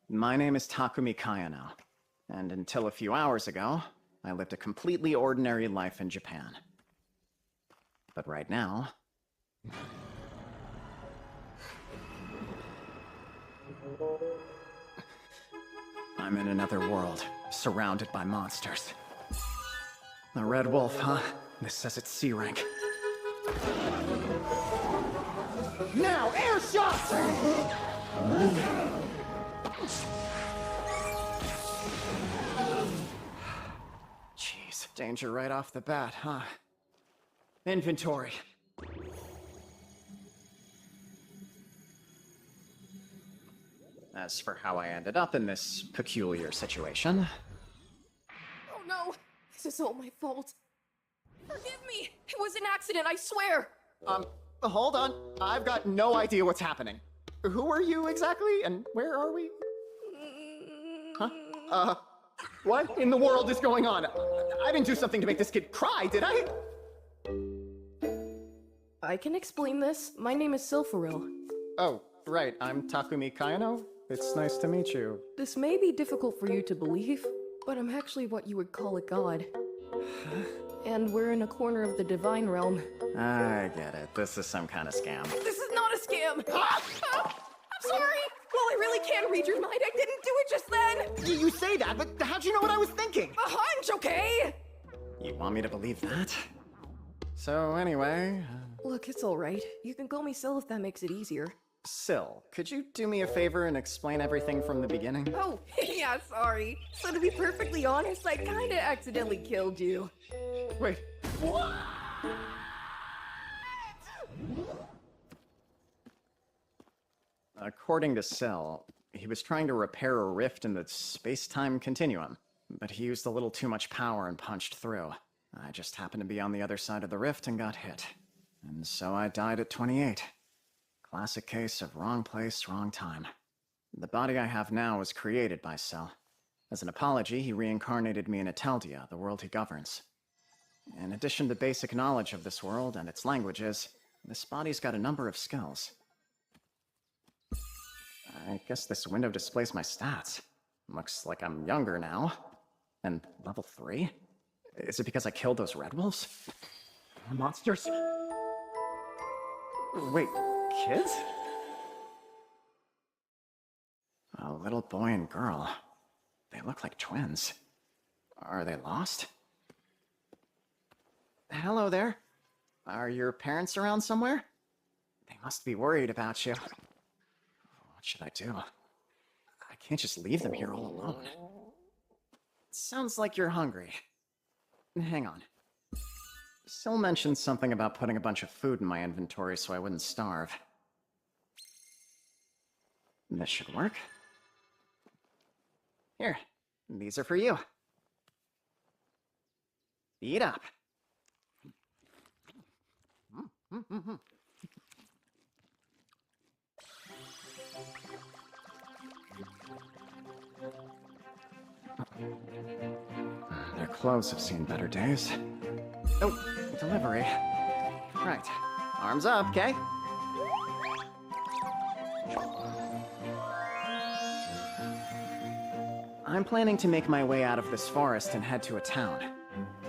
My name is Takumi Kayano, and until a few hours ago, I lived a completely ordinary life in Japan. But right now... I'm in another world, surrounded by monsters. The Red Wolf, huh? This says it's C rank. Now, air shots! Jeez, danger right off the bat, huh? Inventory. As for how I ended up in this peculiar situation... Oh no! This is all my fault. Forgive me! It was an accident, I swear! Hold on. I've got no idea what's happening. Who are you exactly, and where are we? Huh? What in the world is going on? I didn't do something to make this kid cry, did I? I can explain this. My name is Silpharil. Oh, right. I'm Takumi Kayano. It's nice to meet you. This may be difficult for you to believe, but I'm actually what you would call a god. And we're in a corner of the divine realm. I get it. This is some kind of scam. This is not a scam! I'm sorry! Well, I really can't read your mind. I didn't do it just then! You say that, but how'd you know what I was thinking? A hunch, okay? You want me to believe that? So anyway... Look, it's alright. You can call me Sil if that makes it easier. Sil, could you do me a favor and explain everything from the beginning? Oh, yeah, sorry. So to be perfectly honest, I kinda accidentally killed you. Wait. What? According to Sil, he was trying to repair a rift in the space-time continuum, but he used a little too much power and punched through. I just happened to be on the other side of the rift and got hit. And so I died at 28. Classic case of wrong place, wrong time. The body I have now was created by Sil. As an apology, he reincarnated me in Ateldia, the world he governs. In addition to basic knowledge of this world and its languages, this body's got a number of skills. I guess this window displays my stats. Looks like I'm younger now. And level 3? Is it because I killed those red wolves? Monsters? Wait, kids? A little boy and girl. They look like twins. Are they lost? Hello there. Are your parents around somewhere? They must be worried about you. What should I do? I can't just leave them here all alone. Sounds like you're hungry. Hang on. Sil mentioned something about putting a bunch of food in my inventory so I wouldn't starve. This should work. Here, these are for you. Eat up. Their clothes have seen better days. Oh, delivery. Right. Arms up, okay? I'm planning to make my way out of this forest and head to a town.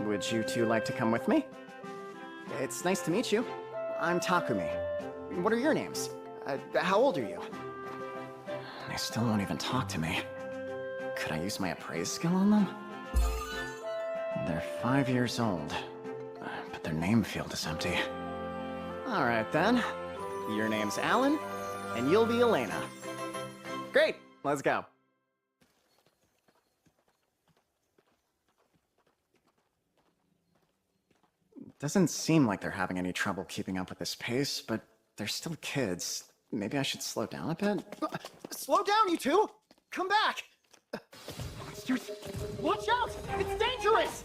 Would you two like to come with me? It's nice to meet you. I'm Takumi. What are your names? How old are you? They still won't even talk to me. Could I use my appraise skill on them? They're 5 years old, but their name field is empty. Alright then. Your name's Alan, and you'll be Elena. Great, let's go. Doesn't seem like they're having any trouble keeping up with this pace, but they're still kids. Maybe I should slow down a bit? Slow down, you two! Come back! Monsters! Watch out! It's dangerous!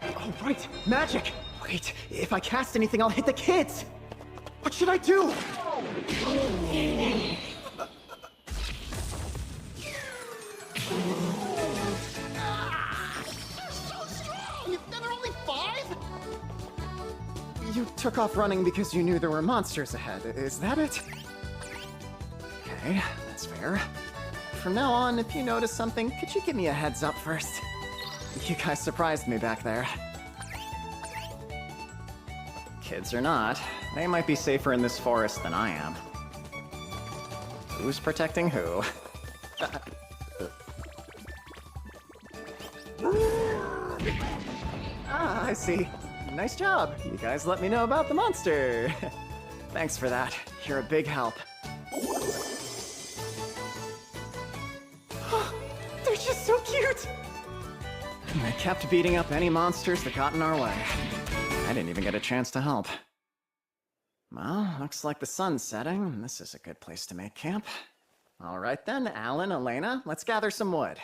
Oh, right! Magic! Wait, if I cast anything, I'll hit the kids! What should I do? You took off running because you knew there were monsters ahead, is that it? Okay, that That's fair. From now on, if you notice something, could you give me a heads up first? You guys surprised me back there. Kids or not, they might be safer in this forest than I am. Who's protecting who? Ah, I see. Nice job. You guys let me know about the monster. Thanks for that. You're a big help. They're just so cute! They kept beating up any monsters that got in our way. I didn't even get a chance to help. Well, looks like the sun's setting, and this is a good place to make camp. All right then, Alan, Elena, let's gather some wood.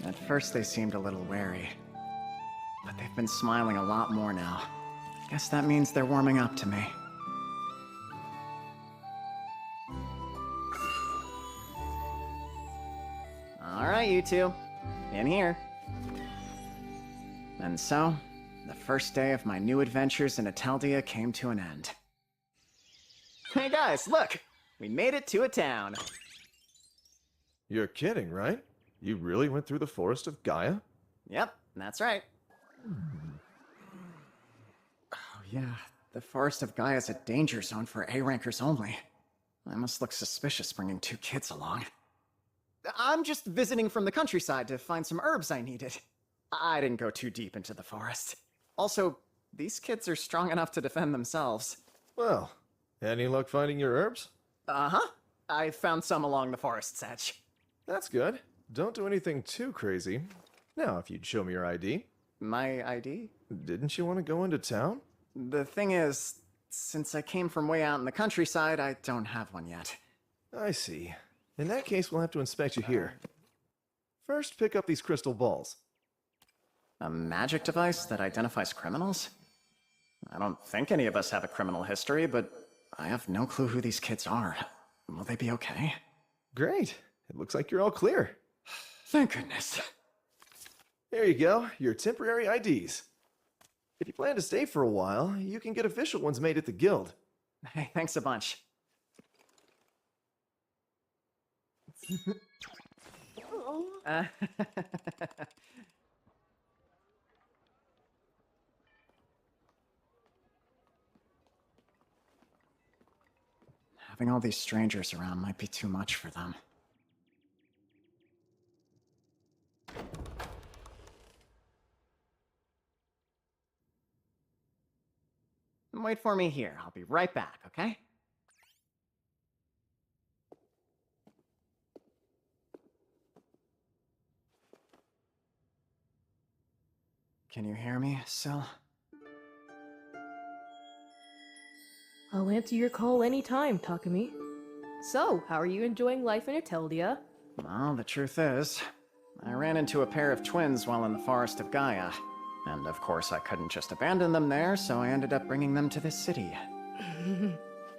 At first they seemed a little wary, but they've been smiling a lot more now. Guess that means they're warming up to me. All right, you two, in here. And so, the first day of my new adventures in Ateldia came to an end. Hey guys, look! We made it to a town. You're kidding, right? You really went through the forest of Gaia? Yep, that's right. Oh yeah, the Forest of Gaia is a danger zone for A-rankers only. I must look suspicious bringing 2 kids along. I'm just visiting from the countryside to find some herbs I needed. I didn't go too deep into the forest. Also, these kids are strong enough to defend themselves. Well, any luck finding your herbs? Uh-huh. I found some along the forest's edge. That's good. Don't do anything too crazy. Now, if you'd show me your ID. My ID? Didn't you want to go into town? The thing is, since I came from way out in the countryside, I don't have one yet. I see. In that case, we'll have to inspect you here. First, pick up these crystal balls. A magic device that identifies criminals? I don't think any of us have a criminal history, but I have no clue who these kids are. Will they be okay? Great. It looks like you're all clear. Thank goodness. There you go, your temporary IDs. If you plan to stay for a while, you can get official ones made at the guild. Hey, thanks a bunch. Having all these strangers around might be too much for them. Wait for me here. I'll be right back, okay? Can you hear me, Syl? I'll answer your call anytime, Takumi. So, how are you enjoying life in Ateldia? Well, the truth is, I ran into a pair of twins while in the Forest of Gaia. And of course I couldn't just abandon them there, so I ended up bringing them to this city.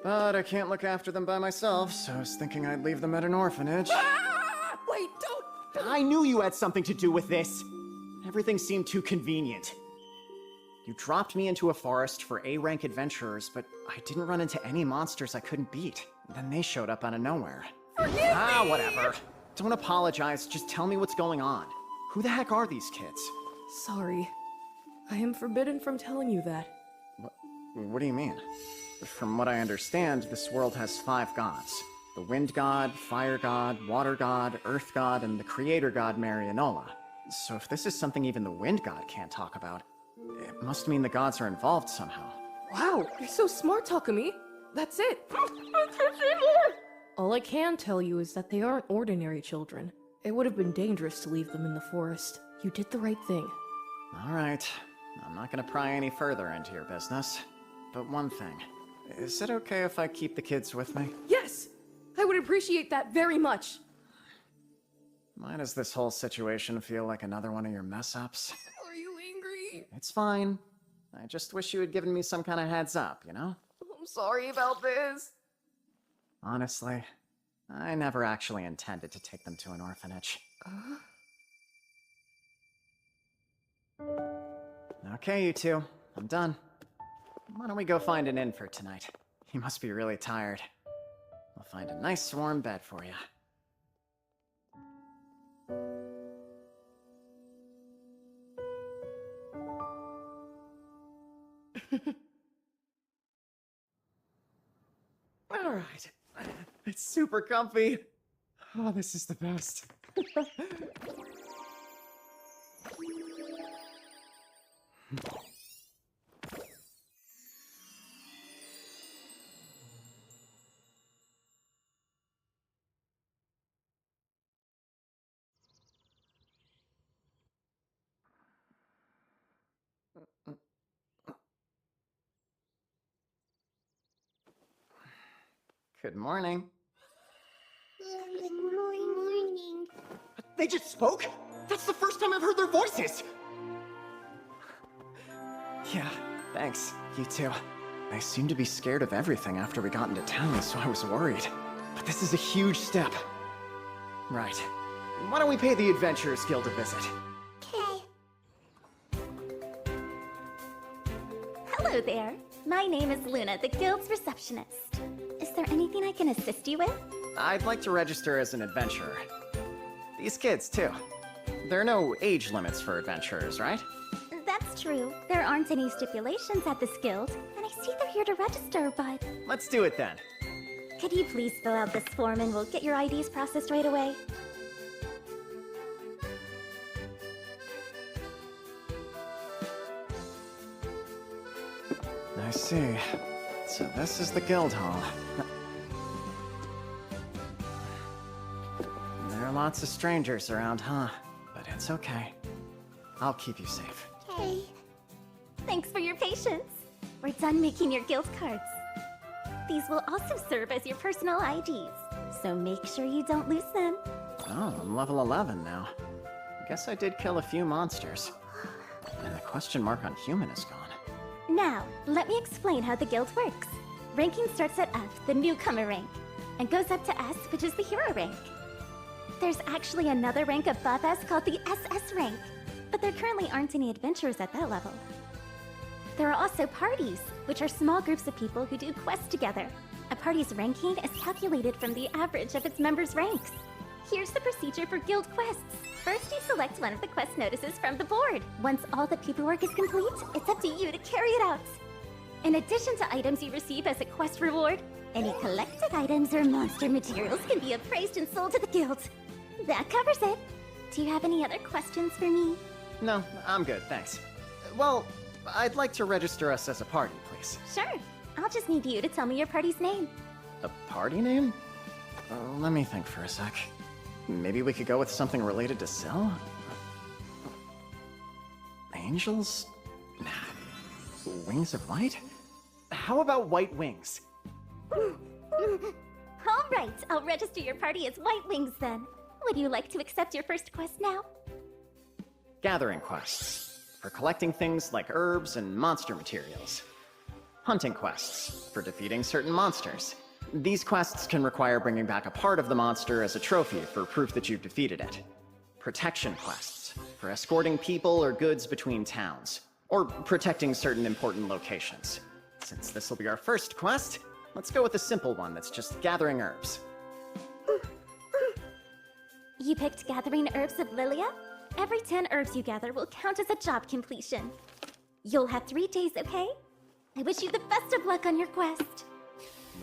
But I can't look after them by myself, so I was thinking I'd leave them at an orphanage. Ah! Wait, don't! I knew you had something to do with this! Everything seemed too convenient. You dropped me into a forest for A-rank adventurers, but I didn't run into any monsters I couldn't beat. Then they showed up out of nowhere. Forgive me! Whatever. Don't apologize, just tell me what's going on. Who the heck are these kids? Sorry. I am forbidden from telling you that. What do you mean? From what I understand, this world has 5 gods. The Wind God, Fire God, Water God, Earth God, and the Creator God Marianola. So if this is something even the Wind God can't talk about, it must mean the gods are involved somehow. Wow, you're so smart, Takumi. That's it. All I can tell you is that they aren't ordinary children. It would have been dangerous to leave them in the forest. You did the right thing. All right. I'm not gonna pry any further into your business. But one thing. Is it okay if I keep the kids with me? Yes! I would appreciate that very much. Why does this whole situation feel like another one of your mess-ups? Are you angry? It's fine. I just wish you had given me some kind of heads up, you know? I'm sorry about this. Honestly, I never actually intended to take them to an orphanage. Okay, you two. I'm done. Why don't we go find an inn for tonight? You must be really tired. We'll find a nice warm bed for you. All right. It's super comfy. Oh, this is the best. Good morning. Good morning. They just spoke? That's the first time I've heard their voices! Yeah, thanks. You too. They seemed to be scared of everything after we got into town, so I was worried. But this is a huge step. Right. Why don't we pay the Adventurers Guild a visit? Okay. Hello there. My name is Luna, the Guild's receptionist. Is there anything I can assist you with? I'd like to register as an adventurer. These kids, too. There are no age limits for adventurers, right? That's true. There aren't any stipulations at this guild, and I see they're here to register, but... Let's do it then. Could you please fill out this form and we'll get your IDs processed right away? I see. So this is the guild hall. There are lots of strangers around, huh? But it's okay. I'll keep you safe. Okay. Thanks for your patience. We're done making your guild cards. These will also serve as your personal IDs, so make sure you don't lose them. Oh, I'm level 11 now. Guess I did kill a few monsters. And the question mark on human is gone. Now, let me explain how the guild works. Ranking starts at F, the newcomer rank, and goes up to S, which is the hero rank. There's actually another rank above S called the SS rank, but there currently aren't any adventurers at that level. There are also parties, which are small groups of people who do quests together. A party's ranking is calculated from the average of its members' ranks. Here's the procedure for guild quests. First, you select one of the quest notices from the board. Once all the paperwork is complete, it's up to you to carry it out. In addition to items you receive as a quest reward, any collected items or monster materials can be appraised and sold to the guild. That covers it. Do you have any other questions for me? No, I'm good, thanks. Well, I'd like to register us as a party, please. Sure. I'll just need you to tell me your party's name. A party name? Let me think for a sec. Maybe we could go with something related to Syl? Angels? Nah. Wings of Light? How about White Wings? All right, I'll register your party as White Wings then. Would you like to accept your first quest now? Gathering quests. For collecting things like herbs and monster materials. Hunting quests. For defeating certain monsters. These quests can require bringing back a part of the monster as a trophy for proof that you've defeated it. Protection quests. For escorting people or goods between towns. Or protecting certain important locations. Since this will be our first quest, let's go with a simple one that's just gathering herbs. You picked Gathering Herbs of Lilia? Every 10 herbs you gather will count as a job completion. You'll have 3 days, okay? I wish you the best of luck on your quest.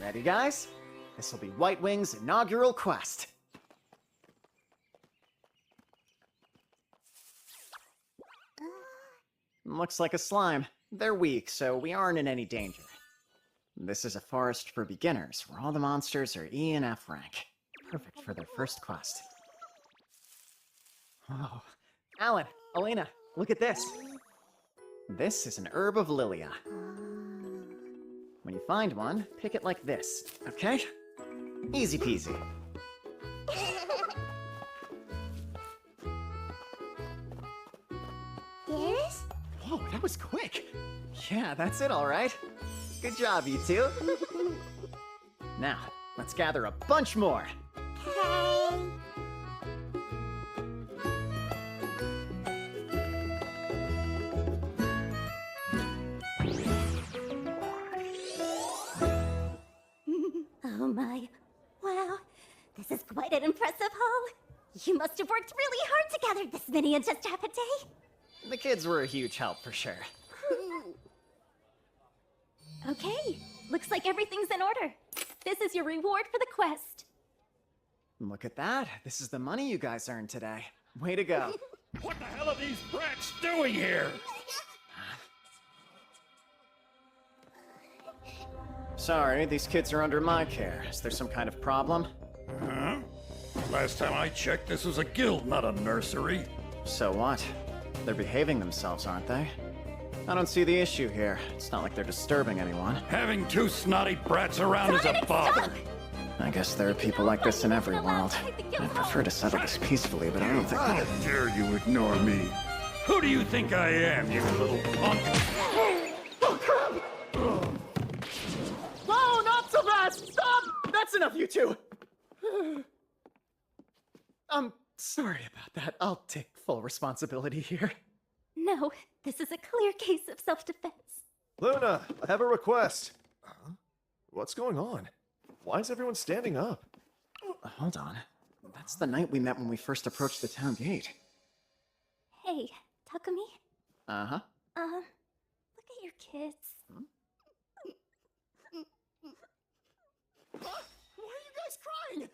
Ready, guys? This will be White Wing's inaugural quest. Looks like a slime. They're weak, so we aren't in any danger. This is a forest for beginners, where all the monsters are E and F rank. Perfect for their first quest. Oh, Alan, Elena, look at this. This is an herb of Lilia. When you find one, pick it like this, okay? Easy peasy. Yes? Whoa, that was quick. Yeah, that's it, all right. Good job, you two. Now, let's gather a bunch more. Hey. Oh my. Wow. This is quite an impressive haul. You must have worked really hard to gather this many in just half a day. The kids were a huge help for sure. Okay. Looks like everything's in order. This is your reward for the quest. Look at that. This is the money you guys earned today. Way to go. What the hell are these brats doing here? Sorry, these kids are under my care. Is there some kind of problem? Huh? Last time I checked, this was a guild, not a nursery. So what? They're behaving themselves, aren't they? I don't see the issue here. It's not like they're disturbing anyone. Having two snotty brats around is a bother. I guess there are people like this in every world. I'd prefer to settle this peacefully, but I don't think... How dare you ignore me? Who do you think I am, you little punk? Whoa, not so fast! Stop! That's enough, you two! I'm sorry about that. I'll take full responsibility here. No, this is a clear case of self-defense. Luna, I have a request. Huh? What's going on? Why is everyone standing up? Hold on. That's the night we met when we first approached the town gate. Hey, Takumi? Uh-huh. Look at your kids. Why are you guys crying?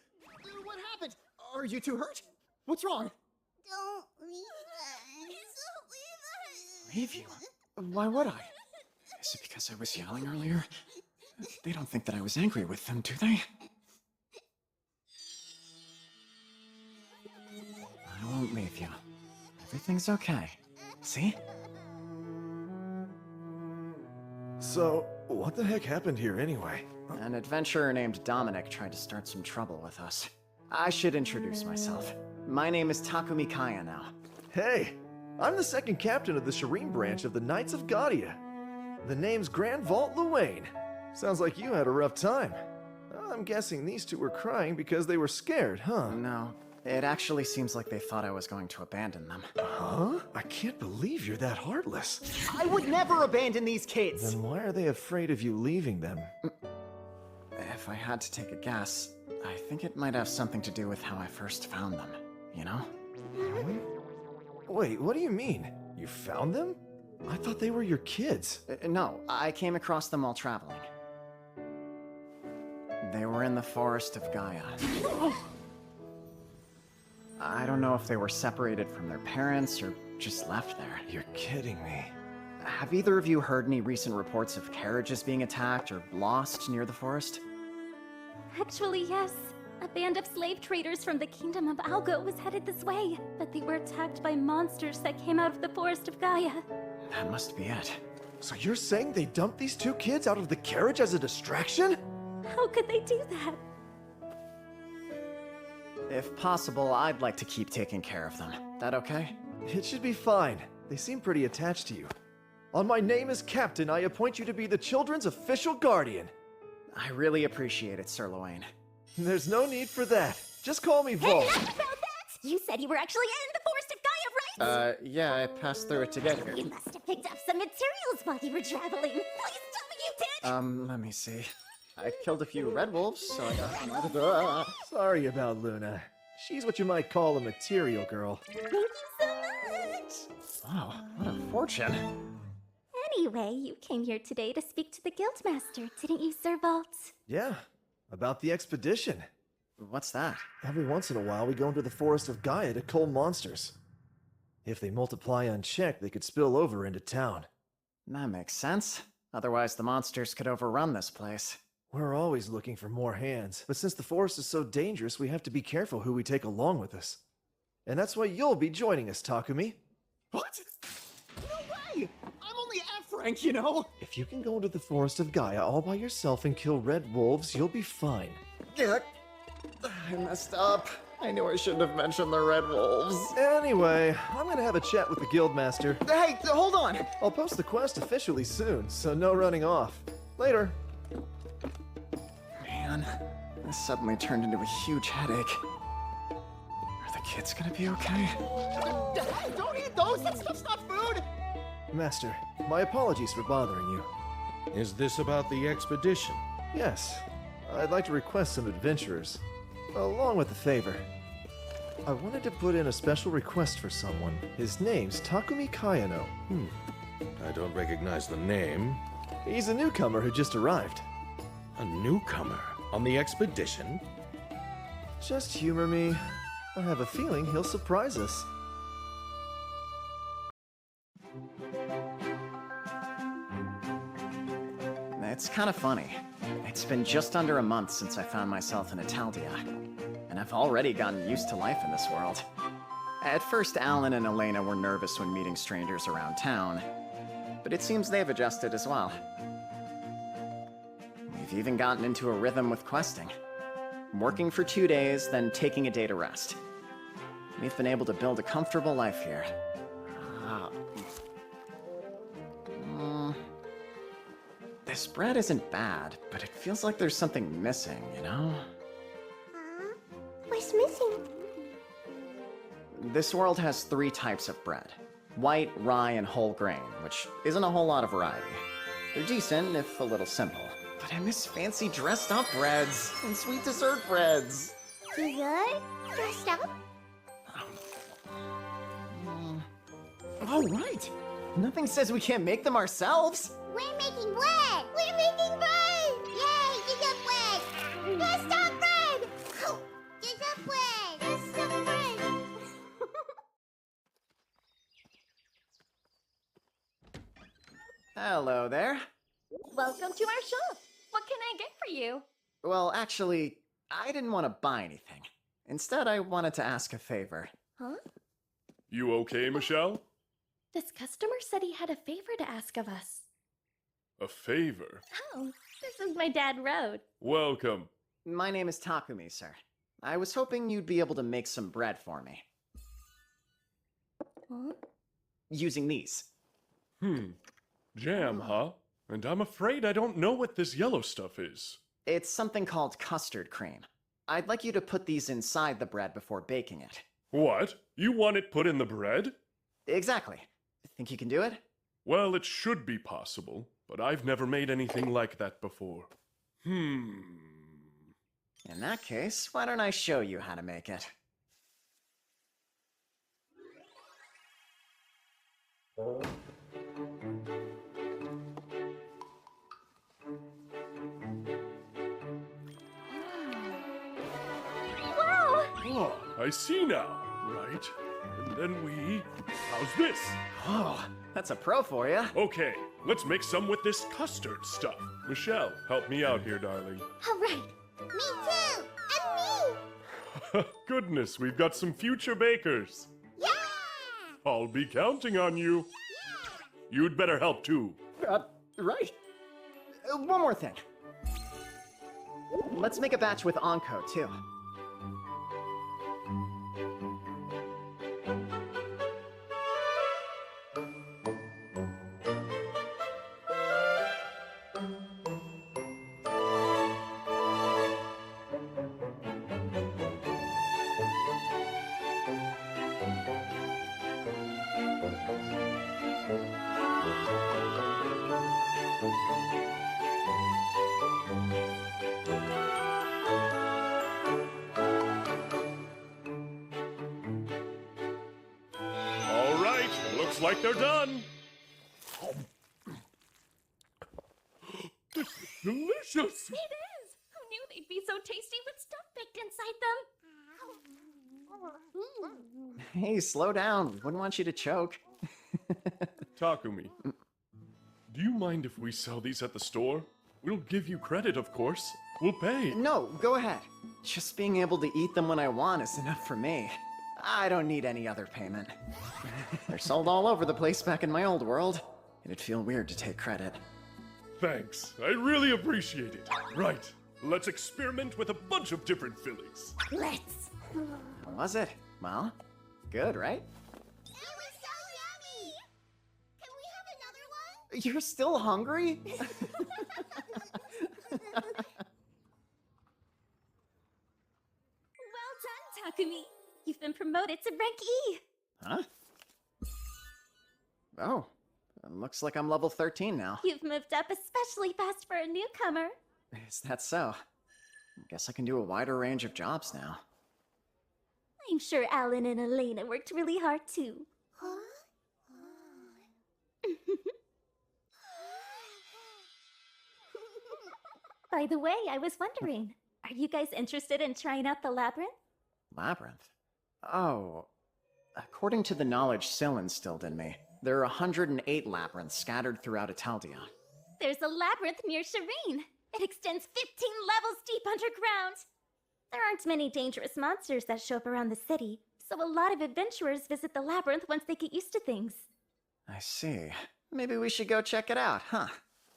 What happened? Are you two hurt? What's wrong? Don't leave us. Don't leave us. Leave you? Why would I? Is it because I was yelling earlier? They don't think that I was angry with them, do they? I won't leave you. Everything's okay. See? So, what the heck happened here anyway? An adventurer named Dominic tried to start some trouble with us. I should introduce myself. My name is Takumi Kaya now. Hey, I'm the second captain of the Shireen branch of the Knights of Gaudia. The name's Grand Vault Luane. Sounds like you had a rough time. I'm guessing these two were crying because they were scared, huh? No, it actually seems like they thought I was going to abandon them. Huh? I can't believe you're that heartless. I would never abandon these kids! Then why are they afraid of you leaving them? If I had to take a guess, I think it might have something to do with how I first found them, you know? Wait, what do you mean? You found them? I thought they were your kids. No, I came across them while traveling. They were in the forest of Gaia. I don't know if they were separated from their parents or just left there. You're kidding me. Have either of you heard any recent reports of carriages being attacked or lost near the forest? Actually, yes. A band of slave traders from the kingdom of Algo was headed this way, but they were attacked by monsters that came out of the forest of Gaia. That must be it. So you're saying they dumped these two kids out of the carriage as a distraction? How could they do that? If possible, I'd like to keep taking care of them. That okay? It should be fine. They seem pretty attached to you. On my name as captain, I appoint you to be the children's official guardian. I really appreciate it, Sir Luane. There's no need for that. Just call me Volt. Enough about that! You said you were actually in the forest of Gaia, right? Yeah, I passed through it to get here. You must have picked up some materials while you were traveling. Please tell me you did! Let me see. I killed a few red wolves, so I got some other... Sorry about Luna. She's what you might call a material girl. Thank you so much! Wow, what a fortune. Anyway, you came here today to speak to the Guildmaster, didn't you, Sir Vault? Yeah, about the expedition. What's that? Every once in a while, we go into the forest of Gaia to cull monsters. If they multiply unchecked, they could spill over into town. That makes sense. Otherwise, the monsters could overrun this place. We're always looking for more hands, but since the forest is so dangerous, we have to be careful who we take along with us. And that's why you'll be joining us, Takumi. What? No way! I'm only F rank, you know? If you can go into the forest of Gaia all by yourself and kill red wolves, you'll be fine. Yeah, I messed up. I knew I shouldn't have mentioned the red wolves. Anyway, I'm gonna have a chat with the guildmaster. Hey, hold on! I'll post the quest officially soon, so no running off. Later. Man, This suddenly turned into a huge headache. Are the kids gonna be okay? Don't eat those! That stuff's not food! Master, my apologies for bothering you. Is this about the expedition? Yes, I'd like to request some adventurers, along with a favor. I wanted to put in a special request for someone. His name's Takumi Kayano. I don't recognize the name. He's a newcomer who just arrived. A newcomer on the expedition? Just humor me. I have a feeling he'll surprise us. It's kind of funny. It's been just under a month since I found myself in Italdia, and I've already gotten used to life in this world. At first, Alan and Elena were nervous when meeting strangers around town, but it seems they've adjusted as well. We've even gotten into a rhythm with questing. Working for 2 days, then taking a day to rest. We've been able to build a comfortable life here. This bread isn't bad, but it feels like there's something missing, you know? What's missing? This world has 3 types of bread. White, rye, and whole grain, which isn't a whole lot of variety. They're decent, if a little simple. But I miss fancy dressed-up breads and sweet dessert breads. Dessert? Dressed up? Oh, right! Nothing says we can't make them ourselves! We're making bread! We're making bread! Yay, dessert bread! Dressed up bread! Oh, dessert bread! Dressed up bread! Hello there. Welcome to our shop. What can I get for you? Well, actually, I didn't want to buy anything. Instead, I wanted to ask a favor. Huh? You okay, Michelle? This customer said he had a favor to ask of us. A favor? Oh, this is my dad, Road. Welcome. My name is Takumi, sir. I was hoping you'd be able to make some bread for me. Huh? Using these. Jam, huh? And I'm afraid I don't know what this yellow stuff is. It's something called custard cream. I'd like you to put these inside the bread before baking it. What? You want it put in the bread? Exactly. Think you can do it? Well, it should be possible, but I've never made anything like that before. In that case, why don't I show you how to make it? Wow! Oh, I see now, right? And then we... How's this? Oh, that's a pro for you. Okay, let's make some with this custard stuff. Michelle, help me out here, darling. All right. Me too! And me! Goodness, we've got some future bakers. Yeah! I'll be counting on you. You'd better help too. Right. One more thing. Let's make a batch with Onko, too. All right, looks like they're done. This is delicious. It is! Who knew they'd be so tasty with stuff baked inside them? Hey, slow down. We wouldn't want you to choke. Takumi, do you mind if we sell these at the store? We'll give you credit, of course. We'll pay. No, go ahead. Just being able to eat them when I want is enough for me. I don't need any other payment. They're sold all over the place back in my old world. It'd feel weird to take credit. Thanks. I really appreciate it. Right. Let's experiment with a bunch of different fillings. Let's! How was it? Well, good, right? It was so yummy! Can we have another one? You're still hungry? you've been promoted to rank E. Huh? Oh, looks like I'm level 13 now. You've moved up especially fast for a newcomer. Is that so? Guess I can do a wider range of jobs now. I'm sure Alan and Elena worked really hard too. By the way, I was wondering, are you guys interested in trying out the labyrinth? Labyrinth? Oh. According to the knowledge Syl instilled in me, there are 108 labyrinths scattered throughout Italdia. There's a labyrinth near Shireen. It extends 15 levels deep underground. There aren't many dangerous monsters that show up around the city, so a lot of adventurers visit the labyrinth once they get used to things. I see. Maybe we should go check it out, huh?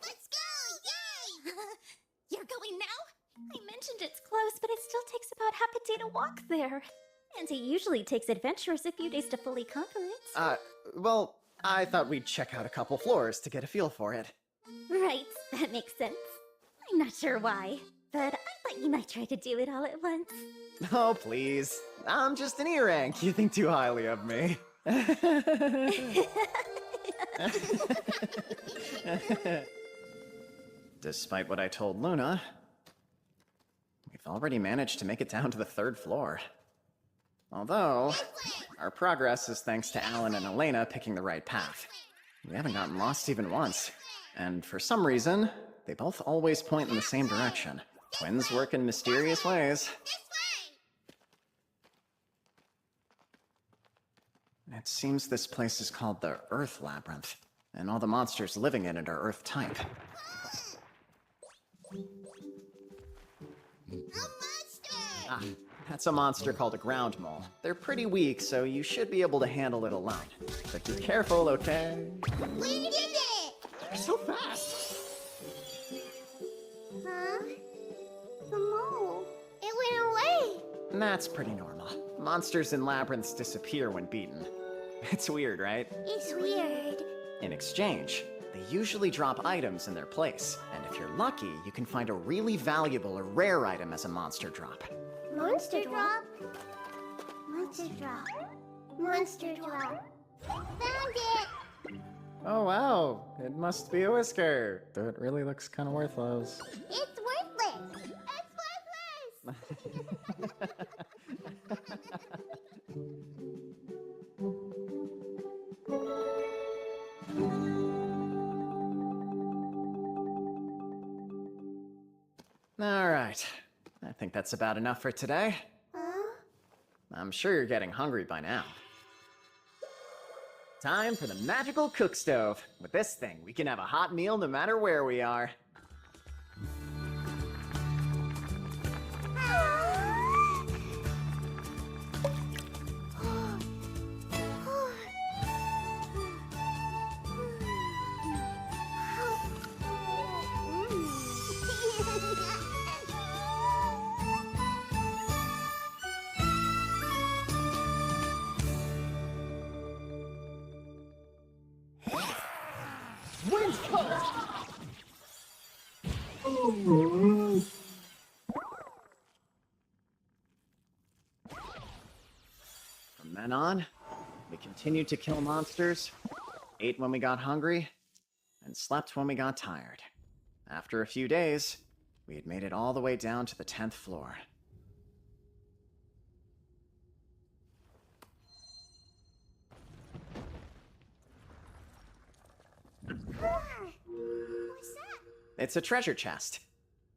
Let's go! Yay! You're going now? I mentioned it's close, but it still takes about half a day to walk there. And it usually takes adventurers a few days to fully conquer it. Well, I thought we'd check out a couple floors to get a feel for it. Right, that makes sense. I'm not sure why, but I thought you might try to do it all at once. Oh, please. I'm just an E rank. You think too highly of me. Despite what I told Luna, we've already managed to make it down to the 3rd floor. Although, our progress is thanks to Alan and Elena picking the right path. We haven't gotten lost even once. And for some reason, they both always point in the same direction. Twins work in mysterious ways. It seems this place is called the Earth Labyrinth, and all the monsters living in it are Earth type. Ah, that's a monster called a ground mole. They're pretty weak, so you should be able to handle it alone. But be careful, okay? We did it! You're so fast! Huh? The mole. It went away. That's pretty normal. Monsters in labyrinths disappear when beaten. It's weird, right? It's weird. In exchange, they usually drop items in their place, and if you're lucky, you can find a really valuable or rare item as a monster drop. Monster drop. Monster drop. Monster drop. Found it! Oh wow, it must be a whisker. Though it really looks kind of worthless. It's worthless! It's worthless! Alright, I think that's about enough for today. Huh? I'm sure you're getting hungry by now. Time for the magical cook stove. With this thing, we can have a hot meal no matter where we are. Wind's coming! From then on, we continued to kill monsters, ate when we got hungry, and slept when we got tired. After a few days, we had made it all the way down to the 10th floor. What's that? It's a treasure chest.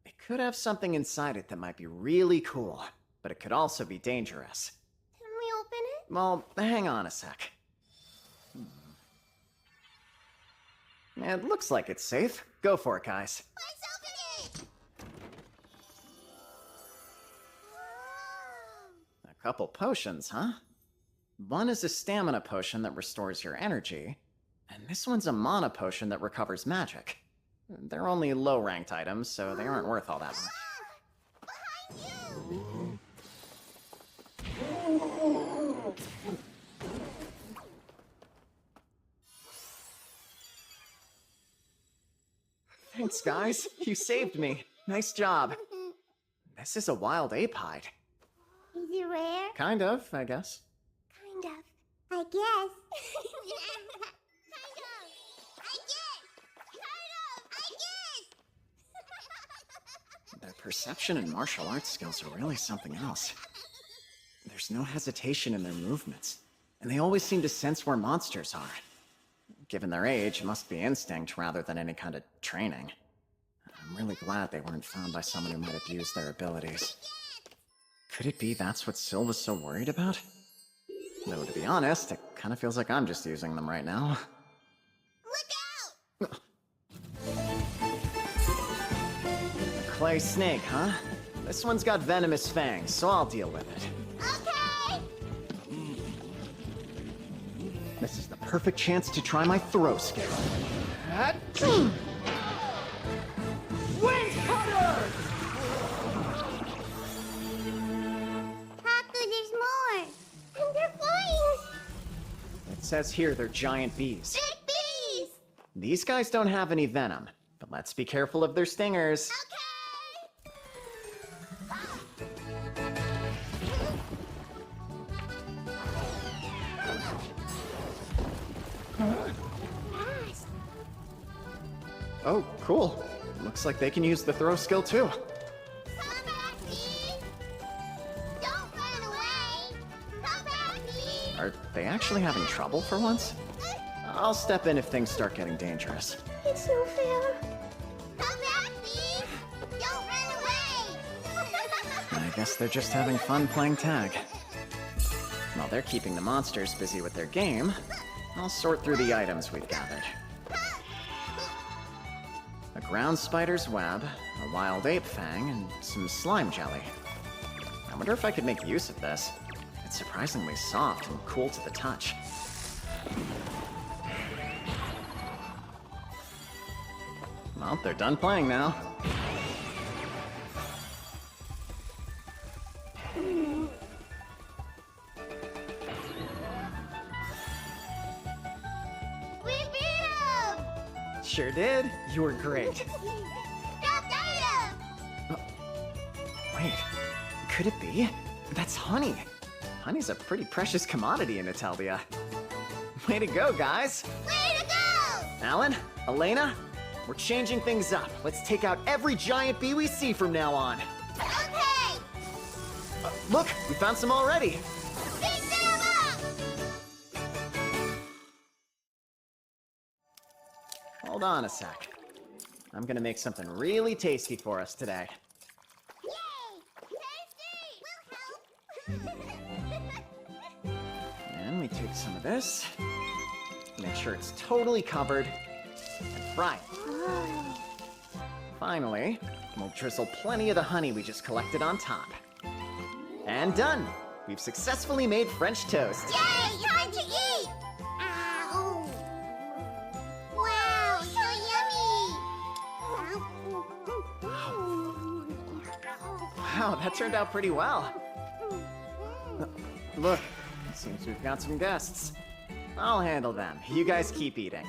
It could have something inside it that might be really cool, but it could also be dangerous. Can we open it? Well, hang on a sec. It looks like it's safe. Go for it, guys. Let's open it! A couple potions, huh? One is a stamina potion that restores your energy, and this one's a mana potion that recovers magic. They're only low-ranked items, so they aren't worth all that much. Behind you! Thanks, guys. You saved me. Nice job. This is a wild ape hide. Is it rare? Kind of, I guess. Kind of. I guess. Kind of. I guess. Kind of. I guess. Their perception and martial arts skills are really something else. There's no hesitation in their movements, and they always seem to sense where monsters are. Given their age, it must be instinct rather than any kind of training. I'm really glad they weren't found by someone who might abuse their abilities. Could it be that's what Silva's so worried about? Though, to be honest, it kind of feels like I'm just using them right now. Look out! A clay snake, huh? This one's got venomous fangs, so I'll deal with it. Okay! This is the perfect chance to try my throw skill. Taku, there's more! And they're flying! It says here they're giant bees. Big bees! These guys don't have any venom, but let's be careful of their stingers. Fast! Oh, cool. Looks like they can use the throw skill too. Come back, bees! Don't run away! Come back, bees! Are they actually having trouble for once? I'll step in if things start getting dangerous. It's no fair. Come back, bees! Don't run away! I guess they're just having fun playing tag. While they're keeping the monsters busy with their game, I'll sort through the items we've gathered. A ground spider's web, a wild ape fang, and some slime jelly. I wonder if I could make use of this. It's surprisingly soft and cool to the touch. Well, they're done playing now. We beat him! Sure did. You were great. Stop him! Wait, could it be? That's honey. Honey's a pretty precious commodity in Italia. Way to go, guys. Way to go! Alan, Elena, we're changing things up. Let's take out every giant bee we see from now on. Okay! Look, we found some already. Beat them up! Hold on a sec. I'm gonna make something really tasty for us today. Yay! Tasty! We'll help! And we take some of this, make sure it's totally covered, and fry it. Finally, we'll drizzle plenty of the honey we just collected on top. And done! We've successfully made French toast. Yay! Time to eat! Ow! Wow, so yummy! Wow, that turned out pretty well. Look, it seems we've got some guests. I'll handle them. You guys keep eating.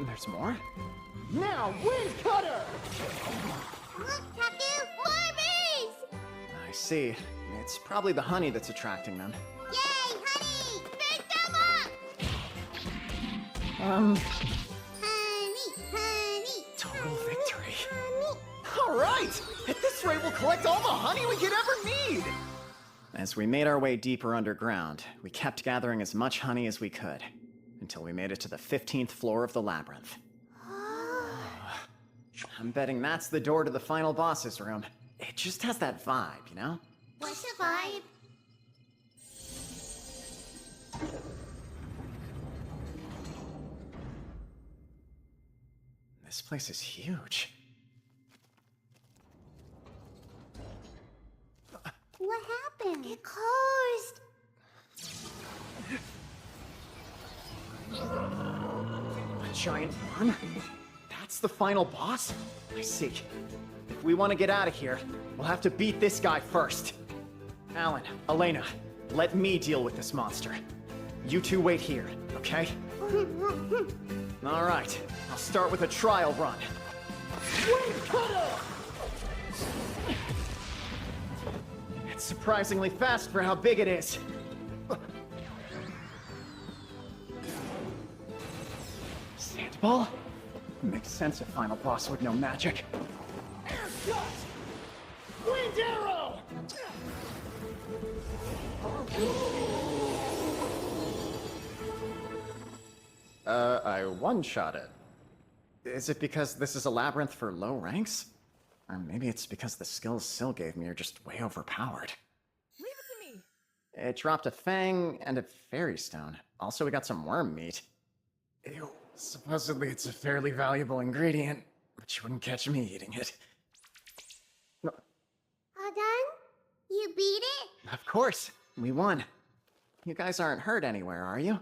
There's more? Look, Taku! More bees! I see. It's probably the honey that's attracting them. Yay, honey! Pick them up! Honey, Honey! total victory. Honey! All right! At this rate, we'll collect all the honey we could ever need! As we made our way deeper underground, we kept gathering as much honey as we could, until we made it to the 15th floor of the labyrinth. I'm betting that's the door to the final boss's room. It just has that vibe, you know? What's the vibe? This place is huge. What happened? It closed. A giant worm? That's the final boss? I see. If we want to get out of here, we'll have to beat this guy first. Alan, Elena, let me deal with this monster. You two wait here, okay? All right, I'll start with a trial run. It's surprisingly fast for how big it is. Sandball? Makes sense if Final Boss would know magic. Air shot! Wind arrow! I one-shot it. Is it because this is a labyrinth for low ranks? Or maybe it's because the skills Syl gave me are just way overpowered. Leave it to me! It dropped a fang and a fairy stone. Also, we got some worm meat. Ew. Supposedly it's a fairly valuable ingredient, but you wouldn't catch me eating it. No, All done? You beat it? of course, we won. You guys aren't hurt anywhere, are you? No,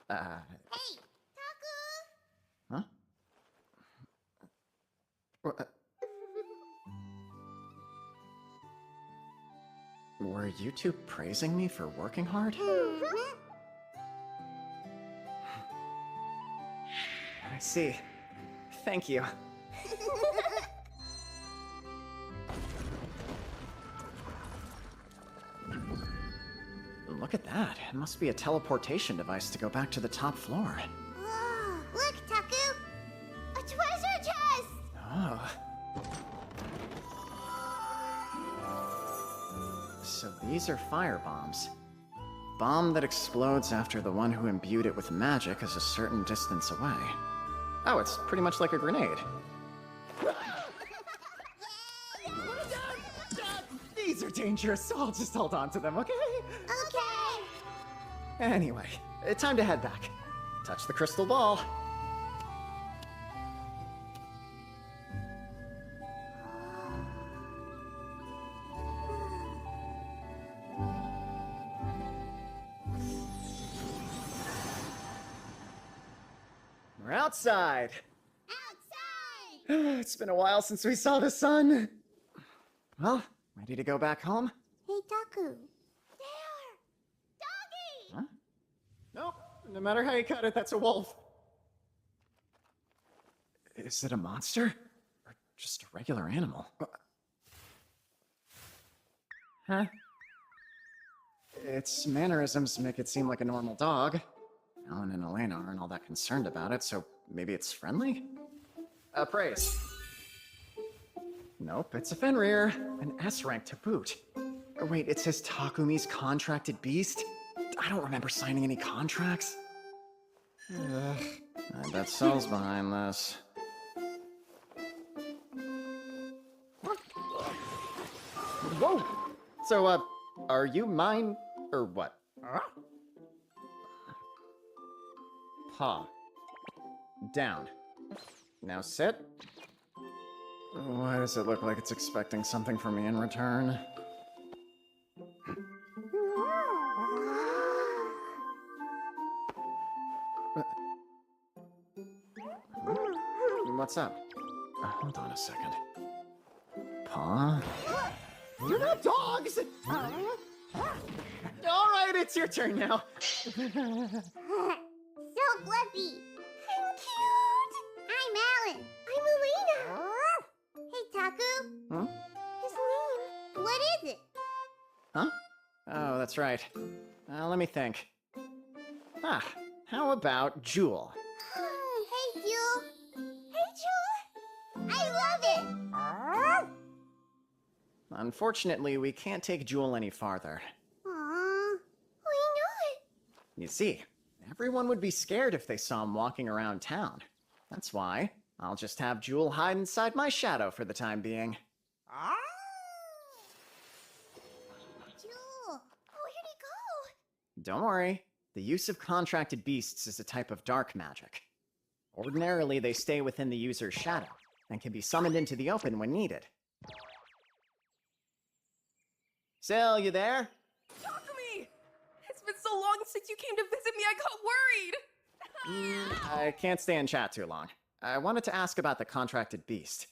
we're fine. Hey, Taku! Huh? Were you two praising me for working hard? I see. Thank you. Look at that. It must be a teleportation device to go back to the top floor. Whoa, look, Taku! A treasure chest! Oh. So these are fire bombs. Bomb that explodes after the one who imbued it with magic is a certain distance away. Oh, it's pretty much like a grenade. These are dangerous, so I'll just hold on to them, okay? Okay. Anyway, time to head back. Touch the crystal ball. We're outside. Outside! It's been a while since we saw the sun. Well, ready to go back home? Hey, Taku. There! Doggy! Huh? Nope. No matter how you cut it, that's a wolf. Is it a monster? Or just a regular animal? Huh? Its mannerisms make it seem like a normal dog. Alan and Elena aren't all that concerned about it, so maybe it's friendly? Praise. Nope, it's a Fenrir. An S rank to boot. Wait, it says Takumi's contracted beast? I don't remember signing any contracts. I bet Cell's behind this. Whoa! So, are you mine, or what? Paw. Down. Now sit. Why does it look like it's expecting something from me in return? What's up? Hold on a second. Paw? You're not dogs! Alright, it's your turn now. So fluffy. I'm cute. I'm Alan. I'm Elena. Hey, Taku. Huh? His name. What is it? Huh? Oh, that's right. Let me think. How about Jewel? Hey, Jewel. Hey, Jewel. I love it. Unfortunately, we can't take Jewel any farther. Aww. Why not? You see, everyone would be scared if they saw him walking around town. That's why I'll just have Jewel hide inside my shadow for the time being. Jewel. Where'd he go? Don't worry, the use of contracted beasts is a type of dark magic. Ordinarily, they stay within the user's shadow and can be summoned into the open when needed. Syl, you there? Takumi! It's been so long since you came to visit me, I got worried! I can't stay in chat too long. I wanted to ask about the contracted beast.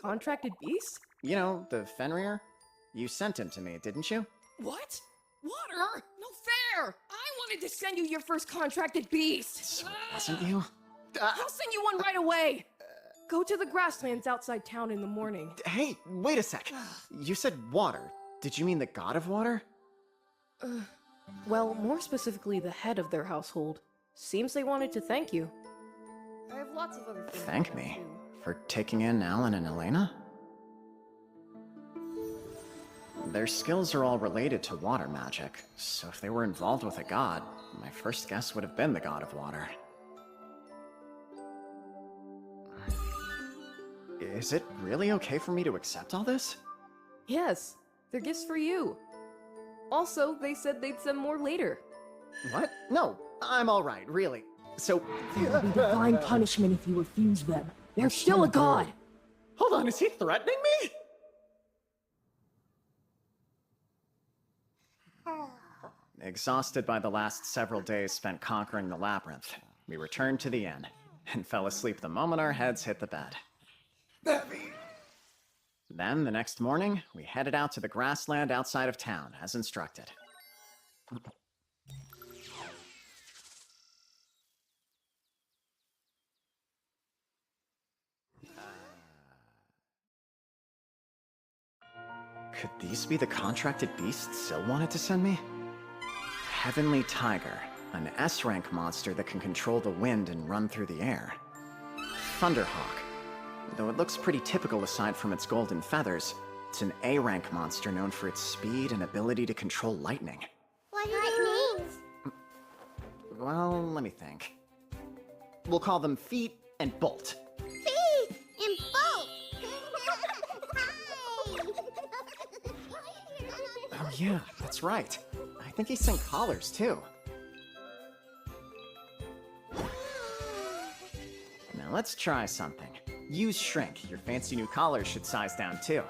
Contracted beast? You know, the Fenrir? You sent him to me, didn't you? What? Water? No fair! I wanted to send you your first contracted beast! So it wasn't you? I'll send you one right away! Go to the grasslands outside town in the morning. Hey, wait a sec. You said water. Did you mean the god of water? Well, more specifically, the head of their household. Seems they wanted to thank you. I have lots of other things. Thank me for taking in Alan and Elena? Their skills are all related to water magic, so if they were involved with a god, my first guess would have been the god of water. Is it really okay for me to accept all this? Yes, they're gifts for you. Also, they said they'd send more later. What? No, I'm alright, really. So... There will be divine punishment if you refuse them. They're still a god! Hold on, is he threatening me? Exhausted by the last several days spent conquering the labyrinth, we returned to the inn, and fell asleep the moment our heads hit the bed. Then, the next morning, we headed out to the grassland outside of town, as instructed. Could these be the contracted beasts Syl wanted to send me? Heavenly Tiger, an S-rank monster that can control the wind and run through the air. Thunderhawk, though it looks pretty typical aside from its golden feathers, it's an A-rank monster known for its speed and ability to control lightning. What are names? Well, let me think. We'll call them Feet and Bolt. Feet and boat. Oh yeah, that's right. I think he sent collars too. Now let's try something. Use Shrink. Your fancy new collars should size down too.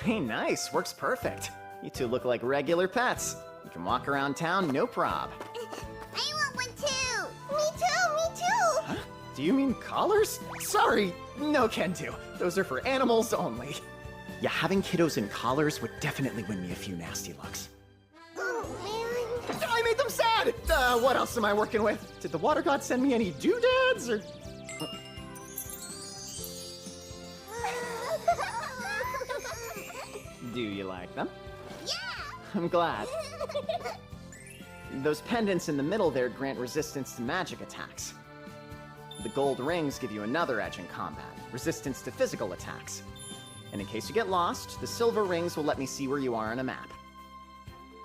Hey, nice. Works perfect. You two look like regular pets. You can walk around town, no prob. I want one too. Me too, me too. Huh? Do you mean collars? Sorry, no can do. Those are for animals only. Yeah, having kiddos in collars would definitely win me a few nasty looks. Oh man. I made them sad! What else am I working with? Did the water god send me any doodads, or... Do you like them? Yeah. I'm glad. Those pendants in the middle there grant resistance to magic attacks. The gold rings give you another edge in combat, resistance to physical attacks. And in case you get lost, the silver rings will let me see where you are on a map.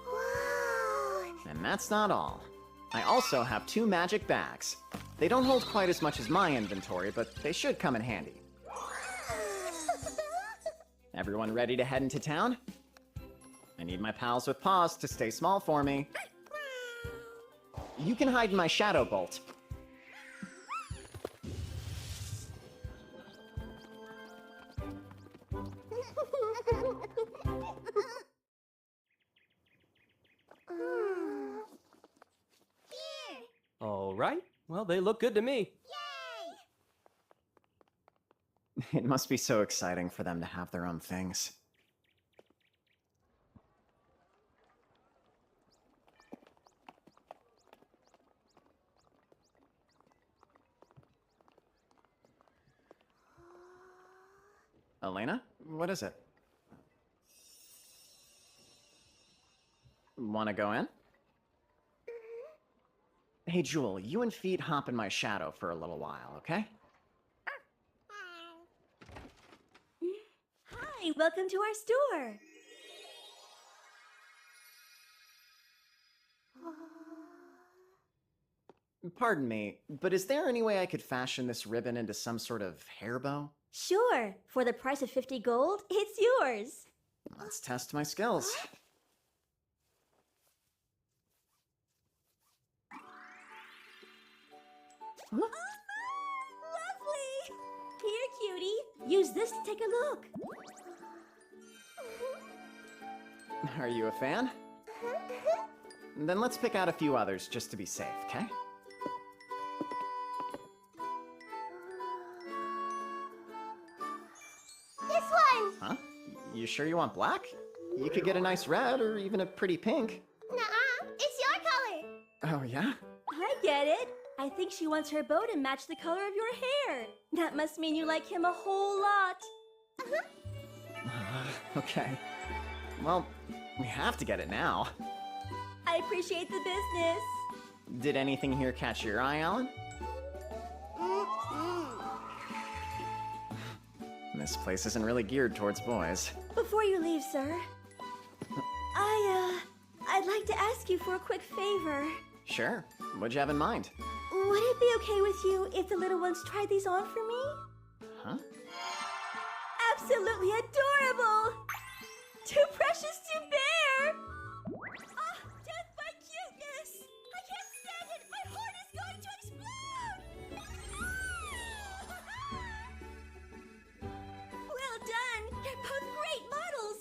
Whoa. And that's not all. I also have 2 magic bags. They don't hold quite as much as my inventory, but they should come in handy. Everyone ready to head into town? I need my pals with paws to stay small for me. You can hide in my shadow bolt. Here. All right. Well, they look good to me. Yay. It must be so exciting for them to have their own things. Elena, what is it? Want to go in? Hey, Jewel, you and Feet hop in my shadow for a little while, okay? Hi, welcome to our store. Pardon me, but is there any way I could fashion this ribbon into some sort of hair bow? Sure, for the price of 50 gold, it's yours. Let's test my skills. Oh, lovely! Here, cutie, use this to take a look. Are you a fan? Then let's pick out a few others just to be safe, okay? You sure you want black? You could get a nice red or even a pretty pink. Nuh-uh, it's your color. Oh, yeah? I get it. I think she wants her bow to match the color of your hair. That must mean you like him a whole lot. Okay. Well, we have to get it now. I appreciate the business. Did anything here catch your eye, Alan? This place isn't really geared towards boys. Before you leave, sir, I'd like to ask you for a quick favor. Sure. What'd you have in mind? Would it be okay with you if the little ones tried these on for me? Huh? Absolutely adorable! Too precious to bear! Ah, death by cuteness! I can't stand it! My heart is going to explode! Well done! You're both great models!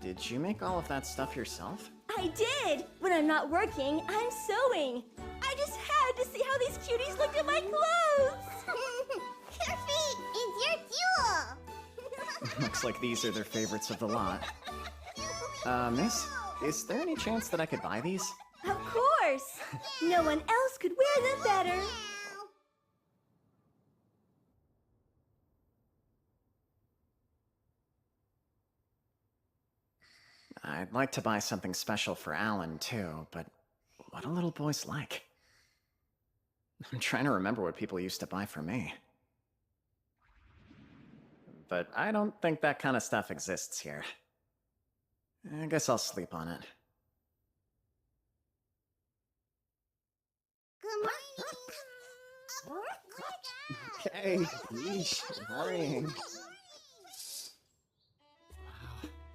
Did you make all of that stuff yourself? I did! When I'm not working, I'm sewing. I just had to see how these cuties looked in my clothes! Your feet is your jewel. Looks like these are their favorites of the lot. Miss, is there any chance that I could buy these? Of course! No one else could wear them better. I'd like to buy something special for Alan, too, but what do little boys like? I'm trying to remember what people used to buy for me. But I don't think that kind of stuff exists here. I guess I'll sleep on it. Good morning. Okay, yeesh, hurrying.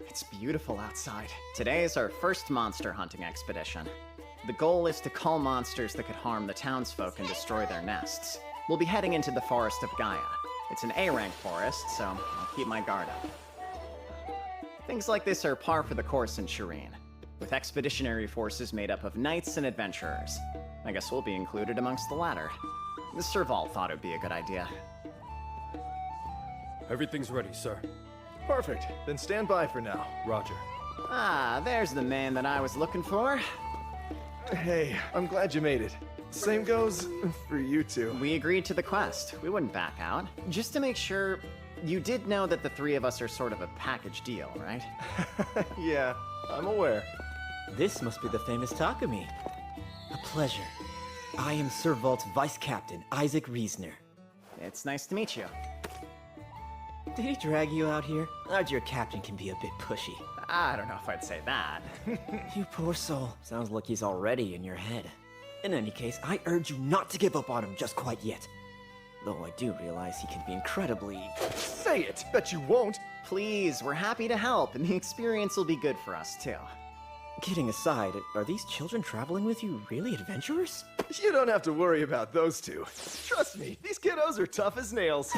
It's beautiful outside. Today is our first monster hunting expedition. The goal is to cull monsters that could harm the townsfolk and destroy their nests. We'll be heading into the Forest of Gaia. It's an A-rank forest, so I'll keep my guard up. Things like this are par for the course in Shireen, with expeditionary forces made up of knights and adventurers. I guess we'll be included amongst the latter. Serval thought it'd be a good idea. Everything's ready, sir. Perfect. Then stand by for now. Roger. Ah, there's the man that I was looking for. Hey, I'm glad you made it. Same goes for you two. We agreed to the quest. We wouldn't back out. Just to make sure, you did know that the three of us are sort of a package deal, right? Yeah, I'm aware. This must be the famous Takumi. A pleasure. I am Sir Vault's Vice Captain, Isaac Reesner. It's nice to meet you. Did he drag you out here? Your captain can be a bit pushy. I don't know if I'd say that. You poor soul. Sounds like he's already in your head. In any case, I urge you not to give up on him just quite yet. Though I do realize he can be incredibly... Say it! Bet you won't! Please, we're happy to help, and the experience will be good for us, too. Kidding aside, are these children traveling with you really adventurous? You don't have to worry about those two. Trust me, these kiddos are tough as nails.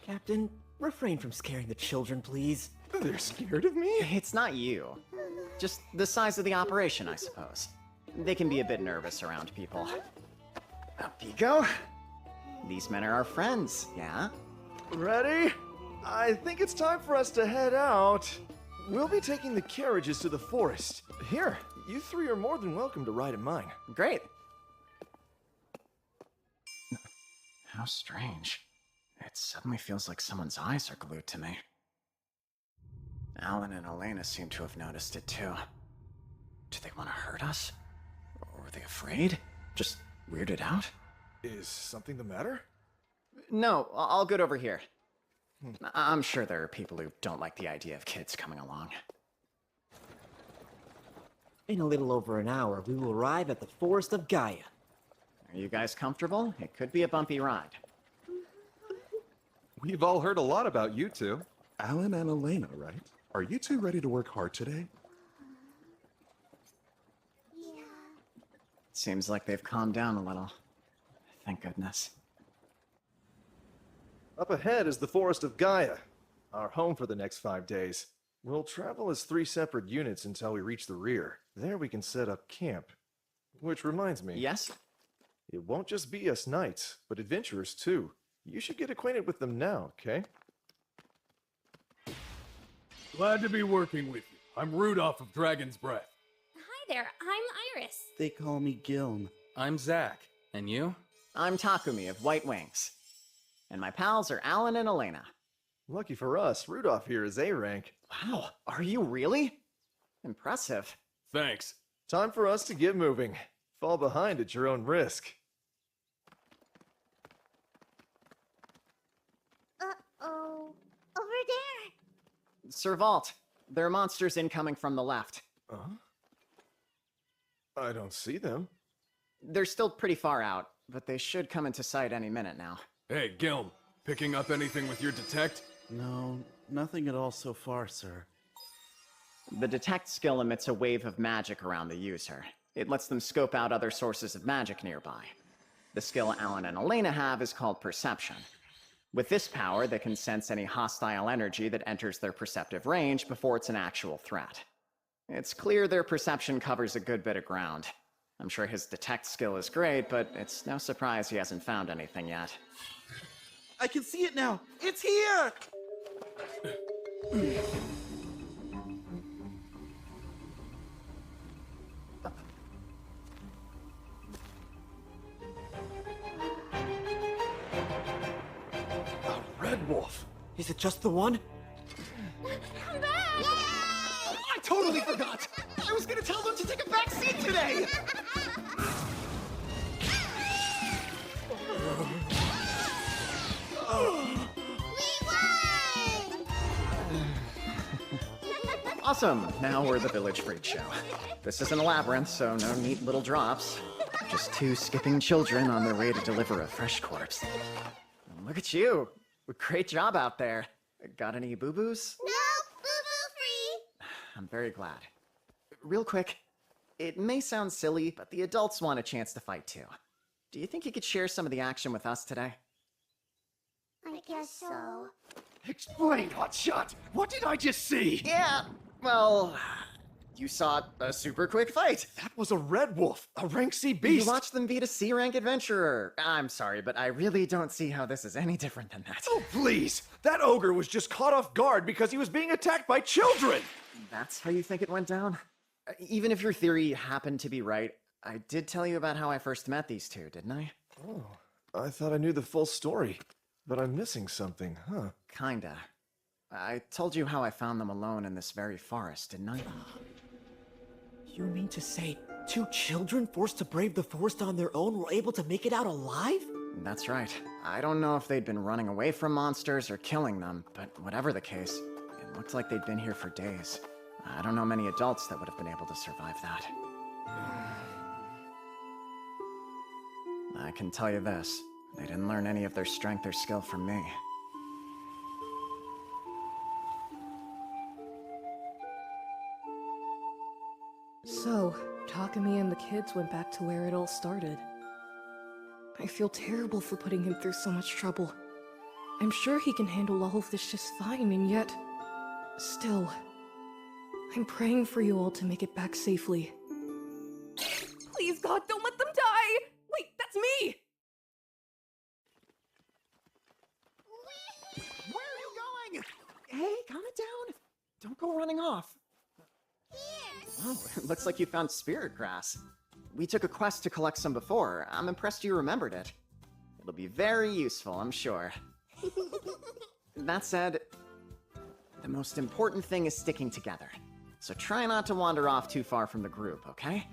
Captain, refrain from scaring the children, please. They're scared of me? It's not you. Just the size of the operation, I suppose. They can be a bit nervous around people. Up you go. These men are our friends, yeah? Ready? I think it's time for us to head out. We'll be taking the carriages to the forest. Here, you three are more than welcome to ride in mine. Great. How strange. It suddenly feels like someone's eyes are glued to me. Alan and Elena seem to have noticed it too. Do they want to hurt us? Or are they afraid? Just weirded out? Is something the matter? No, I'll get over here. I'm sure there are people who don't like the idea of kids coming along. In a little over an hour, we will arrive at the Forest of Gaia. Are you guys comfortable? It could be a bumpy ride. We've all heard a lot about you two. Alan and Elena, right? Are you two ready to work hard today? Seems like they've calmed down a little. Thank goodness. Up ahead is the Forest of Gaia, our home for the next 5 days. We'll travel as 3 separate units until we reach the rear. There we can set up camp. Which reminds me. Yes? It won't just be us knights, but adventurers too. You should get acquainted with them now, okay? Glad to be working with you. I'm Rudolph of Dragon's Breath. Hi there, I'm Iris. They call me Gilm. I'm Zach. And you? I'm Takumi of White Wings. And my pals are Alan and Elena. Lucky for us, Rudolph here is A rank. Wow, are you really? Impressive. Thanks. Time for us to get moving. Fall behind at your own risk. Uh-oh. Over there. Sir Vault, there are monsters incoming from the left. Huh? I don't see them. They're still pretty far out, but they should come into sight any minute now. Hey, Gilm. Picking up anything with your detect? No, nothing at all so far, sir. The detect skill emits a wave of magic around the user. It lets them scope out other sources of magic nearby. The skill Alan and Elena have is called Perception. With this power, they can sense any hostile energy that enters their perceptive range before it's an actual threat. It's clear their perception covers a good bit of ground. I'm sure his detect skill is great, but it's no surprise he hasn't found anything yet. I can see it now! It's here! A red wolf! Is it just the one? Come back! Yay! I totally forgot! I was gonna tell them to take a back seat today! We won! Awesome! Now we're the Village Freak Show. This isn't a labyrinth, so no neat little drops. Just two skipping children on their way to deliver a fresh corpse. Look at you! Great job out there. Got any boo-boos? No, boo-boo free. I'm very glad. Real quick, it may sound silly, but the adults want a chance to fight too. Do you think you could share some of the action with us today? I guess so. Explain, Hotshot! What did I just see? Yeah, well, you saw a super quick fight. That was a red wolf, a rank C You beast! watched them beat a C-rank adventurer. I'm sorry, but I really don't see how this is any different than that. Oh, please! That ogre was just caught off guard because he was being attacked by children! That's how you think it went down? Even if your theory happened to be right, I did tell you about how I first met these two, didn't I? Oh, I thought I knew the full story. But I'm missing something, huh? Kinda. I told you how I found them alone in this very forest, didn't I? You mean to say two children forced to brave the forest on their own were able to make it out alive? That's right. I don't know if they'd been running away from monsters or killing them, but whatever the case, it looked like they'd been here for days. I don't know many adults that would have been able to survive that. I can tell you this, they didn't learn any of their strength or skill from me. So, Takumi and the kids went back to where it all started. I feel terrible for putting him through so much trouble. I'm sure he can handle all of this just fine, and yet... Still... I'm praying for you all to make it back safely. Please, God, don't let them die! Wait, that's me! Where are you going? Hey, calm it down. Don't go running off. Oh, it looks like you found spirit grass. We took a quest to collect some before. I'm impressed you remembered it. It'll be very useful, I'm sure. That said, the most important thing is sticking together. So try not to wander off too far from the group, okay?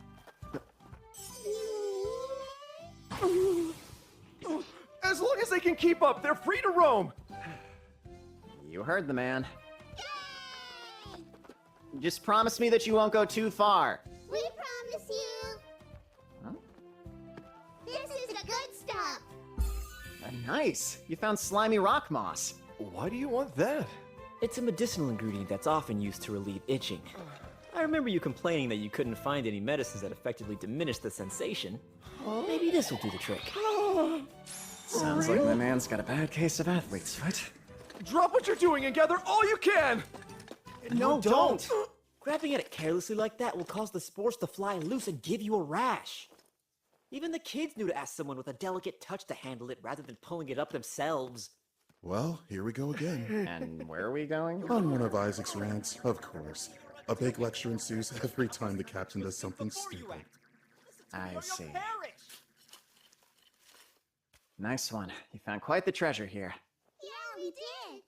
As long as they can keep up, they're free to roam! You heard the man. Just promise me that you won't go too far. We promise you. Huh? This is the good stuff. Nice. You found slimy rock moss. Why do you want that? It's a medicinal ingredient that's often used to relieve itching. I remember you complaining that you couldn't find any medicines that effectively diminish the sensation. Maybe this will do the trick. Sounds like my man's got a bad case of athlete's foot. Drop what you're doing and gather all you can! No, don't! Grabbing at it carelessly like that will cause the spores to fly loose and give you a rash. Even the kids knew to ask someone with a delicate touch to handle it rather than pulling it up themselves. Well, here we go again. And where are we going? On one of Isaac's rants, of course. A big lecture ensues every time the captain does something stupid. I see. Nice one. You found quite the treasure here. Yeah, we did.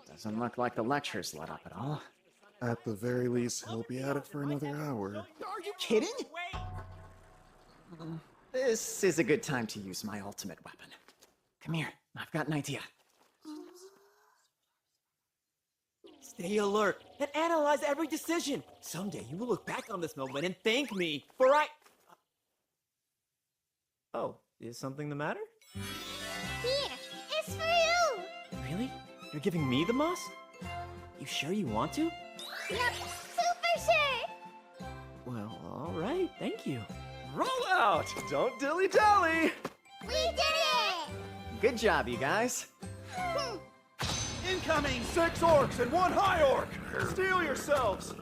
Doesn't look like the lecture's let up at all. At the very least, he'll be at it for another hour. Are you kidding? This is a good time to use my ultimate weapon. Come here, I've got an idea. Stay alert and analyze every decision. Someday you will look back on this moment and thank me for Oh, is something the matter? Here, it's for you. Really? You're giving me the moss? You sure you want to? Yep, super sure. Well, alright, thank you. Roll out! Don't dilly-dally! We did it! Good job, you guys. Incoming! 6 orcs and 1 high orc! Steel yourselves!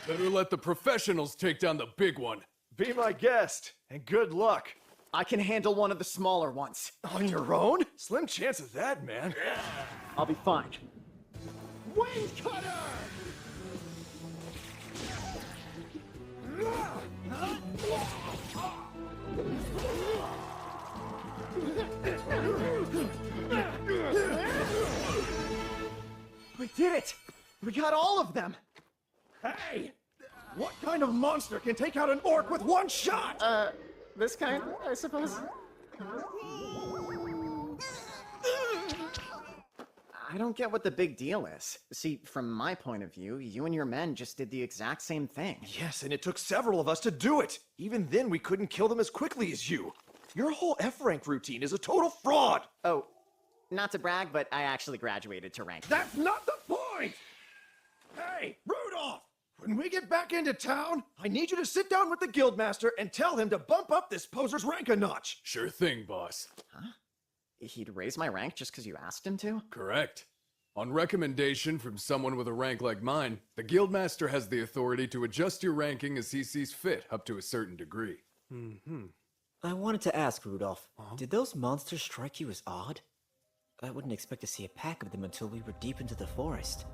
Better let the professionals take down the big one. Be my guest, and good luck. I can handle one of the smaller ones. On your own? Slim chance of that, man. I'll be fine. Wing cutter! We did it! We got all of them! Hey! What kind of monster can take out an orc with 1 shot? This kind, I suppose? I don't get what the big deal is. See, from my point of view, you and your men just did the exact same thing. Yes, and it took several of us to do it. Even then, we couldn't kill them as quickly as you. Your whole F-rank routine is a total fraud. Oh, not to brag, but I actually graduated to rank. That's not the point! Hey, Rudolph! When we get back into town, I need you to sit down with the guildmaster and tell him to bump up this poser's rank a notch. Sure thing, boss. Huh? He'd raise my rank just because you asked him to? Correct. On recommendation from someone with a rank like mine, the guildmaster has the authority to adjust your ranking as he sees fit up to a certain degree. I wanted to ask, Rudolph, did those monsters strike you as odd? I wouldn't expect to see a pack of them until we were deep into the forest.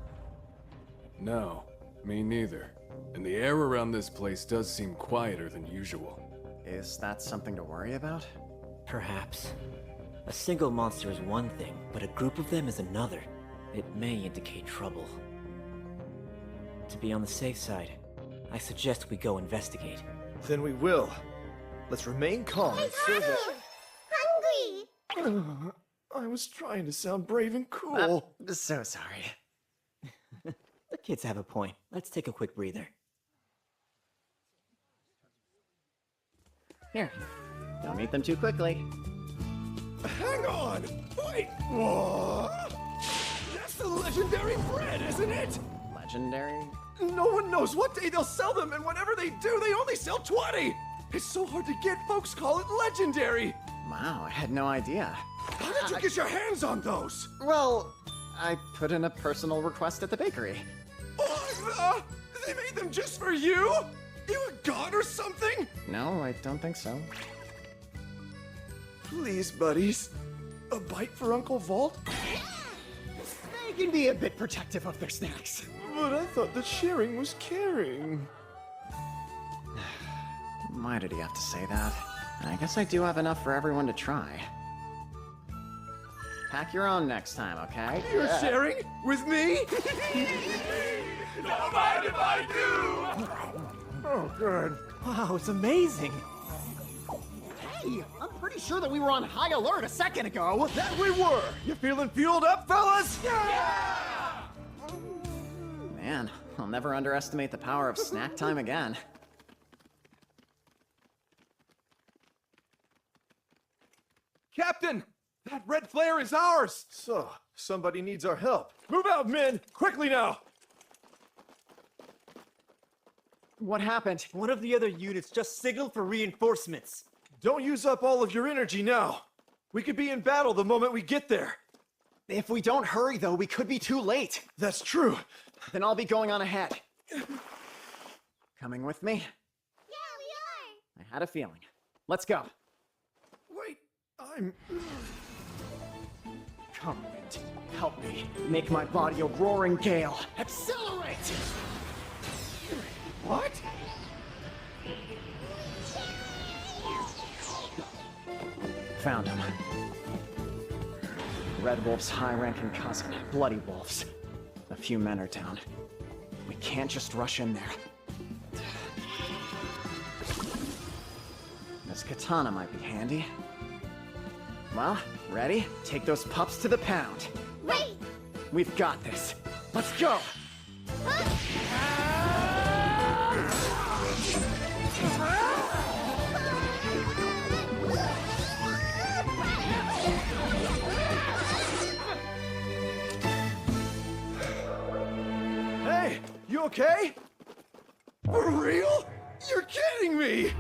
No, me neither. And the air around this place does seem quieter than usual. Is that something to worry about? Perhaps. A single monster is one thing, but a group of them is another. It may indicate trouble. To be on the safe side, I suggest we go investigate. Then we will. Let's remain calm and serve it. Hungry. I was trying to sound brave and cool. So sorry. The kids have a point. Let's take a quick breather. Here, don't eat them too quickly. Hang on! Wait! What? That's the legendary bread, isn't it? Legendary? No one knows what day they'll sell them, and whenever they do, they only sell 20! It's so hard to get, folks call it legendary! Wow, I had no idea. How did you get your hands on those? Well, I put in a personal request at the bakery. Oh, they made them just for you? You a god or something? No, I don't think so. Please, buddies. A bite for Uncle Vault? They can be a bit protective of their snacks. But I thought that sharing was caring. Why did he have to say that? I guess I do have enough for everyone to try. Pack your own next time, okay? You're sharing? With me? Don't mind if I do! Oh, good. Wow, it's amazing! Hey, I'm pretty sure that we were on high alert a second ago. That we were! You feeling fueled up, fellas? Yeah! Man, I'll never underestimate the power of snack time again. Captain! That red flare is ours! So, somebody needs our help. Move out, men! Quickly now! What happened? One of the other units just signaled for reinforcements. Don't use up all of your energy now. We could be in battle the moment we get there. If we don't hurry, though, we could be too late. That's true. Then I'll be going on ahead. Coming with me? Yeah, we are. I had a feeling. Let's go. Wait, I'm... Come, wind. Help me. Make my body a roaring gale. Accelerate! What? Found him. Red Wolf's high-ranking cousin, Bloody Wolf's. A few men are down. We can't just rush in there. This katana might be handy. Well, ready? Take those pups to the pound. Wait! We've got this. Let's go! Hey, you okay? For real? You're kidding me!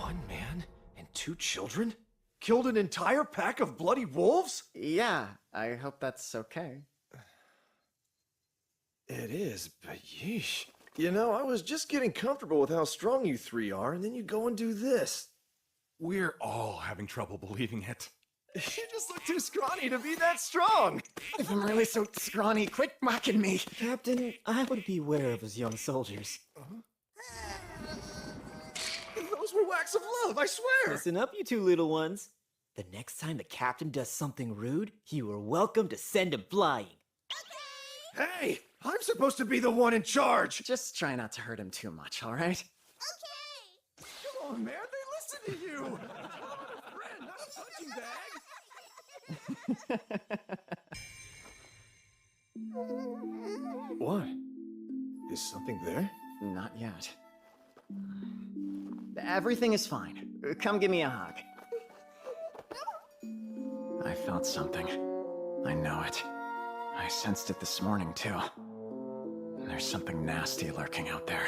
One man and two children? Killed an entire pack of bloody wolves? Yeah, I hope that's okay. It is, but yeesh. You know, I was just getting comfortable with how strong you three are, and then you go and do this. We're all having trouble believing it. You just look too scrawny to be that strong. If I'm really so scrawny, quit mocking me. Captain, I would beware of his young soldiers. Those were whacks of love, I swear. Listen up, you two little ones. The next time the captain does something rude, you are welcome to send him flying. Hey, I'm supposed to be the one in charge. Just try not to hurt him too much, all right? Come on, man, they listen to you. I'm a friend, not a punching bag. What? Is something there? Not yet. Everything is fine. Come give me a hug. I felt something. I know it. I sensed it this morning, too. There's something nasty lurking out there.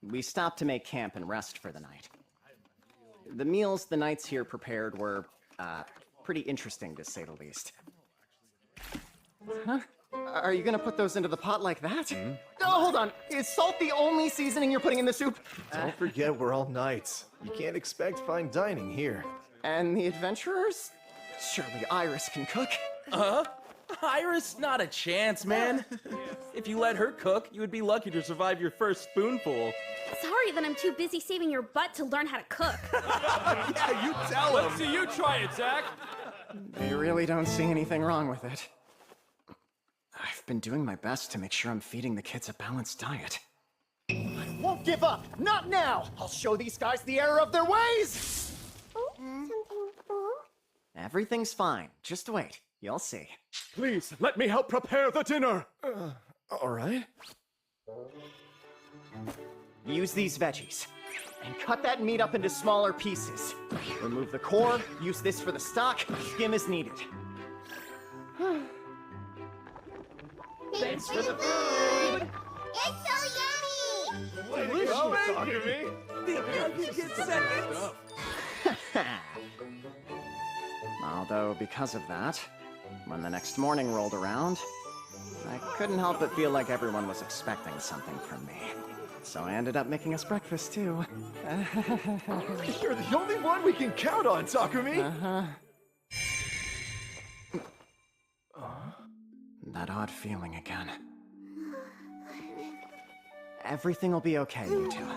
We stopped to make camp and rest for the night. The meals the knights here prepared were, pretty interesting, to say the least. Huh? Are you gonna put those into the pot like that? Oh, hold on. Is salt the only seasoning you're putting in the soup? Don't forget we're all knights. You can't expect fine dining here. And the adventurers? Surely Iris can cook. Iris, not a chance, man. If you let her cook, you would be lucky to survive your first spoonful. Sorry that I'm too busy saving your butt to learn how to cook. Yeah, you tell him. Let's see you try it, Zach. They really don't see anything wrong with it. I've been doing my best to make sure I'm feeding the kids a balanced diet. I won't give up! Not now! I'll show these guys the error of their ways! Something full? Everything's fine. Just wait. You'll see. Please, let me help prepare the dinner! All right. Use these veggies. And cut that meat up into smaller pieces. Remove the core, use this for the stock, skim as needed. Thanks for the food! It's so yummy! Although, because of that, when the next morning rolled around, I couldn't help but feel like everyone was expecting something from me. So I ended up making us breakfast, too. You're the only one we can count on, Takumi! That odd feeling again. Everything will be okay, you two.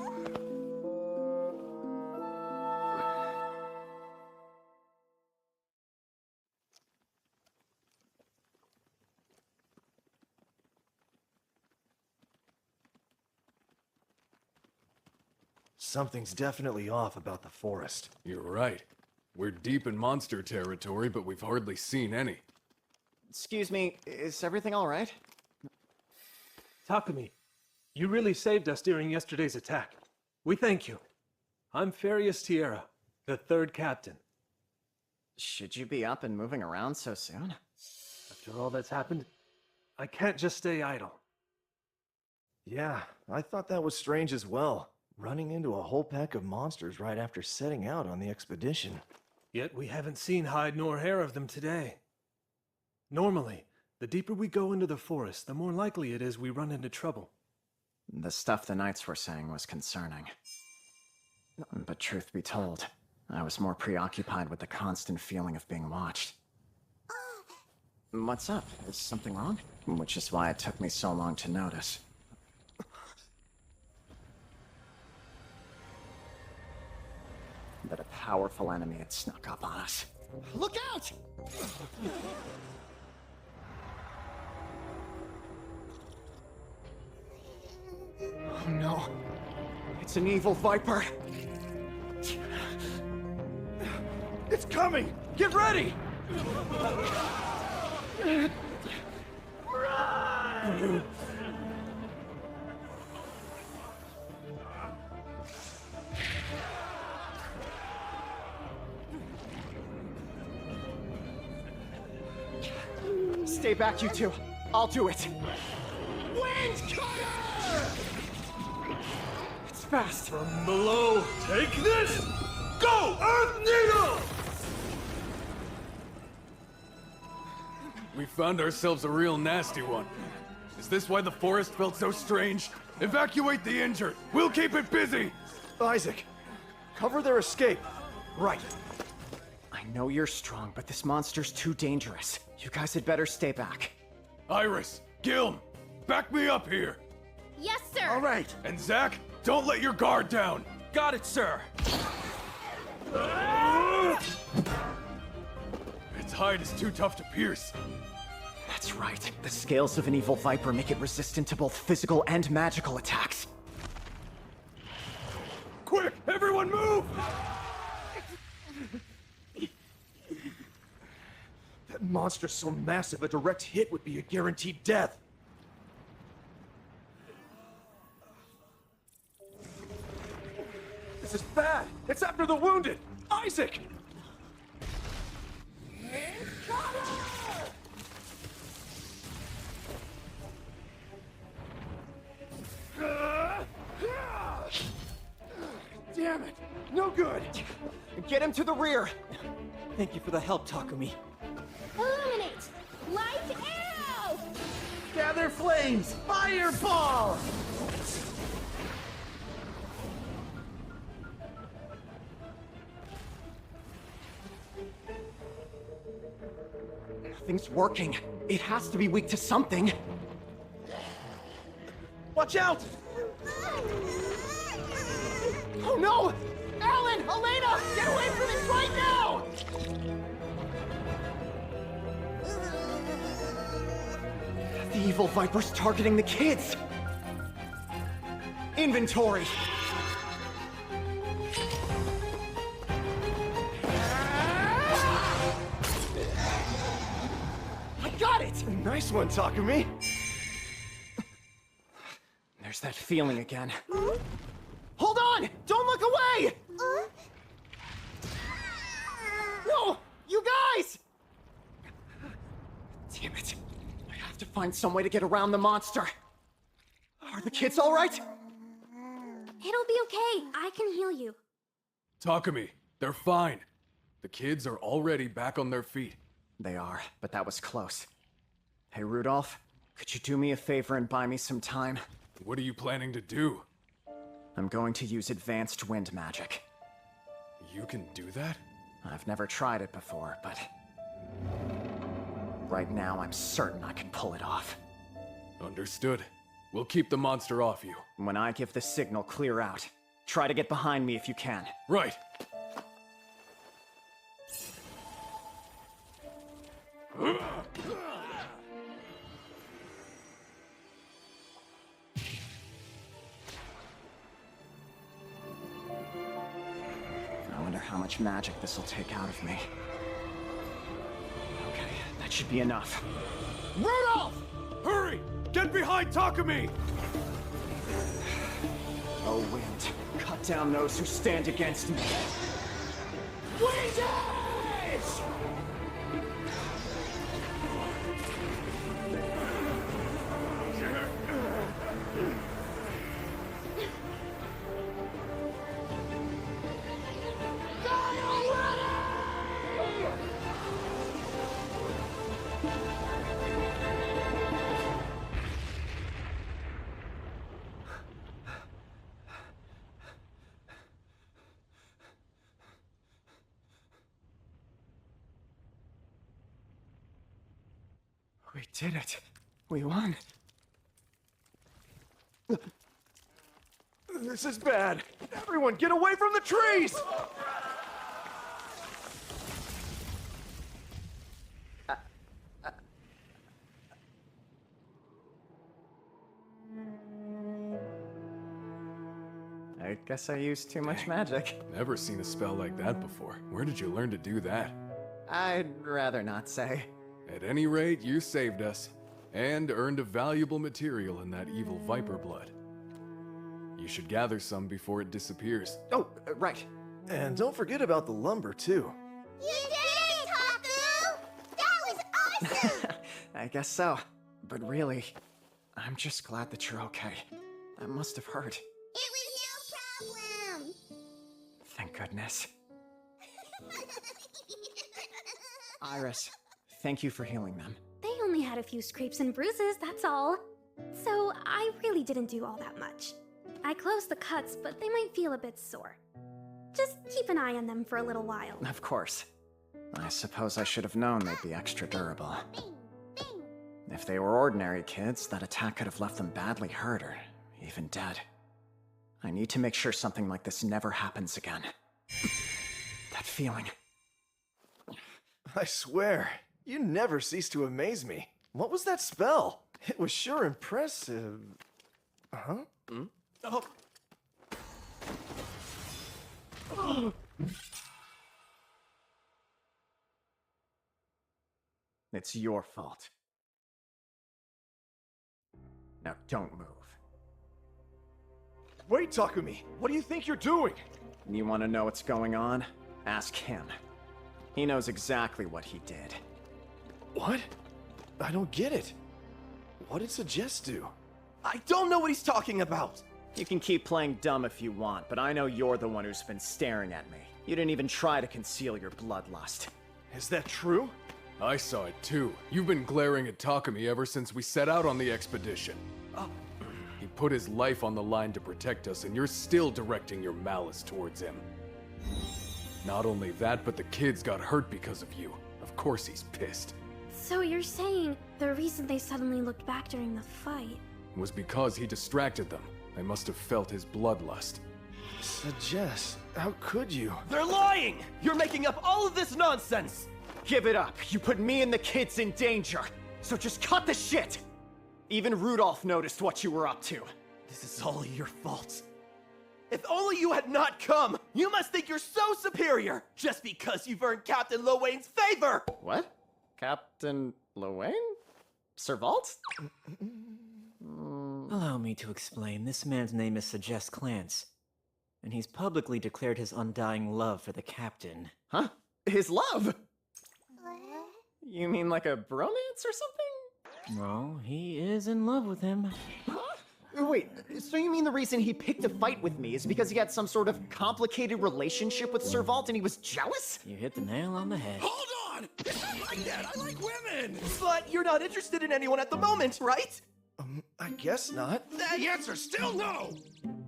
Something's definitely off about the forest. You're right. We're deep in monster territory, but we've hardly seen any. Excuse me, is everything all right? Takumi, you really saved us during yesterday's attack. We thank you. I'm Farius Tierra, the third captain. Should you be up and moving around so soon? After all that's happened, I can't just stay idle. Yeah, I thought that was strange as well. Running into a whole pack of monsters right after setting out on the expedition. Yet we haven't seen hide nor hair of them today. Normally, the deeper we go into the forest, the more likely it is we run into trouble. The stuff the knights were saying was concerning. But truth be told, I was more preoccupied with the constant feeling of being watched. What's up? Is something wrong? Which is why it took me so long to notice. That a powerful enemy had snuck up on us. Look out! Oh no. It's an evil viper. It's coming! Get ready! Run! Stay back, you two. I'll do it. Wind cutter! It's fast. From below, take this! Go, Earth Needle! We found ourselves a real nasty one. Is this why the forest felt so strange? Evacuate the injured. We'll keep it busy. Isaac, cover their escape. Right. I know you're strong, but this monster's too dangerous. You guys had better stay back. Iris, Gilm, back me up here. Yes, sir. All right. And Zack, don't let your guard down. Got it, sir. Its hide is too tough to pierce. That's right. The scales of an evil viper make it resistant to both physical and magical attacks. Quick, everyone move! That monster's so massive, a direct hit would be a guaranteed death. This is bad! It's after the wounded! Isaac! Damn it! No good! Get him to the rear! Thank you for the help, Takumi. Illuminate! Light arrow! Gather flames! Fireball! Nothing's working. It has to be weak to something. Watch out! Oh no! Alan! Elena! Get away from it right now! The evil viper's targeting the kids! Inventory! I got it! Nice one, Takumi! There's that feeling again. Hold on! Don't look away! No! You guys! Damn it. I have to find some way to get around the monster. Are the kids all right? It'll be okay. I can heal you. Takumi, they're fine. The kids are already back on their feet. They are, but that was close. Hey, Rudolph, could you do me a favor and buy me some time? What are you planning to do? I'm going to use advanced wind magic. You can do that? I've never tried it before, but... right now, I'm certain I can pull it off. Understood. We'll keep the monster off you. When I give the signal, clear out. Try to get behind me if you can. Right. I wonder how much magic this will take out of me. Okay, that should be enough. Rudolph! Hurry! Get behind Takumi! Oh, wind, cut down those who stand against me. Wind Edge! We did it. We won. This is bad. Everyone, get away from the trees! I guess I used too much magic. Never seen a spell like that before. Where did you learn to do that? I'd rather not say. At any rate, you saved us. And earned a valuable material in that evil viper blood. You should gather some before it disappears. Oh, right. And don't forget about the lumber, too. You did it, Taku! That was awesome! I guess so. But really, I'm just glad that you're okay. That must have hurt. It was no problem! Thank goodness. Iris, thank you for healing them. They only had a few scrapes and bruises, that's all. So I really didn't do all that much. I closed the cuts, but they might feel a bit sore. Just keep an eye on them for a little while. Of course. I suppose I should have known they'd be extra durable. If they were ordinary kids, that attack could have left them badly hurt or even dead. I need to make sure something like this never happens again. That feeling. I swear, you never cease to amaze me. What was that spell? It was sure impressive. Huh? Oh. It's your fault. Now don't move. Wait, Takumi! What do you think you're doing? You want to know what's going on? Ask him. He knows exactly what he did. What? I don't get it. What did Suggest do? I don't know what he's talking about! You can keep playing dumb if you want, but I know you're the one who's been staring at me. You didn't even try to conceal your bloodlust. Is that true? I saw it too. You've been glaring at Takumi ever since we set out on the expedition. He put his life on the line to protect us, and you're still directing your malice towards him. Not only that, but the kids got hurt because of you. Of course he's pissed. So you're saying the reason they suddenly looked back during the fight Was because he distracted them. They must have felt his bloodlust. Suggest? How could you? They're lying! You're making up all of this nonsense! Give it up! You put me and the kids in danger! So just cut the shit! Even Rudolph noticed what you were up to. This is all your fault. If only you had not come! You must think you're so superior! Just because you've earned Captain Lowain's favor! What? Captain Lowain? Servalt? Allow me to explain. This man's name is Suggest Clance, and he's publicly declared his undying love for the captain. Huh? His love? You mean like a bromance or something? No, he is in love with him. Huh? Wait, so you mean the reason he picked a fight with me is because he had some sort of complicated relationship with Servalt and he was jealous? You hit the nail on the head. Hold on! It's not like that! I like women! But you're not interested in anyone at the moment, right? I guess not. The answer's still no!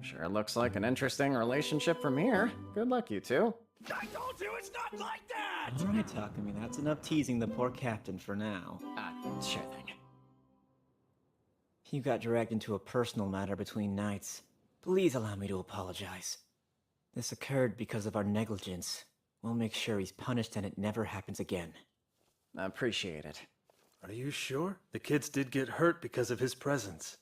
Sure looks like an interesting relationship from here. Good luck, you two. I told you it's not like that! All right, Takumi, that's enough teasing the poor captain for now. Sure thing. You got dragged into a personal matter between knights. Please allow me to apologize. This occurred because of our negligence. We'll make sure he's punished and it never happens again. Appreciate it. Are you sure? The kids did get hurt because of his presence.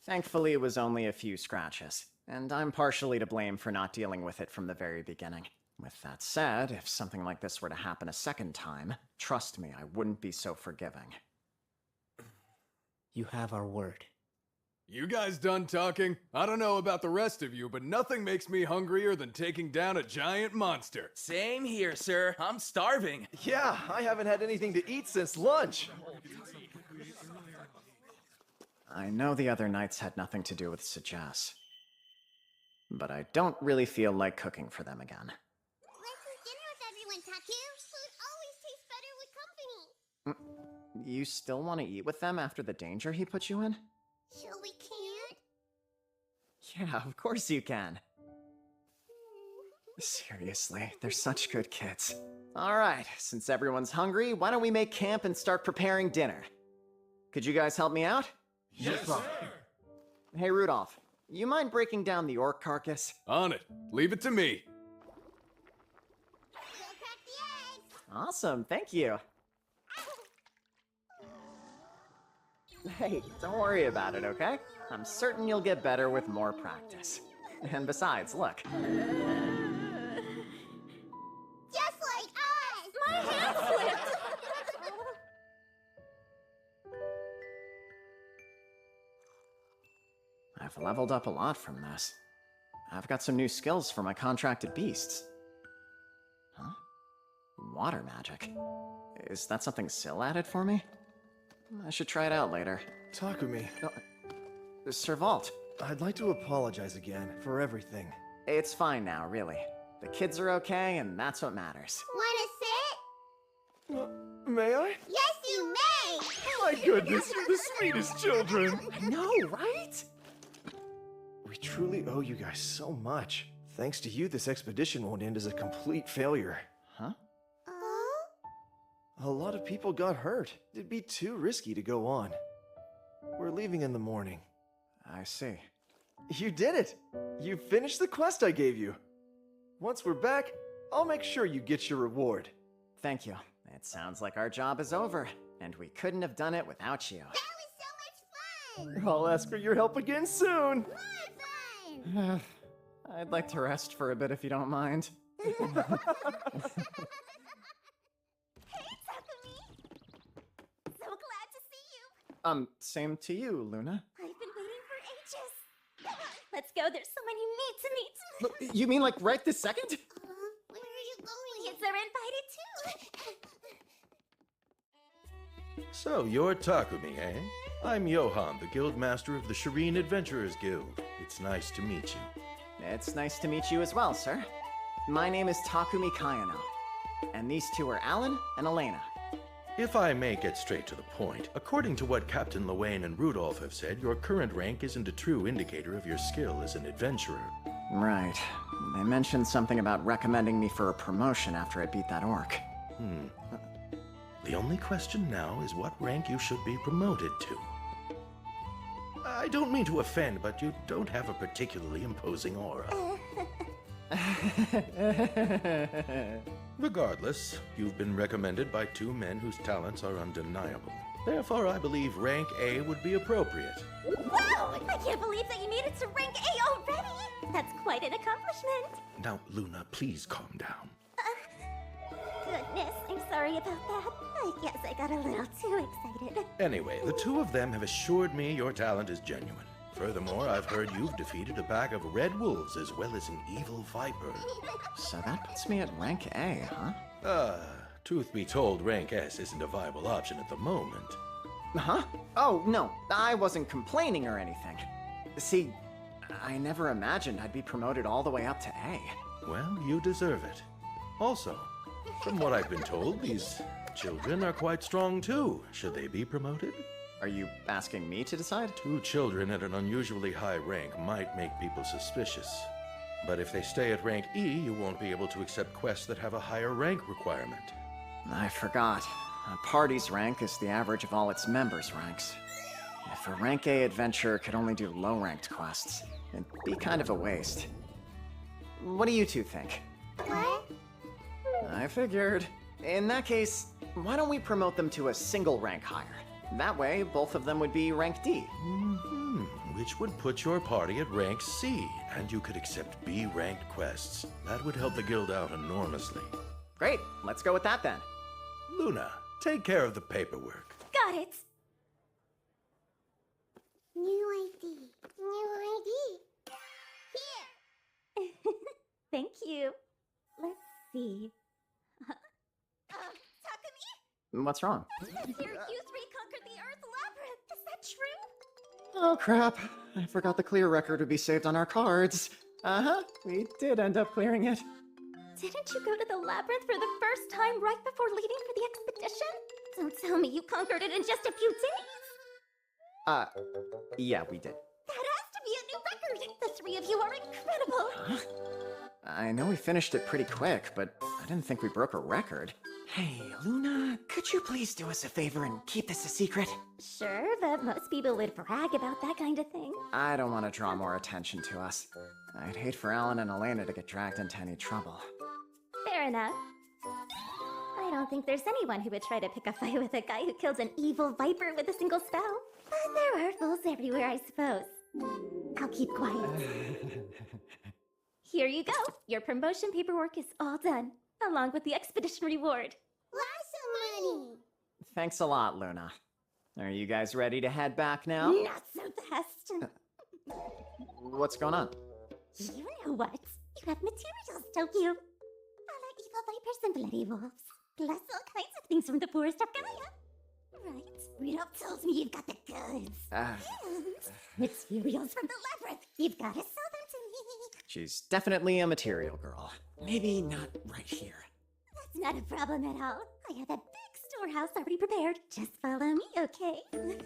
Thankfully, it was only a few scratches, and I'm partially to blame for not dealing with it from the very beginning. With that said, if something like this were to happen a second time, trust me, I wouldn't be so forgiving. You have our word. You guys done talking? I don't know about the rest of you, but nothing makes me hungrier than taking down a giant monster. Same here, sir. I'm starving. Yeah, I haven't had anything to eat since lunch. I know the other knights had nothing to do with Sajas, but I don't really feel like cooking for them again. Let's eat dinner with everyone, Taku. Food always tastes better with company. You still want to eat with them after the danger he put you in? Sure we can't? Yeah, of course you can. Seriously, they're such good kids. Alright, since everyone's hungry, why don't we make camp and start preparing dinner? Could you guys help me out? Yes, sir. Hey Rudolph, you mind breaking down the orc carcass? On it. Leave it to me. Awesome, thank you. Hey, don't worry about it, okay? I'm certain you'll get better with more practice. And besides, look. Just like us! My hand slipped! I've leveled up a lot from this. I've got some new skills for my contracted beasts. Huh? Water magic. Is that something Syl added for me? I should try it out later. Takumi, Sir Vault. I'd like to apologize again for everything. It's fine now, really. The kids are okay, and that's what matters. Wanna sit? May I? Yes, you may! My goodness, you're the sweetest children! I know, right? We truly owe you guys so much. Thanks to you, this expedition won't end as a complete failure. Huh? A lot of people got hurt. It'd be too risky to go on. We're leaving in the morning. I see. You did it! You finished the quest I gave you. Once we're back, I'll make sure you get your reward. Thank you. It sounds like our job is over, and we couldn't have done it without you. That was so much fun! I'll ask for your help again soon! More fun! I'd like to rest for a bit if you don't mind. Hey, Takumi! So glad to see you! Same to you, Luna. I've been waiting for ages. Come on, let's go. There's so many meat to meet. You mean like right this second? Where are you going? Kids are invited too. So, you're Takumi, eh? I'm Johan, the Guildmaster of the Shireen Adventurers Guild. It's nice to meet you. It's nice to meet you as well, sir. My name is Takumi Kayano, and these two are Alan and Elena. If I may get straight to the point, according to what Captain Lowain and Rudolph have said, your current rank isn't a true indicator of your skill as an adventurer. Right. They mentioned something about recommending me for a promotion after I beat that orc. The only question now is what rank you should be promoted to. I don't mean to offend, but you don't have a particularly imposing aura. Regardless, you've been recommended by two men whose talents are undeniable. Therefore, I believe rank A would be appropriate. Wow! I can't believe that you made it to rank A already! That's quite an accomplishment. Now, Luna, please calm down. Goodness, I'm sorry about that. I guess I got a little too excited. Anyway, the two of them have assured me your talent is genuine. Furthermore, I've heard you've defeated a pack of red wolves as well as an evil viper. So that puts me at rank A, huh? Truth be told, rank S isn't a viable option at the moment. Huh? Oh, no, I wasn't complaining or anything. See, I never imagined I'd be promoted all the way up to A. Well, you deserve it. Also, from what I've been told, these children are quite strong too. Should they be promoted? Are you asking me to decide? Two children at an unusually high rank might make people suspicious. But if they stay at rank E, you won't be able to accept quests that have a higher rank requirement. I forgot. A party's rank is the average of all its members' ranks. If a rank A adventurer could only do low-ranked quests, it'd be kind of a waste. What do you two think? What? I figured. In that case, why don't we promote them to a single rank higher? That way, both of them would be rank D. Which would put your party at rank C, and you could accept B-ranked quests. That would help the guild out enormously. Great, let's go with that then. Luna, take care of the paperwork. Got it! New ID. New ID. Here! Thank you. Let's see. Takumi? What's wrong? You three conquered the Earth Labyrinth. Is that true? Oh crap, I forgot the clear record would be saved on our cards. We did end up clearing it. Didn't you go to the labyrinth for the first time right before leaving for the expedition? Don't tell me you conquered it in just a few days. Yeah, we did. That has to be a new record. The three of you are incredible. I know we finished it pretty quick, but I didn't think we broke a record. Hey, Luna, could you please do us a favor and keep this a secret? Sure, but most people would brag about that kind of thing. I don't want to draw more attention to us. I'd hate for Alan and Elena to get dragged into any trouble. Fair enough. I don't think there's anyone who would try to pick a fight with a guy who killed an evil viper with a single spell. But there are fools everywhere, I suppose. I'll keep quiet. Here you go. Your promotion paperwork is all done, along with the expedition reward. Lots of money. Thanks a lot, Luna. Are you guys ready to head back now? Not so fast. What's going on? You know what? You have materials, don't you? Other evil vipers and bloody wolves. Plus all kinds of things from the forest of Gaia. Right? Rudolph tells me you've got the goods. And materials from the labyrinth. You've got to sell them to me. She's definitely a material girl. Maybe not right here. That's not a problem at all. I have a big storehouse already prepared. Just follow me, okay? Hey,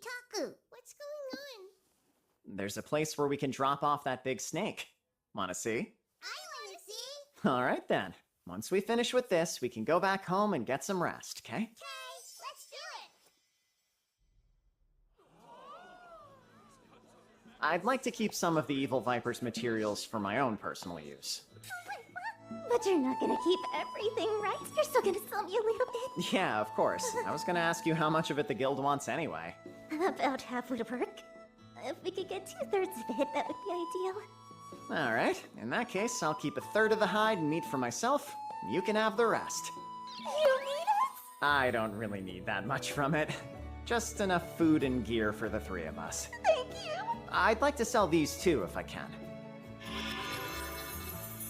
Taku, what's going on? There's a place where we can drop off that big snake. Wanna see? I want to see. Alright then. Once we finish with this, we can go back home and get some rest, okay? Okay, let's do it. I'd like to keep some of the Evil Viper's materials for my own personal use. But you're not gonna keep everything, right? You're still gonna sell me a little bit? Yeah, of course. I was gonna ask you how much of it the guild wants anyway. About half would work. If we could get 2/3 of it, that would be ideal. Alright, in that case, I'll keep 1/3 of the hide and meat for myself. You can have the rest. You need us? I don't really need that much from it. Just enough food and gear for the 3 of us. Thank you. I'd like to sell these too, if I can.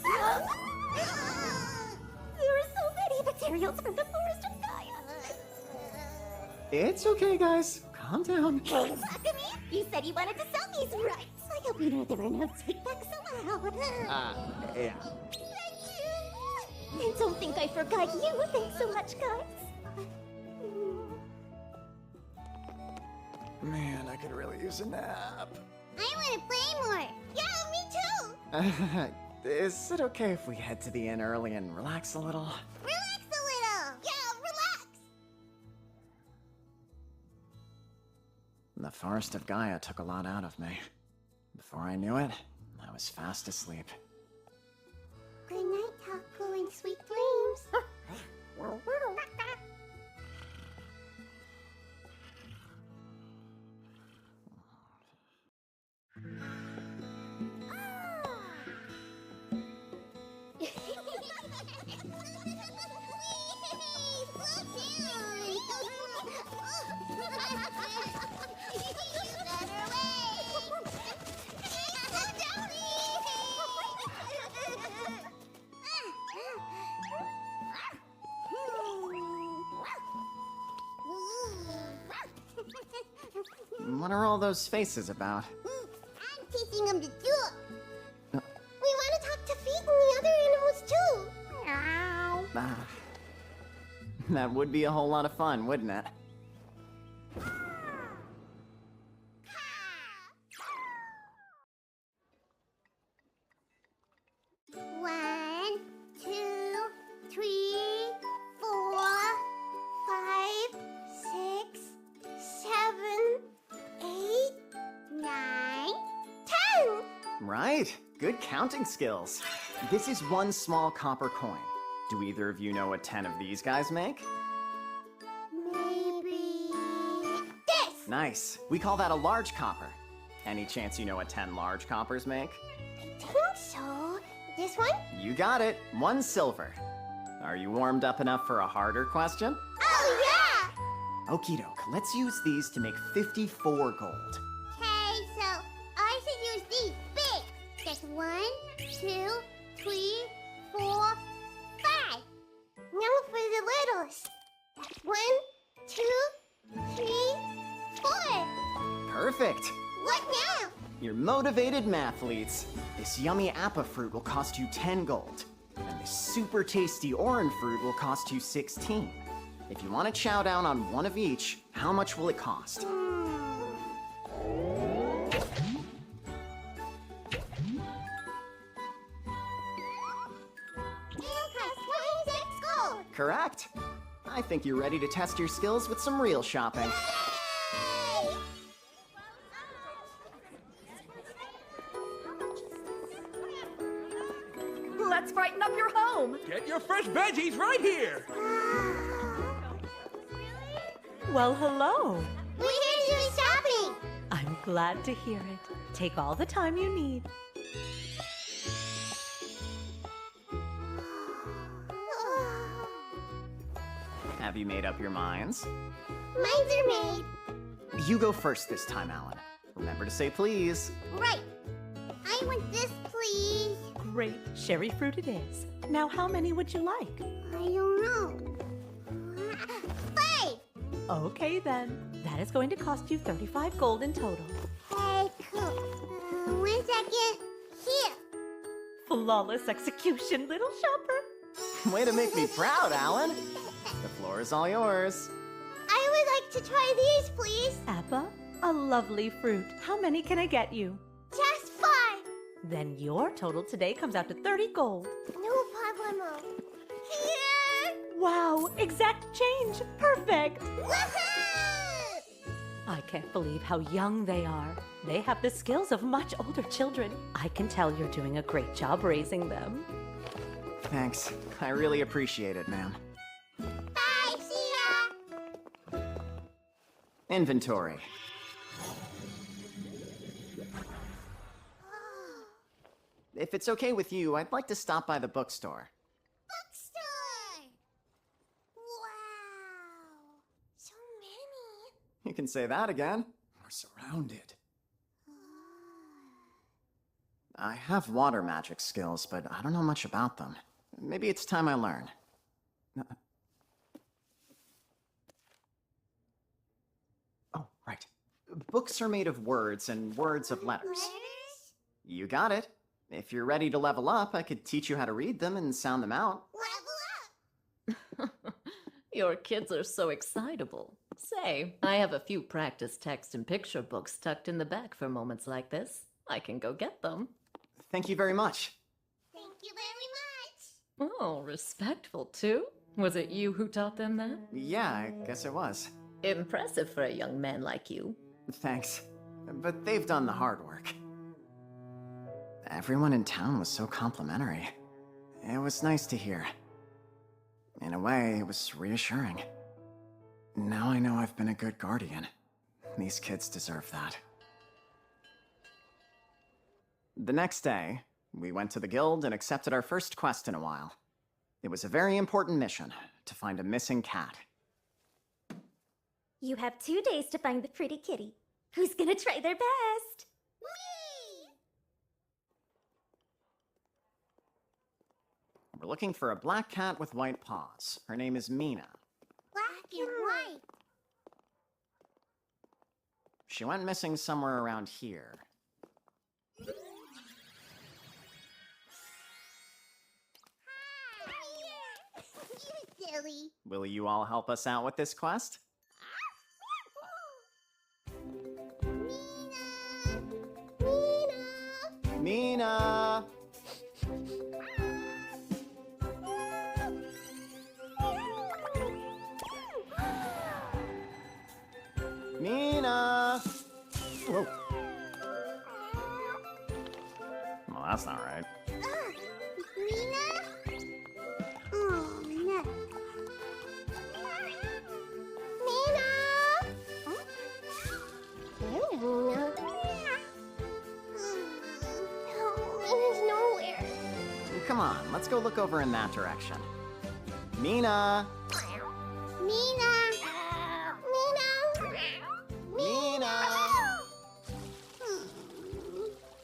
There are so many materials from the forest of Gaia. It's okay, guys. Calm down. Hey, Takumi, you said you wanted to sell these, right? I hope you know there are no takebacks allowed. Yeah. Thank you. And don't think I forgot you. Thanks so much, guys. Man, I could really use a nap. I want to play more. Yeah, me too. Is it okay if we head to the inn early and relax a little? Relax a little. Yeah, relax. The Forest of Gaia took a lot out of me. Before I knew it, I was fast asleep. Good night, Taku, and sweet dreams. What are all those faces about? I'm teaching them to do it. We want to talk to Feet and the other animals too. Meow. That would be a whole lot of fun, wouldn't it? One, two, three, 4, 5, 6, 7, 8, 9, 10. Right. Good counting skills. This is 1 small copper coin. Do either of you know what 10 of these guys make? Maybe this. Nice. We call that a large copper. Any chance you know what 10 large coppers make? I think so. This one? You got it. 1 silver. Are you warmed up enough for a harder question? Oh, yeah! Okie doke. Let's use these to make 54 gold. Okay, so I should use these big. That's 1, 2, 3, 4, 5. Now for the littles. That's 1, 2, 3, 4. Perfect. What now? You're motivated mathletes. This yummy appa fruit will cost you 10 gold. And this super tasty orange fruit will cost you 16. If you want to chow down on one of each, how much will it cost? Correct. I think you're ready to test your skills with some real shopping. Let's brighten up your home. Get your fresh veggies right here. Well, hello. We're here to do shopping. I'm glad to hear it. Take all the time you need. Have you made up your minds? Minds are made. You go first this time, Alan. Remember to say please. Right. I want this, please. Great. Sherry fruit it is. Now, how many would you like? I don't know. 5! Okay, then. That is going to cost you 35 gold in total. Hey, cool. 1 second. Here. Flawless execution, little shopper. Way to make me proud, Alan. The floor is all yours. I would like to try these, please. Appa, a lovely fruit. How many can I get you? Just 5. Then your total today comes out to 30 gold. No problemo. Here. Wow, exact change. Perfect. Woohoo! I can't believe how young they are. They have the skills of much older children. I can tell you're doing a great job raising them. Thanks. I really appreciate it, ma'am. Bye, see ya. Inventory. If it's okay with you, I'd like to stop by the bookstore. Bookstore. Wow. So many. You can say that again. We're surrounded. I have water magic skills, but I don't know much about them. Maybe it's time I learn. Oh, right. Books are made of words and words of letters. You got it. If you're ready to level up, I could teach you how to read them and sound them out. Your kids are so excitable. Say, I have a few practice text and picture books tucked in the back for moments like this. I can go get them. Thank you very much. Thank you very much. Oh, respectful too? Was it you who taught them that? Yeah, I guess it was. Impressive for a young man like you. Thanks. But they've done the hard work. Everyone in town was so complimentary. It was nice to hear. In a way, it was reassuring. Now I know I've been a good guardian. These kids deserve that. The next day, we went to the guild and accepted our first quest in a while. It was a very important mission, to find a missing cat. You have 2 days to find the pretty kitty. Who's gonna try their best? We're looking for a black cat with white paws. Her name is Mina. Black and white. She went missing somewhere around here. You silly. Will you all help us out with this quest? Mina! Mina! Whoa. Well, that's not right. Mina? Oh, no. Mina? There's Mina. No, Mina's nowhere. Come on, let's go look over in that direction. Mina! Mina! Mina!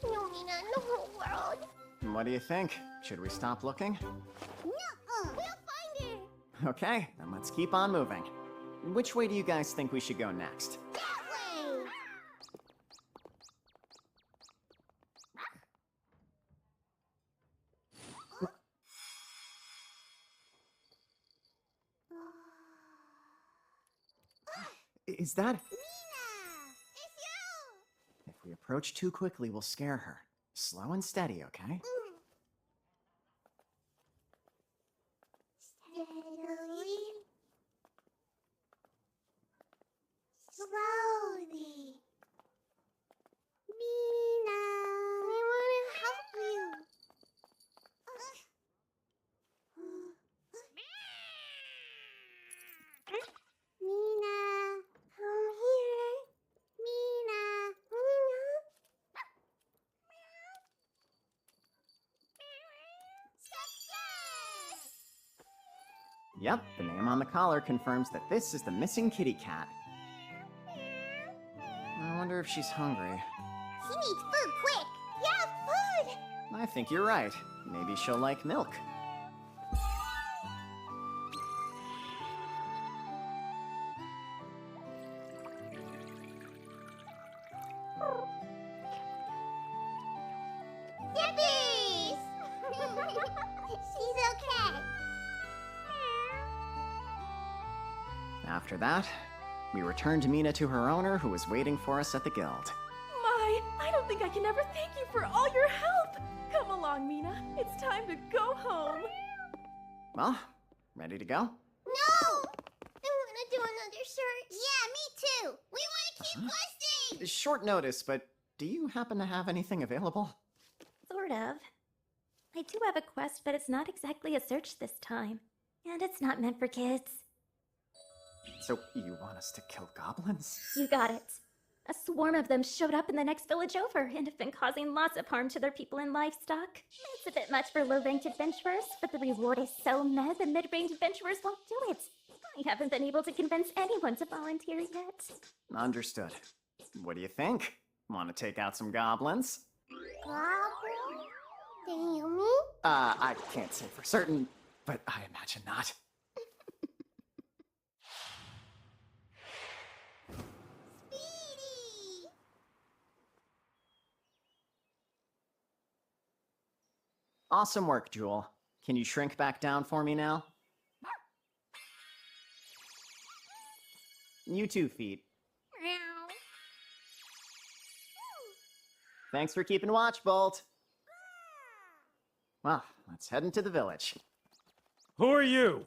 No Mina in the whole world. What do you think? Should we stop looking? No, we'll find her. Okay, then let's keep on moving. Which way do you guys think we should go next? That way. Is that... Mina! It's you! If we approach too quickly, we'll scare her. Slow and steady, okay? Steadily Yep, the name on the collar confirms that this is the missing kitty cat. I wonder if she's hungry. She needs food quick. Yeah, food. I think you're right. Maybe she'll like milk. Yippies! She's okay. After that, we returned Mina to her owner, who was waiting for us at the guild. My, I don't think I can ever thank you for all your help. Come along, Mina. It's time to go home. Well, ready to go? No! I want to do another search. Yeah, me too. We want to keep questing. Short notice, but do you happen to have anything available? Sort of. I do have a quest, but it's not exactly a search this time. And it's not meant for kids. So, you want us to kill goblins? You got it. A swarm of them showed up in the next village over and have been causing lots of harm to their people and livestock. It's a bit much for low-ranked adventurers, but the reward is so meh the mid-range adventurers won't do it. I haven't been able to convince anyone to volunteer yet. Understood. What do you think? Want to take out some goblins? Goblin? Do you mean? I can't say for certain, but I imagine not. Speedy! Awesome work, Jewel. Can you shrink back down for me now? You too, Feet. Meow. Thanks for keeping watch, Bolt. Well, let's head into the village. Who are you?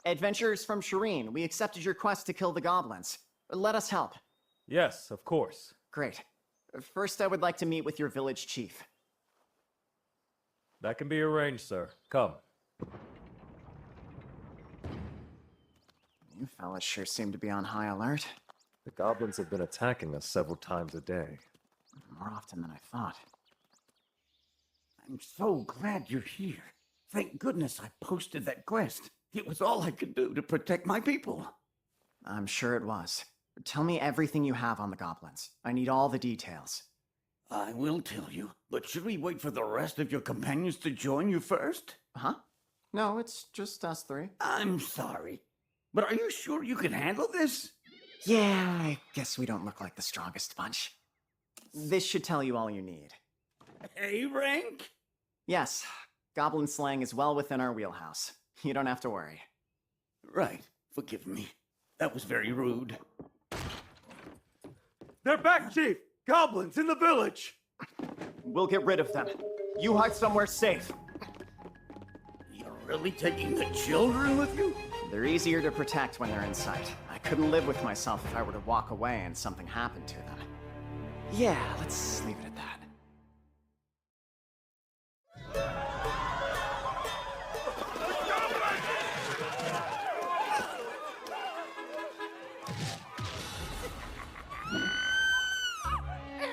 Adventurers from Shireen. We accepted your quest to kill the goblins. Let us help. Yes, of course. Great. First, I would like to meet with your village chief. That can be arranged, sir. Come. You fellas sure seem to be on high alert. The goblins have been attacking us several times a day. More often than I thought. I'm so glad you're here. Thank goodness I posted that quest. It was all I could do to protect my people. I'm sure it was. Tell me everything you have on the goblins. I need all the details. I will tell you, but should we wait for the rest of your companions to join you first? Huh? No, it's just us three. I'm sorry, but are you sure you can handle this? Yeah, I guess we don't look like the strongest bunch. This should tell you all you need. A rank? Yes, goblin slang is well within our wheelhouse. You don't have to worry. Right, forgive me. That was very rude. They're back, Chief! Goblins in the village! We'll get rid of them. You hide somewhere safe. You're really taking the children with you? They're easier to protect when they're in sight. I couldn't live with myself if I were to walk away and something happened to them. Yeah, let's leave it at that.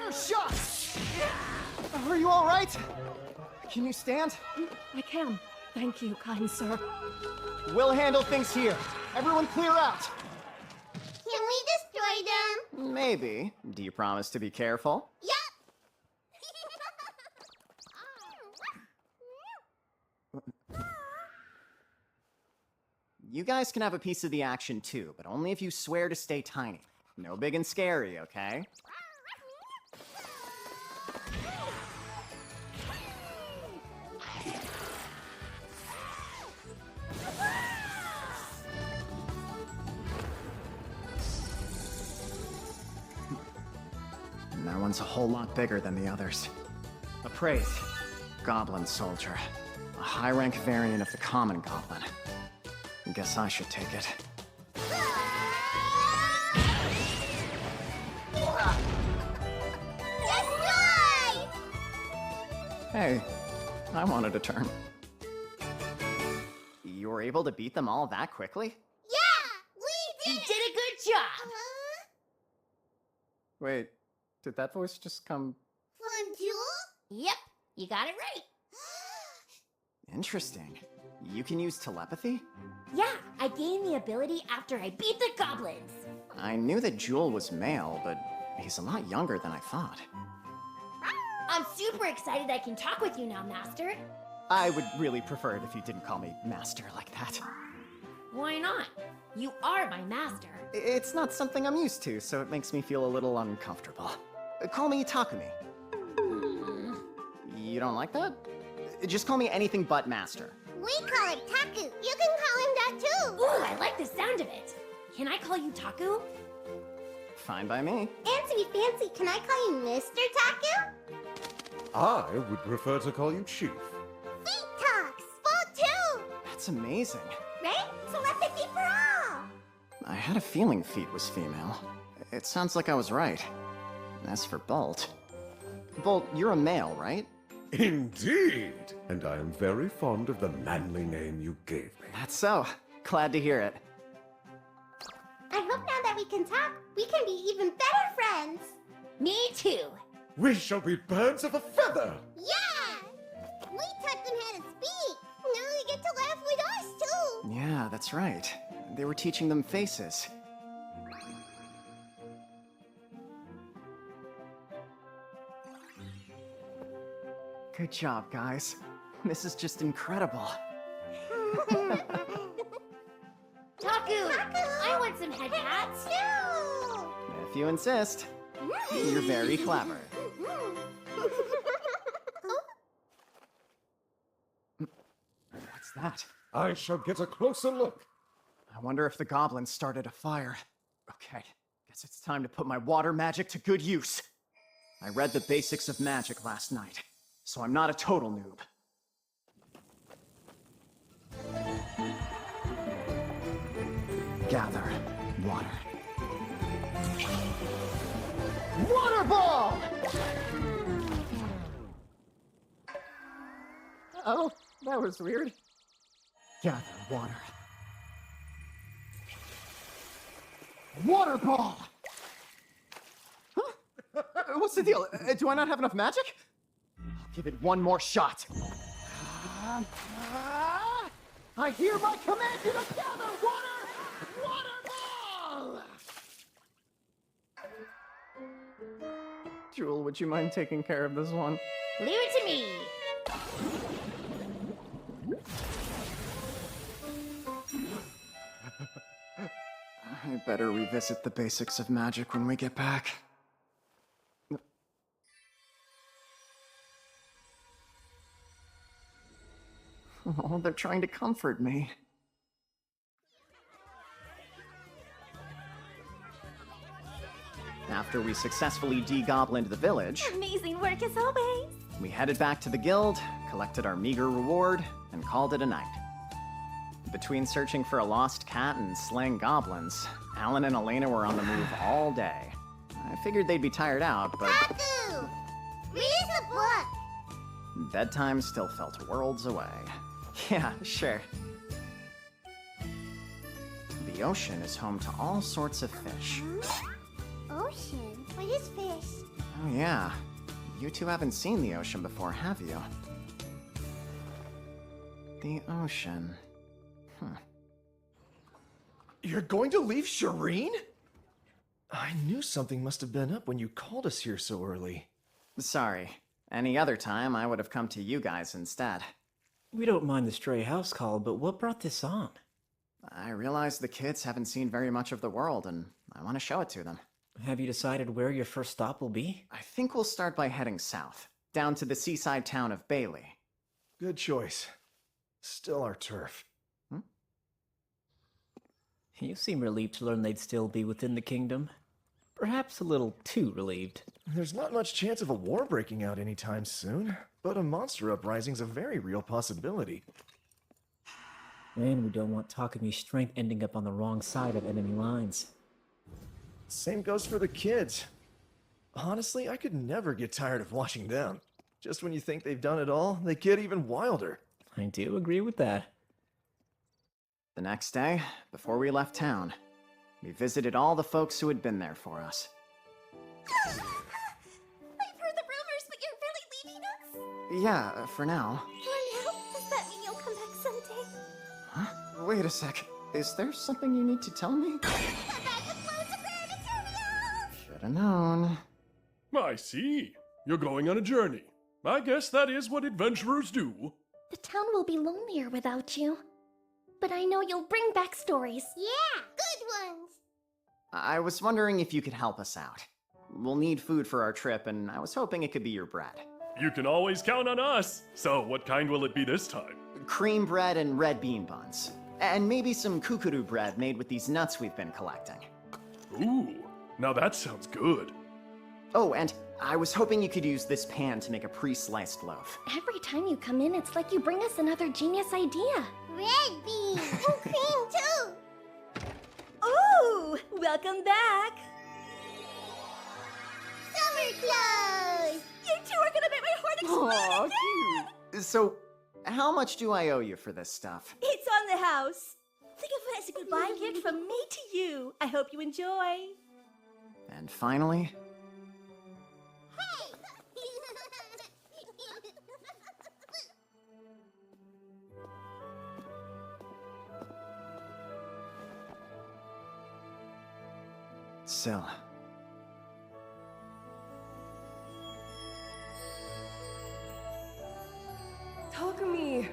Shots! Are you all right? Can you stand? I can. Thank you, kind sir. We'll handle things here. Everyone clear out. Can we destroy them? Maybe. Do you promise to be careful? Yup! You guys can have a piece of the action too, but only if you swear to stay tiny. No big and scary, okay? And that one's a whole lot bigger than the others. A Praise. Goblin soldier. A high-rank variant of the common goblin. Guess I should take it. Destroy! Hey, I wanted a turn. You were able to beat them all that quickly? Yeah! We did You did a good job! Wait, did that voice just come... From Jewel? Yep, you got it right. Interesting. You can use telepathy? Yeah, I gained the ability after I beat the goblins. I knew that Jewel was male, but he's a lot younger than I thought. I'm super excited I can talk with you now, Master. I would really prefer it if you didn't call me Master like that. Why not? You are my master. It's not something I'm used to, so it makes me feel a little uncomfortable. Call me Takumi. You don't like that? Just call me anything but Master. We call him Taku. You can call him that too. Ooh, I like the sound of it. Can I call you Taku? Fine by me. And to be fancy, can I call you Mr. Taku? I would prefer to call you Chief. Feet talks. Ball too. That's amazing. Right? Telepathy for all. I had a feeling Feet was female. It sounds like I was right. As for Bolt... Bolt, you're a male, right? Indeed! And I am very fond of the manly name you gave me. That's so. Glad to hear it. I hope now that we can talk, we can be even better friends. Me too. We shall be birds of a feather! Yeah! We taught them how to speak. Now they get to laugh with us too. Yeah, that's right. They were teaching them faces. Good job, guys. This is just incredible. Taku, I want some head hats. No! If you insist. You're very clever. What's that? I shall get a closer look. I wonder if the goblins started a fire. Okay, guess it's time to put my water magic to good use. I read the basics of magic last night, so I'm not a total noob. Gather water. Water ball! Oh, that was weird. Gather water. Water ball! Huh? What's the deal? Do I not have enough magic? I'll give it one more shot. I hereby command you to gather water! Water ball! Jewel, would you mind taking care of this one? Leave it to me. I better revisit the basics of magic when we get back. Oh, they're trying to comfort me. After we successfully de-goblined the village, Amazing work as always. we headed back to the guild, collected our meager reward, and called it a night. Between searching for a lost cat and slaying goblins, Alan and Elena were on the move all day. I figured they'd be tired out, but Taku! Read us a book. bedtime still felt worlds away. Yeah, sure. The ocean is home to all sorts of fish. Ocean? What is fish? Oh yeah, you two haven't seen the ocean before, have you? The ocean. You're going to leave Shireen? I knew something must have been up when you called us here so early. Sorry. Any other time, I would have come to you guys instead. We don't mind the stray house call, but what brought this on? I realize the kids haven't seen very much of the world, and I want to show it to them. Have you decided where your first stop will be? I think we'll start by heading south, down to the seaside town of Bailey. Good choice. Still our turf. You seem relieved to learn they'd still be within the kingdom. Perhaps a little too relieved. There's not much chance of a war breaking out anytime soon, but a monster uprising's a very real possibility. And we don't want Takumi's strength ending up on the wrong side of enemy lines. Same goes for the kids. Honestly, I could never get tired of watching them. Just when you think they've done it all, they get even wilder. I do agree with that. The next day, before we left town, we visited all the folks who had been there for us. I've heard the rumors, but you're really leaving us? Yeah, for now. For now? Does that mean you'll come back someday? Wait a sec. Is there something you need to tell me? Should've known. I see. You're going on a journey. I guess that is what adventurers do. The town will be lonelier without you. But I know you'll bring back stories. Yeah, good ones. I was wondering if you could help us out. We'll need food for our trip, and I was hoping it could be your bread. You can always count on us. So what kind will it be this time? Cream bread and red bean buns. And maybe some kukuru bread made with these nuts we've been collecting. Ooh, now that sounds good. Oh, and I was hoping you could use this pan to make a pre-sliced loaf. Every time you come in, it's like you bring us another genius idea. Red beans and cream too. Ooh, welcome back. Summer clothes. You two are gonna make my heart explode again. Cute. So, how much do I owe you for this stuff? It's on the house. Think of it as a goodbye gift from me to you. I hope you enjoy. And finally... Syl. Takumi!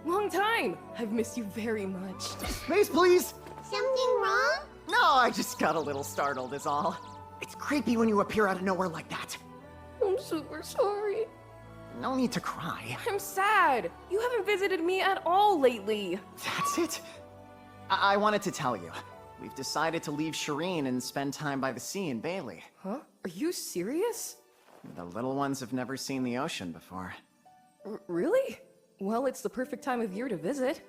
Long time! I've missed you very much. Space, please! Something wrong? No, I just got a little startled is all. It's creepy when you appear out of nowhere like that. I'm super sorry. No need to cry. I'm sad. You haven't visited me at all lately. That's it? I wanted to tell you. We've decided to leave Shireen and spend time by the sea in Bailey. Huh? Are you serious? The little ones have never seen the ocean before. Really? Well, it's the perfect time of year to visit.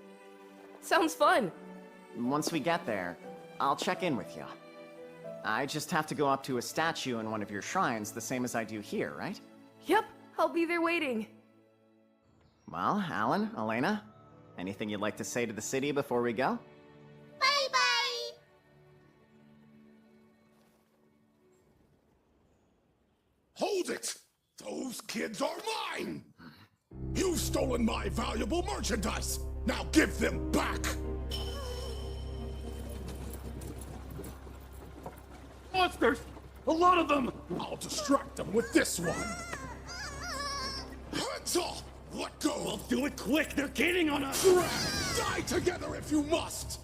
Sounds fun. Once we get there, I'll check in with you. I just have to go up to a statue in one of your shrines, the same as I do here, right? Yep, I'll be there waiting. Well, Alan, Elena, anything you'd like to say to the city before we go? Bye-bye. Hold it! Those kids are mine! You've stolen my valuable merchandise! Now give them back! Monsters! A lot of them! I'll distract them with this one! Hands off! Let go! Well, do it quick! They're gaining on us! Die together if you must!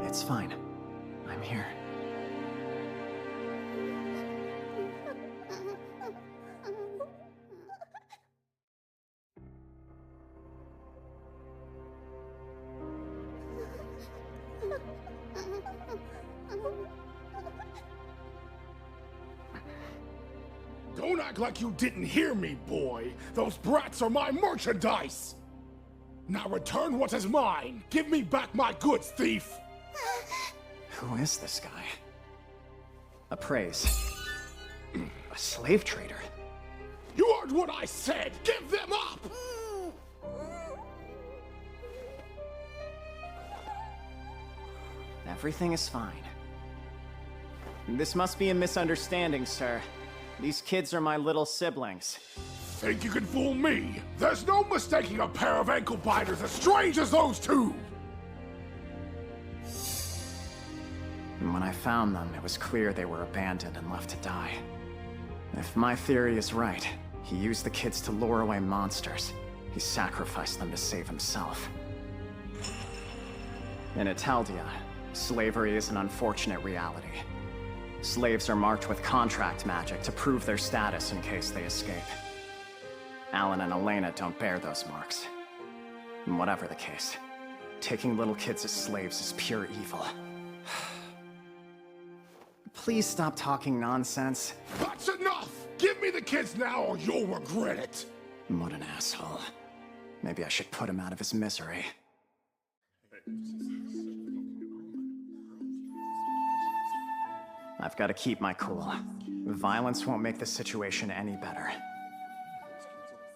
It's fine. I'm here. Don't act like you didn't hear me, boy! Those brats are my merchandise! Now return what is mine! Give me back my goods, thief! Who is this guy? A praise. A slave trader. You heard what I said! Give them up! Everything is fine. This must be a misunderstanding, sir. These kids are my little siblings. Think you can fool me? There's no mistaking a pair of ankle biters as strange as those two! And when I found them, it was clear they were abandoned and left to die. If my theory is right, he used the kids to lure away monsters. He sacrificed them to save himself. In Italdia, slavery is an unfortunate reality. Slaves are marked with contract magic to prove their status in case they escape. Alan and Elena don't bear those marks. And whatever the case, taking little kids as slaves is pure evil. Please stop talking nonsense. That's enough! Give me the kids now or you'll regret it! What an asshole. Maybe I should put him out of his misery. I've got to keep my cool. Violence won't make the situation any better.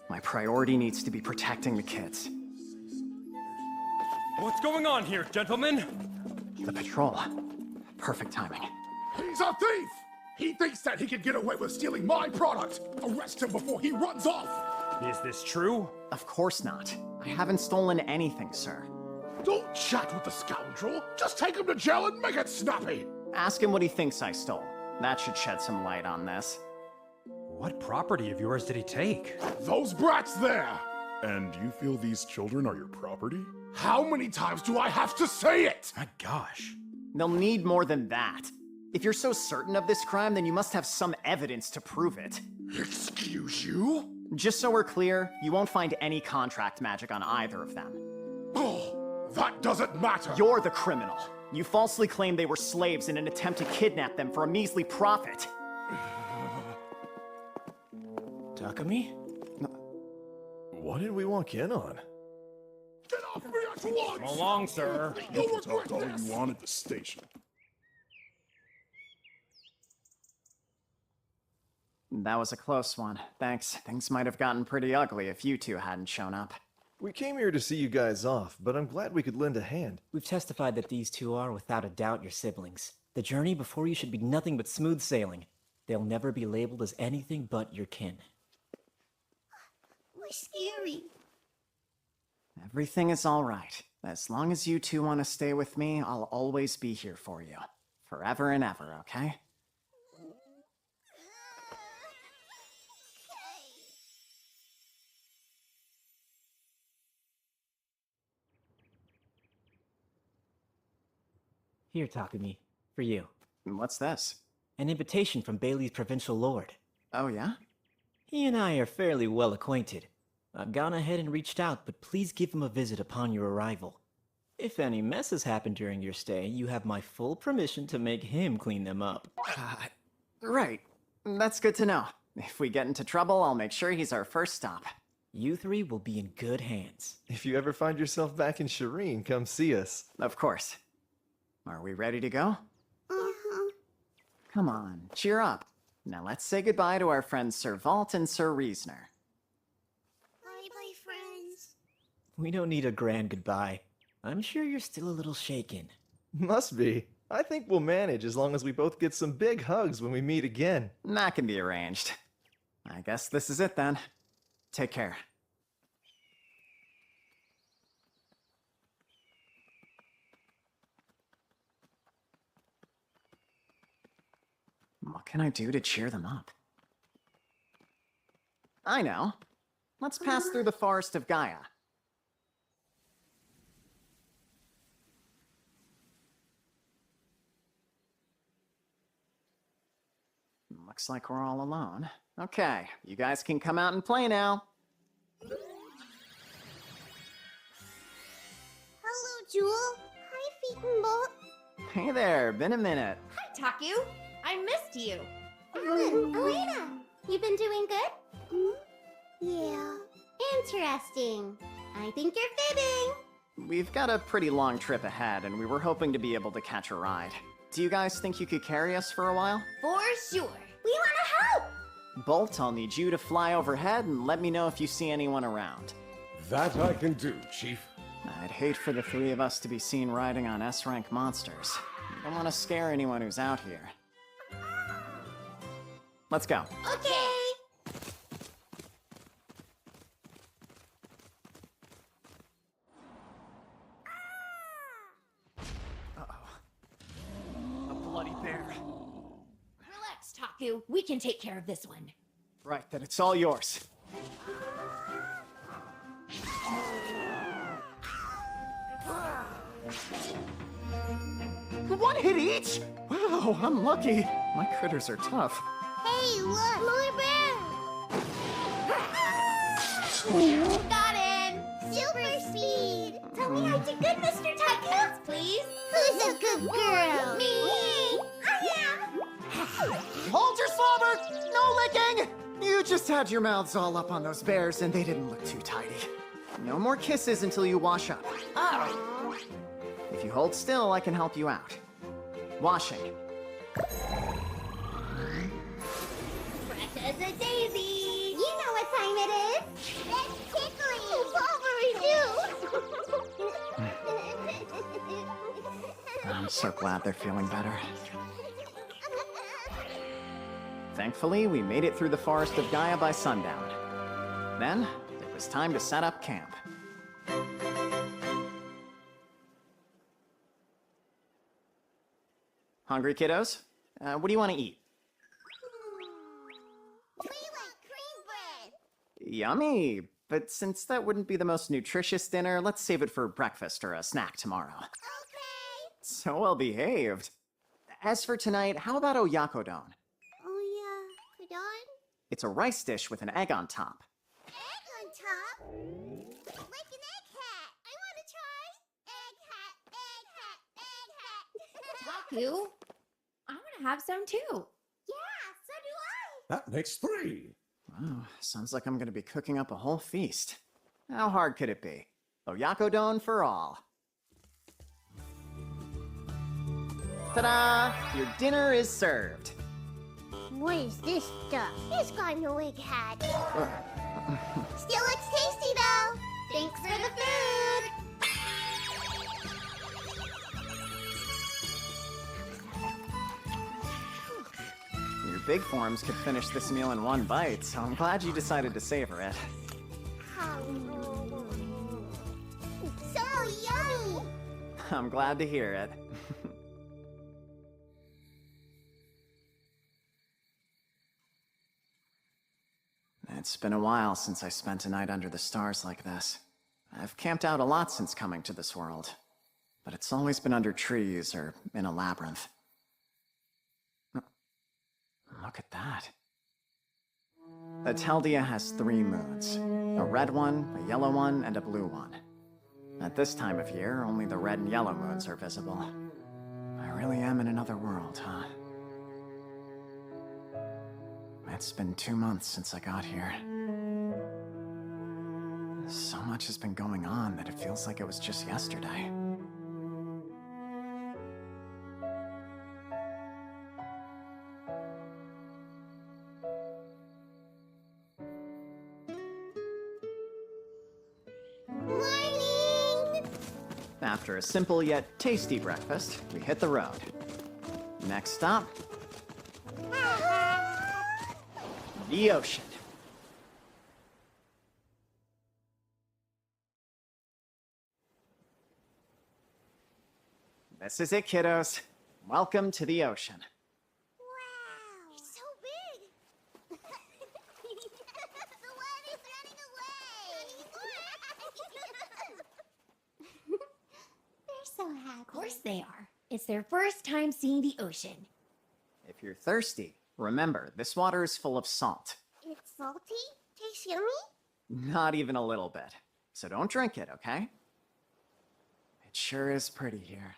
My priority needs to be protecting the kids. What's going on here, gentlemen? The patrol. Perfect timing. He's a thief! He thinks that he can get away with stealing my product! Arrest him before he runs off! Is this true? Of course not. I haven't stolen anything, sir. Don't chat with the scoundrel! Just take him to jail and make it snappy! Ask him what he thinks I stole. That should shed some light on this. What property of yours did he take? Those brats there! And you feel these children are your property? How many times do I have to say it? My gosh. They'll need more than that. If you're so certain of this crime, then you must have some evidence to prove it. Excuse you? Just so we're clear, you won't find any contract magic on either of them. Oh, that doesn't matter! You're the criminal. You falsely claimed they were slaves in an attempt to kidnap them for a measly profit. Takumi? What did we walk in on? Get off me at once! Come along, sir. You can talk all you want at the station. That was a close one. Thanks. Things might have gotten pretty ugly if you two hadn't shown up. We came here to see you guys off, but I'm glad we could lend a hand. We've testified that these two are, without a doubt, your siblings. The journey before you should be nothing but smooth sailing. They'll never be labeled as anything but your kin. We're scary. Everything is all right. As long as you two want to stay with me, I'll always be here for you. Forever and ever, okay? Here, Takumi. For you. What's this? An invitation from Bailey's provincial lord. Oh, yeah? He and I are fairly well acquainted. I've gone ahead and reached out, but please give him a visit upon your arrival. If any messes happen during your stay, you have my full permission to make him clean them up. Right. That's good to know. If we get into trouble, I'll make sure he's our first stop. You three will be in good hands. If you ever find yourself back in Shireen, come see us. Of course. Are we ready to go? Come on, cheer up. Now let's say goodbye to our friends Sir Vault and Sir Reasoner. Bye-bye, friends. We don't need a grand goodbye. I'm sure you're still a little shaken. Must be. I think we'll manage as long as we both get some big hugs when we meet again. That can be arranged. I guess this is it then. Take care. What can I do to cheer them up? I know. Let's pass through the Forest of Gaia. Looks like we're all alone. Okay, you guys can come out and play now. Hello, Jewel. Hi, Feet and Bolt. Hey there, been a minute. Hi, Taku. I missed you. Alan, Elena, you been doing good? Yeah. Interesting. I think you're fibbing. We've got a pretty long trip ahead, and we were hoping to be able to catch a ride. Do you guys think you could carry us for a while? For sure. We want to help. Bolt, I'll need you to fly overhead and let me know if you see anyone around. That I can do, Chief. I'd hate for the three of us to be seen riding on S-rank monsters. I don't want to scare anyone who's out here. Let's go. Okay. A bloody bear. Relax, Taku. We can take care of this one. Right, then it's all yours. One hit each? Wow, I'm lucky. My critters are tough. Hey, look! More bear! Got in! Super speed! Tell me I did good, Mr. Taku! Please? Who's a good girl? Me! I am! Hold your slobber! No licking! You just had your mouths all up on those bears and they didn't look too tidy. No more kisses until you wash up. Oh. If you hold still, I can help you out. Washing. Fresh as a daisy! You know what time it is! It's tickling! Bobbery too! I'm so glad they're feeling better. Thankfully, we made it through the Forest of Gaia by sundown. Then, it was time to set up camp. Hungry, kiddos? What do you want to eat? We like cream bread. Yummy! But since that wouldn't be the most nutritious dinner, let's save it for breakfast or a snack tomorrow. Okay. So well behaved. As for tonight, how about oyakodon? Oh yeah, put on It's a rice dish with an egg on top. egg on top. Like an egg hat. I want to try. Egg hat, egg hat, egg hat. Taku, I want to have some too. Yeah, so do I. That makes 3. Wow, sounds like I'm gonna be cooking up a whole feast. How hard could it be? Oyakodon for all. Ta-da! Your dinner is served. What is this stuff? It's got no egg hat. Still looks tasty though. Thanks for the food. Your big forms could finish this meal in one bite, so I'm glad you decided to savor it. So yummy. I'm glad to hear it. It's been a while since I spent a night under the stars like this. I've camped out a lot since coming to this world, but it's always been under trees or in a labyrinth. Look at that. Ateldia has 3 moons. A red one, a yellow one, and a blue one. At this time of year, only the red and yellow moons are visible. I really am in another world, huh? It's been 2 months since I got here. So much has been going on that it feels like it was just yesterday. Morning. After a simple yet tasty breakfast, we hit the road. Next stop, the ocean. This is it, kiddos. Welcome to the ocean. Wow. It's so big. The water is running away. They're so happy. Of course they are. It's their first time seeing the ocean. If you're thirsty, remember, this water is full of salt. It's salty. Tastes yummy. Not even a little bit. So don't drink it, okay? It sure is pretty here.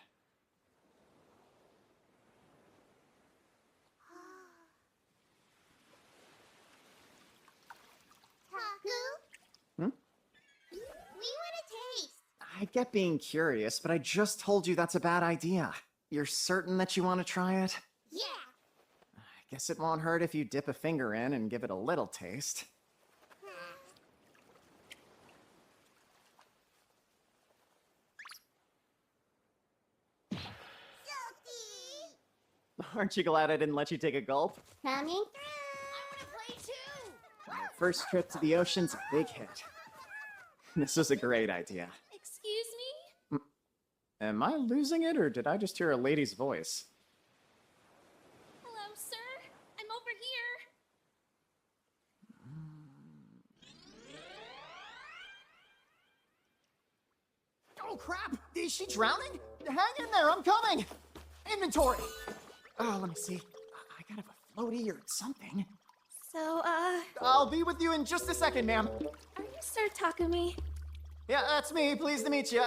Taku? Hmm? We want to taste. I get being curious, but I just told you that's a bad idea. You're certain that you want to try it? Yeah. I guess it won't hurt if you dip a finger in and give it a little taste. Salty. Aren't you glad I didn't let you take a gulp? Coming through. I want to play too. My first trip to the ocean's a big hit. This was a great idea. Excuse me? Am I losing it, or did I just hear a lady's voice? Hello, sir. I'm over here. Oh crap! Is she drowning? Hang in there, I'm coming! Inventory! Oh, let me see. I gotta have a floaty or something. So, I'll be with you in just a second, ma'am. are you Sir Takumi? Yeah, that's me. Pleased to meet you.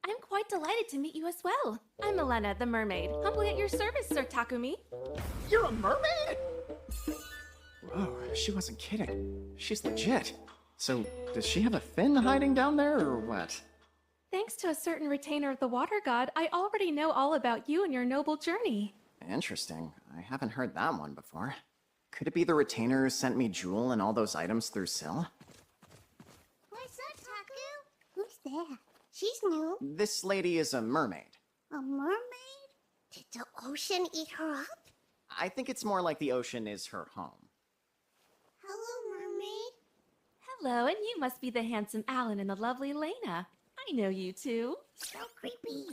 I'm quite delighted to meet you as well. I'm Elena, the mermaid. Humbly at your service, Sir Takumi. You're a mermaid? Whoa, she wasn't kidding. She's legit. So, does she have a fin hiding down there, or what? Thanks to a certain retainer of the water god, I already know all about you and your noble journey. Interesting. I haven't heard that one before. Could it be the retainer who sent me Jewel and all those items through Syl? What's up, Taku? Who's there? She's new. This lady is a mermaid. A mermaid? Did the ocean eat her up? I think it's more like the ocean is her home. Hello, mermaid. Hello, and you must be the handsome Alan and the lovely Lena. I know you two. So creepy.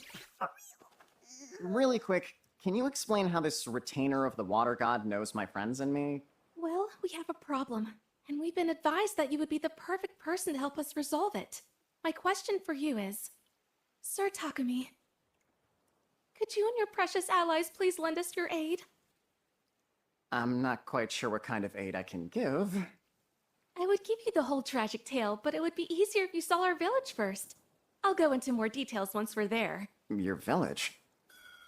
Really quick, can you explain how this retainer of the water god knows my friends and me? Well, we have a problem, and we've been advised that you would be the perfect person to help us resolve it. My question for you is, Sir Takumi, could you and your precious allies please lend us your aid? I'm not quite sure what kind of aid I can give. I would give you the whole tragic tale, but it would be easier if you saw our village first. I'll go into more details once we're there. Your village?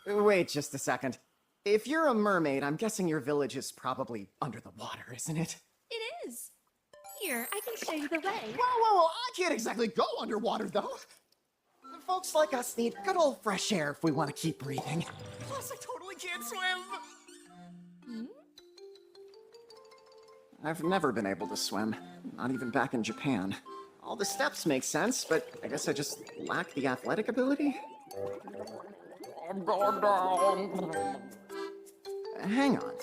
Wait just a second. If you're a mermaid, I'm guessing your village is probably under the water, isn't it? It is. Here, I can show you the way. Whoa, I can't exactly go underwater, though. Folks like us need good old fresh air if we want to keep breathing. Plus, I totally can't swim. I've never been able to swim, not even back in Japan. All the steps make sense, but I guess I just lack the athletic ability. I'm going down. Hang on.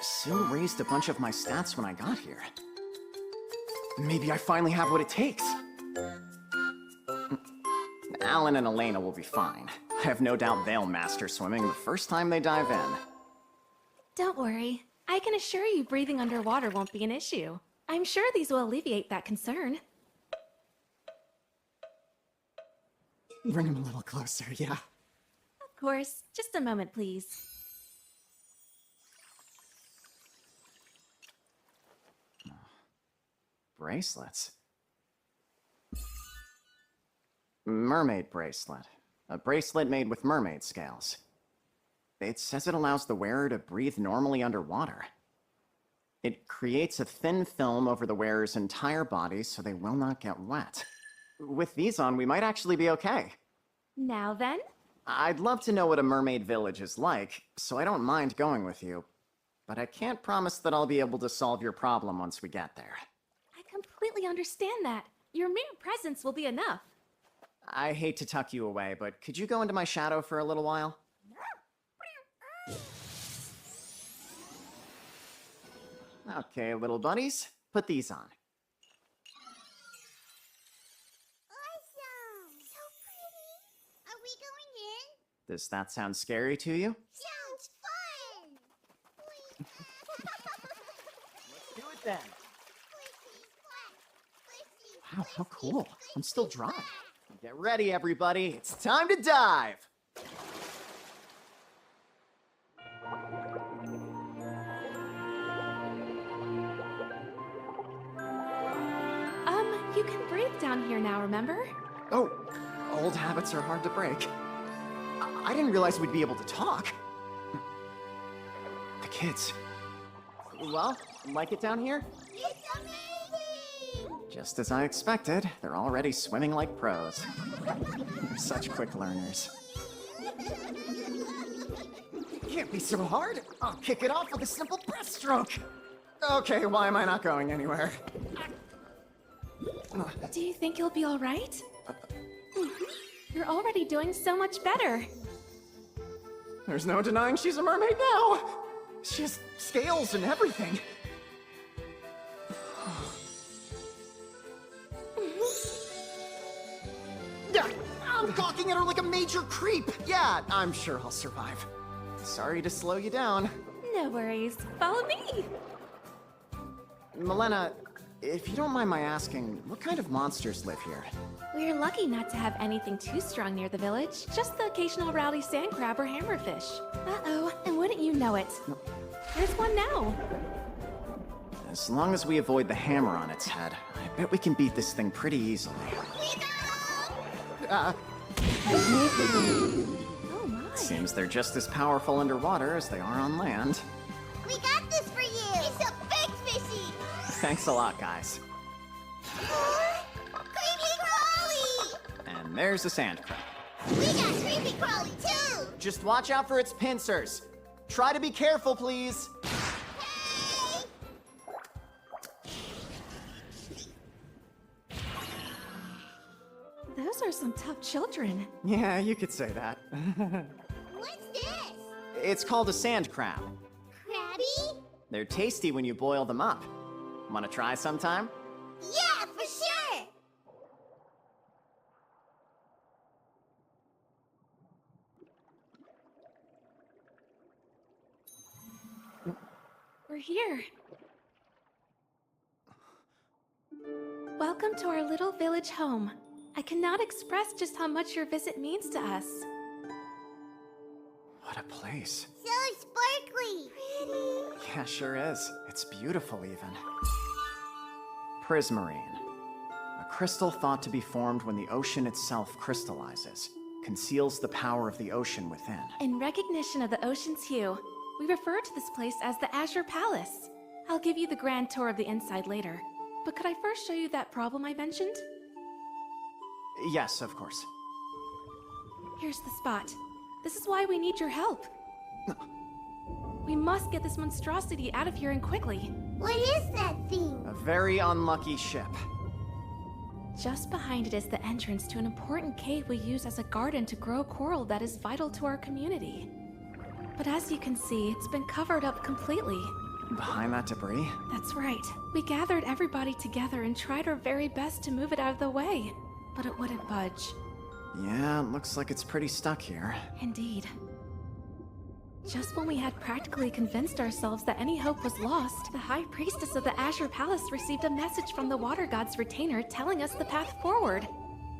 Sue raised a bunch of my stats when I got here. Maybe I finally have what it takes. Alan and Elena will be fine. I have no doubt they'll master swimming the first time they dive in. Don't worry. I can assure you breathing underwater won't be an issue. I'm sure these will alleviate that concern. Bring him a little closer, yeah. Of course. Just a moment, please. Bracelets. Mermaid bracelet. A bracelet made with mermaid scales. It says it allows the wearer to breathe normally underwater. It creates a thin film over the wearer's entire body so they will not get wet. With these on, we might actually be okay. Now then? I'd love to know what a mermaid village is like, so I don't mind going with you. But I can't promise that I'll be able to solve your problem once we get there. I completely understand that. Your mere presence will be enough. I hate to tuck you away, but could you go into my shadow for a little while? Okay, little buddies, put these on. Awesome! So pretty! Are we going in? Does that sound scary to you? Sounds fun! Let's do it then. Wow, how cool. I'm still dry. Get ready, everybody. It's time to dive! You can breathe down here now, remember? Oh, old habits are hard to break. I didn't realize we'd be able to talk. The kids. Well, like it down here? It's amazing! Just as I expected, they're already swimming like pros. They're such quick learners. Can't be so hard. I'll kick it off with a simple breaststroke. Okay, why am I not going anywhere? Do you think you'll be all right? You're already doing so much better. There's no denying she's a mermaid now. She has scales and everything. Yeah, I'm gawking at her like a major creep. Yeah, I'm sure I'll survive. Sorry to slow you down. No worries. Follow me. Milena, if you don't mind my asking, what kind of monsters live here? We're lucky not to have anything too strong near the village. Just the occasional rowdy sand crab or hammerfish. Uh-oh, and wouldn't you know it? There's one now. As long as we avoid the hammer on its head, I bet we can beat this thing pretty easily. Oh my. Seems they're just as powerful underwater as they are on land. We got this for you! It's a big fishy! Thanks a lot, guys. Creepy crawly! And there's a sand crab. We got creepy crawly too! Just watch out for its pincers. Try to be careful, please. Those are some tough children. Yeah, you could say that. What's this? It's called a sand crab. Crabby? They're tasty when you boil them up. Wanna try sometime? Yeah, for sure! We're here. Welcome to our little village home. I cannot express just how much your visit means to us. What a place. So sparkly! Pretty! Yeah, sure is. It's beautiful, even. Prismarine. A crystal thought to be formed when the ocean itself crystallizes. Conceals the power of the ocean within. In recognition of the ocean's hue, we refer to this place as the Azure Palace. I'll give you the grand tour of the inside later. But could I first show you that problem I mentioned? Yes, of course. Here's the spot. This is why we need your help. We must get this monstrosity out of here and quickly. What is that thing? A very unlucky ship. Just behind it is the entrance to an important cave we use as a garden to grow coral that is vital to our community. But as you can see, it's been covered up completely. Behind that debris? That's right. We gathered everybody together and tried our very best to move it out of the way, but it wouldn't budge. Yeah, it looks like it's pretty stuck here. Indeed. Just when we had practically convinced ourselves that any hope was lost, the High Priestess of the Azure Palace received a message from the Water God's retainer telling us the path forward.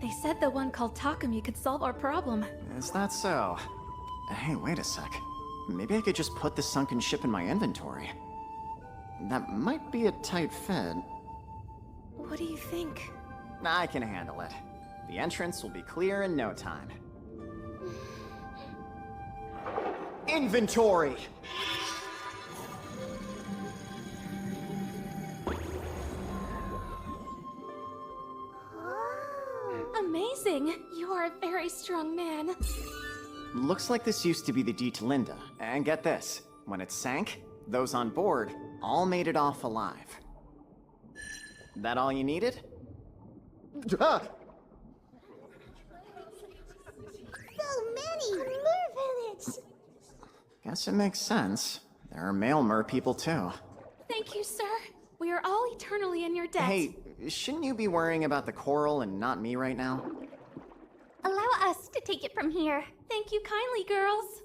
They said the one called Takumi could solve our problem. Is that so? Hey, wait a sec. Maybe I could just put the sunken ship in my inventory. That might be a tight fit. What do you think? I can handle it. The entrance will be clear in no time. Inventory! Amazing! You are a very strong man. Looks like this used to be the Linda. And get this, when it sank, those on board all made it off alive. That all you needed? Ah! So many! A mer village! Guess it makes sense. There are male mer people too. Thank you, sir. We are all eternally in your debt. Hey, shouldn't you be worrying about the coral and not me right now? Allow us to take it from here. Thank you kindly, girls.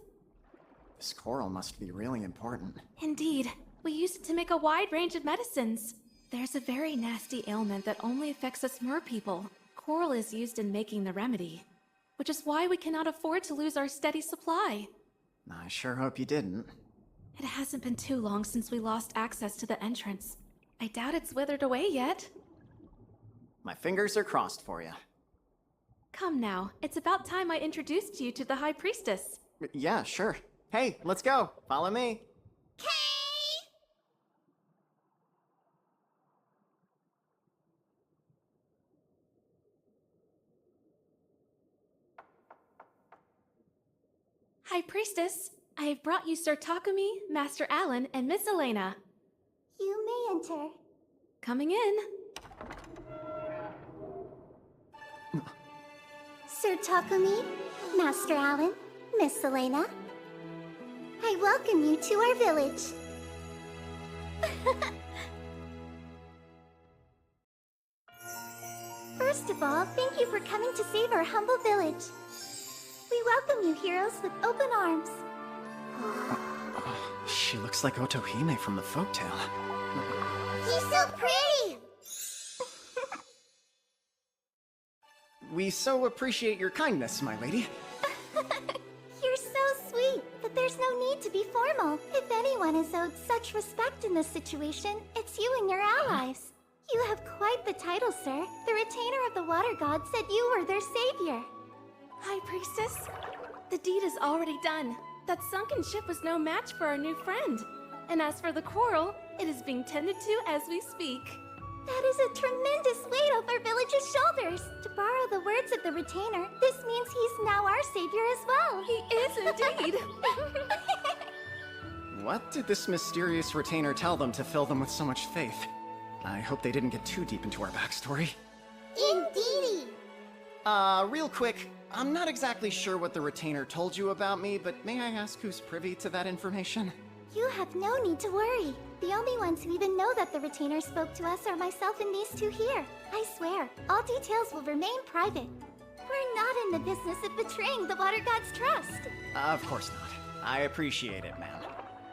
This coral must be really important. Indeed. We use it to make a wide range of medicines. There's a very nasty ailment that only affects us mer people. Coral is used in making the remedy, which is why we cannot afford to lose our steady supply. I sure hope you didn't. It hasn't been too long since we lost access to the entrance. I doubt it's withered away yet. My fingers are crossed for you. Come now, it's about time I introduced you to the High Priestess. Yeah, sure. Hey, let's go. Follow me. High Priestess, I have brought you Sir Takumi, Master Alan, and Miss Elena. You may enter. Coming in. Sir Takumi, Master Alan, Miss Elena. I welcome you to our village. First of all, thank you for coming to save our humble village. We welcome you, heroes, with open arms. She looks like Otohime from the folktale. He's so pretty! We so appreciate your kindness, my lady. You're so sweet, but there's no need to be formal. If anyone is owed such respect in this situation, it's you and your allies. You have quite the title, sir. The retainer of the Water God said you were their savior. High Priestess, the deed is already done. That sunken ship was no match for our new friend. And as for the coral, it is being tended to as we speak. That is a tremendous weight off our village's shoulders. To borrow the words of the retainer, this means he's now our savior as well. He is indeed. What did this mysterious retainer tell them to fill them with so much faith? I hope they didn't get too deep into our backstory. Indeedy! Real quick, I'm not exactly sure what the retainer told you about me, but may I ask who's privy to that information? You have no need to worry. The only ones who even know that the retainer spoke to us are myself and these two here. I swear, all details will remain private. We're not in the business of betraying the Water God's trust. Of course not. I appreciate it, ma'am.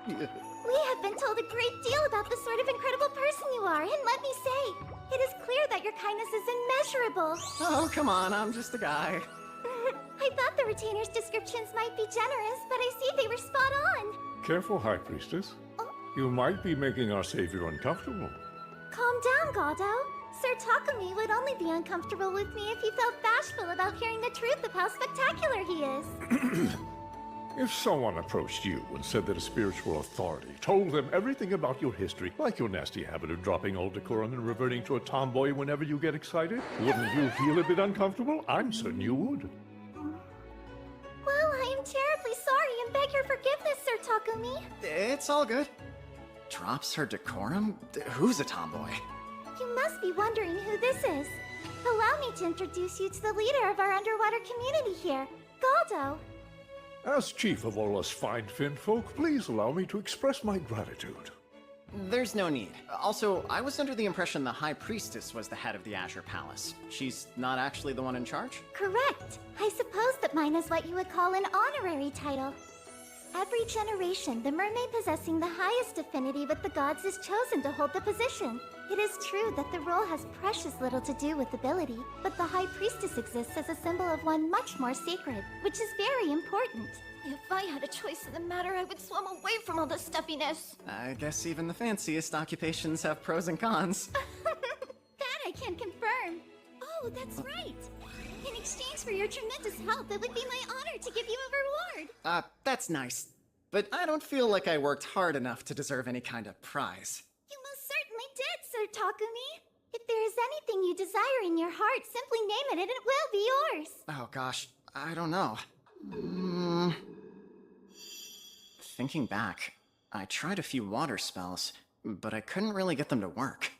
We have been told a great deal about the sort of incredible person you are, and let me say, it is clear that your kindness is immeasurable. Oh, come on, I'm just a guy. I thought the retainer's descriptions might be generous, but I see they were spot on. Careful, High Priestess. You might be making our savior uncomfortable. Calm down, Galdo. Sir Takumi would only be uncomfortable with me if he felt bashful about hearing the truth of how spectacular he is. If someone approached you and said that a spiritual authority told them everything about your history, like your nasty habit of dropping old decorum and reverting to a tomboy whenever you get excited, wouldn't you feel a bit uncomfortable? I'm certain you would. Well, I am terribly sorry and beg your forgiveness, Sir Takumi. It's all good. Drops her decorum? Who's a tomboy? You must be wondering who this is. Allow me to introduce you to the leader of our underwater community here, Galdo. As chief of all us fine Fin folk, please allow me to express my gratitude. There's no need. Also, I was under the impression the High Priestess was the head of the Azure Palace. She's not actually the one in charge? Correct. I suppose that mine is what you would call an honorary title. Every generation, the mermaid possessing the highest affinity with the gods is chosen to hold the position. It is true that the role has precious little to do with ability, but the High Priestess exists as a symbol of one much more sacred, which is very important. If I had a choice in the matter, I would swim away from all the stuffiness. I guess even the fanciest occupations have pros and cons. That I can confirm. Oh, that's right. In exchange for your tremendous help, it would be my honor to give you a reward. That's nice. But I don't feel like I worked hard enough to deserve any kind of prize. You most certainly did, Sir Takumi. If there is anything you desire in your heart, simply name it and it will be yours. Oh gosh, I don't know. Thinking back, I tried a few water spells, but I couldn't really get them to work.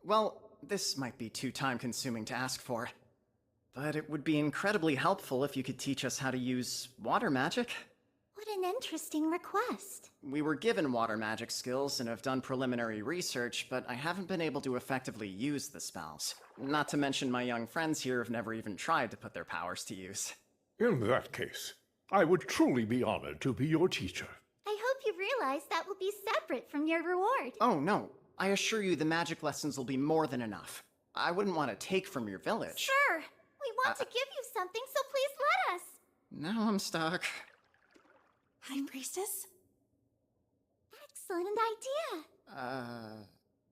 Well, this might be too time-consuming to ask for, but it would be incredibly helpful if you could teach us how to use water magic. What an interesting request. We were given water magic skills and have done preliminary research, but I haven't been able to effectively use the spells. Not to mention my young friends here have never even tried to put their powers to use. In that case, I would truly be honored to be your teacher. I hope you realize that will be separate from your reward. Oh no, I assure you the magic lessons will be more than enough. I wouldn't want to take from your village. Sure, we want to give you something, so please let us. Now I'm stuck. High Priestess? Excellent idea.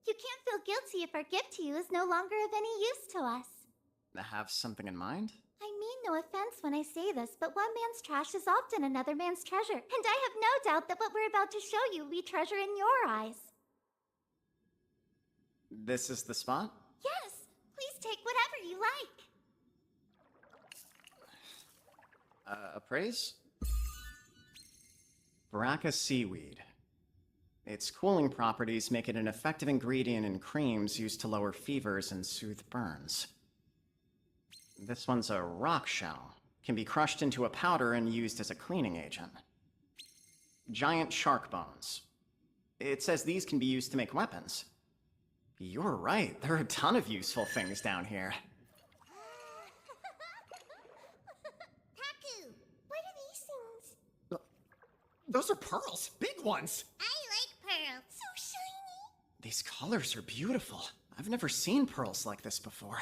You can't feel guilty if our gift to you is no longer of any use to us. Have something in mind? I mean no offense when I say this, but one man's trash is often another man's treasure, and I have no doubt that what we're about to show you will be treasure in your eyes. This is the spot? Yes, please take whatever you like. Appraise? Braca seaweed. Its cooling properties make it an effective ingredient in creams used to lower fevers and soothe burns. This one's a rock shell. Can be crushed into a powder and used as a cleaning agent. Giant shark bones. It says these can be used to make weapons. You're right, there are a ton of useful things down here. Taku, what are these things? Those are pearls, big ones! I like pearls. So shiny. These colors are beautiful. I've never seen pearls like this before.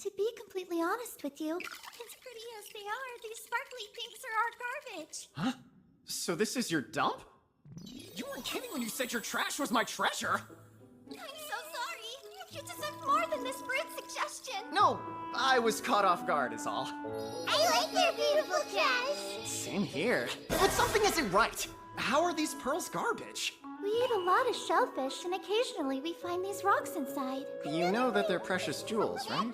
To be completely honest with you, as pretty as they are, these sparkly pinks are our garbage. Huh? So this is your dump? You weren't kidding when you said your trash was my treasure! I'm so sorry. You deserve more than this rude suggestion. No, I was caught off guard is all. I like their beautiful trash. Same here. But something isn't right. How are these pearls garbage? We eat a lot of shellfish, and occasionally we find these rocks inside. You know that they're precious jewels, right?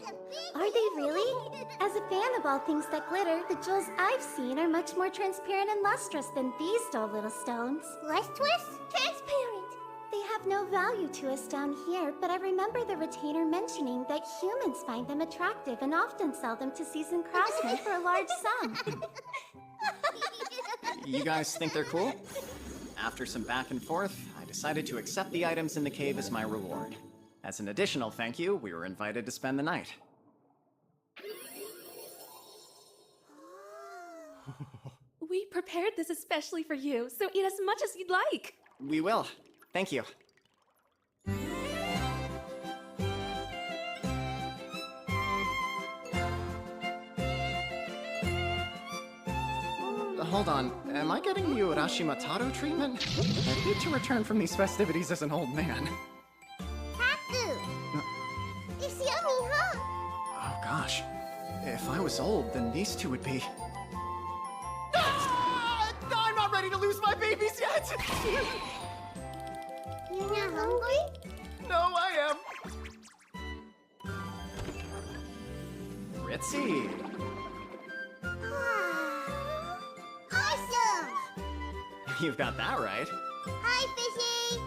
Are they really? As a fan of all things that glitter, the jewels I've seen are much more transparent and lustrous than these dull little stones. Lustrous? Transparent! They have have no value to us down here, but I remember the retainer mentioning that humans find them attractive and often sell them to seasoned craftsmen for a large sum. You guys think they're cool? After some back and forth, I decided to accept the items in the cave as my reward. As an additional thank you, we were invited to spend the night. We prepared this especially for you, so eat as much as you'd like. We will. Thank you. Hold on, am I getting you Rashimataro treatment? I need to return from these festivities as an old man. Taku! It's yummy, huh? Oh gosh, if I was old, then these two would be... Ah! I'm not ready to lose my babies yet! You're not hungry? No, I am. Ritzy. Awesome! You've got that right. Hi, Fishy!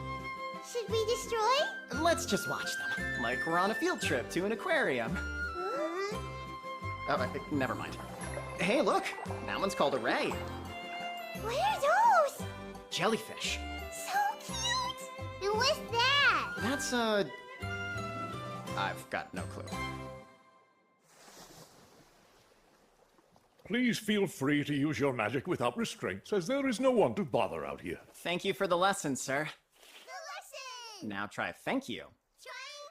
Should we destroy? Let's just watch them, like we're on a field trip to an aquarium. Huh? Oh, never mind. Hey, look! That one's called a ray. What are those? Jellyfish. So cute! And what's that? That's, I've got no clue. Please feel free to use your magic without restraints, as there is no one to bother out here. Thank you for the lesson, sir. The lesson! Now try thank you. Trying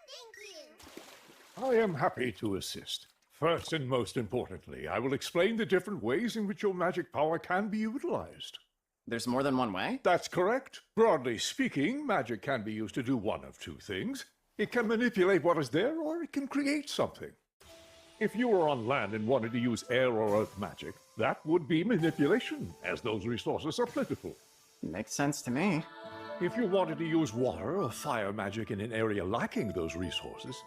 thank you. I am happy to assist. First and most importantly, I will explain the different ways in which your magic power can be utilized. There's more than one way? That's correct. Broadly speaking, magic can be used to do one of two things. It can manipulate what is there, or it can create something. If you were on land and wanted to use air or earth magic, that would be manipulation, as those resources are plentiful. Makes sense to me. If you wanted to use water or fire magic in an area lacking those resources,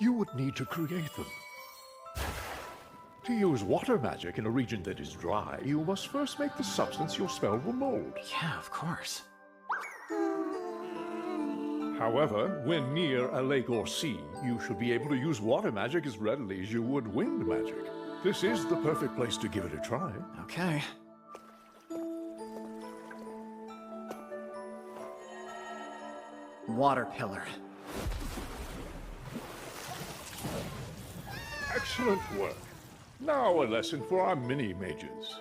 you would need to create them. To use water magic in a region that is dry, you must first make the substance your spell will mold. Yeah, of course. However, when near a lake or sea, you should be able to use water magic as readily as you would wind magic. This is the perfect place to give it a try. Okay. Water pillar. Excellent work. Now a lesson for our mini-mages.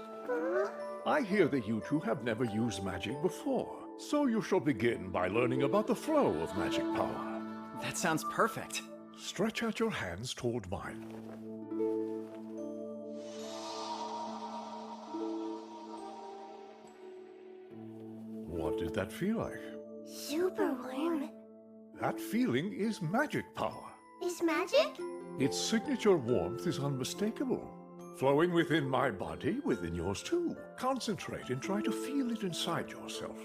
I hear that you two have never used magic before, so you shall begin by learning about the flow of magic power. That sounds perfect. Stretch out your hands toward mine. What did that feel like? Super warm. That feeling is magic power. Is magic? Its signature warmth is unmistakable. Flowing within my body, within yours too. Concentrate and try to feel it inside yourself.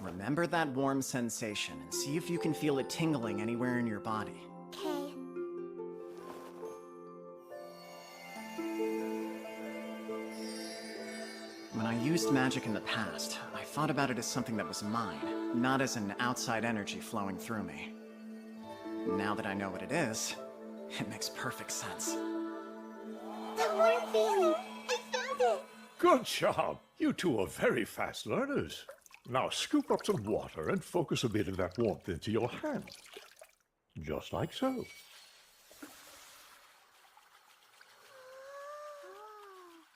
Remember that warm sensation and see if you can feel it tingling anywhere in your body. Okay. When I used magic in the past, I thought about it as something that was mine, not as an outside energy flowing through me. Now that I know what it is, it makes perfect sense. The warm feeling. I found it. Good job! You two are very fast learners. Now scoop up some water and focus a bit of that warmth into your hand. Just like so.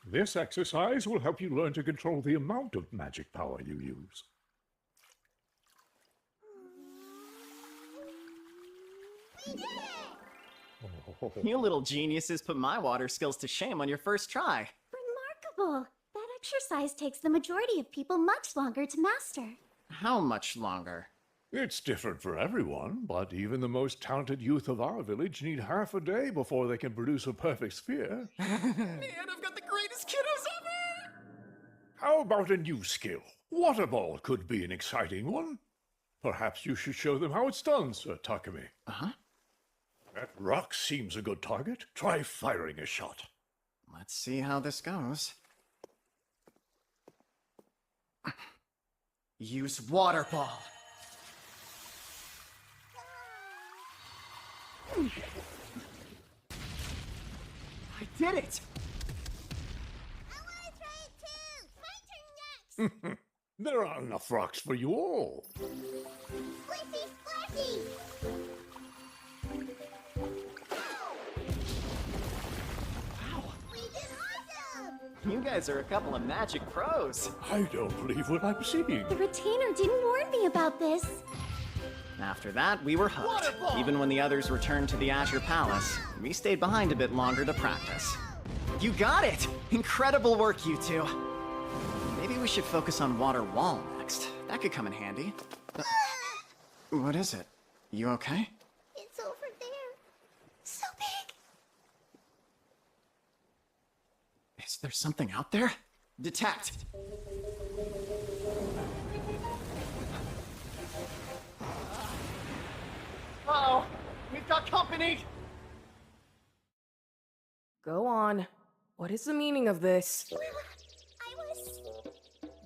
This exercise will help you learn to control the amount of magic power you use. You little geniuses put my water skills to shame on your first try. Remarkable! That exercise takes the majority of people much longer to master. How much longer? It's different for everyone, but even the most talented youth of our village need half a day before they can produce a perfect sphere. Man, I've got the greatest kiddos ever! How about a new skill? Water ball could be an exciting one. Perhaps you should show them how it's done, Sir Takumi. Uh-huh. That rock seems a good target. Try firing a shot. Let's see how this goes. Use Water Ball. I did it! There aren't enough rocks for you all. Splashy, splashy! We did awesome! You guys are a couple of magic pros. I don't believe what I'm seeing. The retainer didn't warn me about this. After that, we were hooked. Even when the others returned to the Azure Palace, we stayed behind a bit longer to practice. You got it! Incredible work, you two. Maybe we should focus on Water Wall next. That could come in handy. What is it? You okay? It's over there. So big. Is there something out there? Detect! Uh-oh! We've got company! Go on. What is the meaning of this? I was...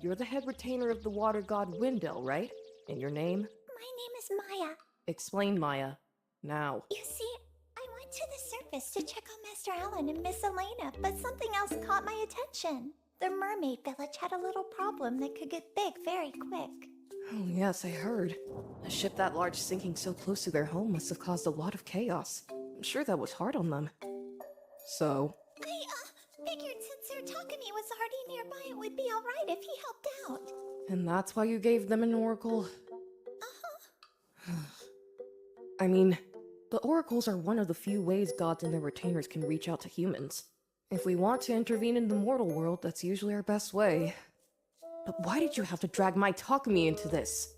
You're the head retainer of the water god Windell, right? And your name? My name is Maya. Explain, Maya. Now. You see, I went to the surface to check on Master Alan and Miss Elena, but something else caught my attention. The mermaid village had a little problem that could get big very quick. Oh, yes, I heard. A ship that large sinking so close to their home must have caused a lot of chaos. I'm sure that was hard on them. So? I figured since Sir Takumi was already nearby, it would be alright if he helped out. And that's why you gave them an oracle? I mean, the oracles are one of the few ways gods and their retainers can reach out to humans. If we want to intervene in the mortal world, that's usually our best way. But why did you have to drag my Takumi into this?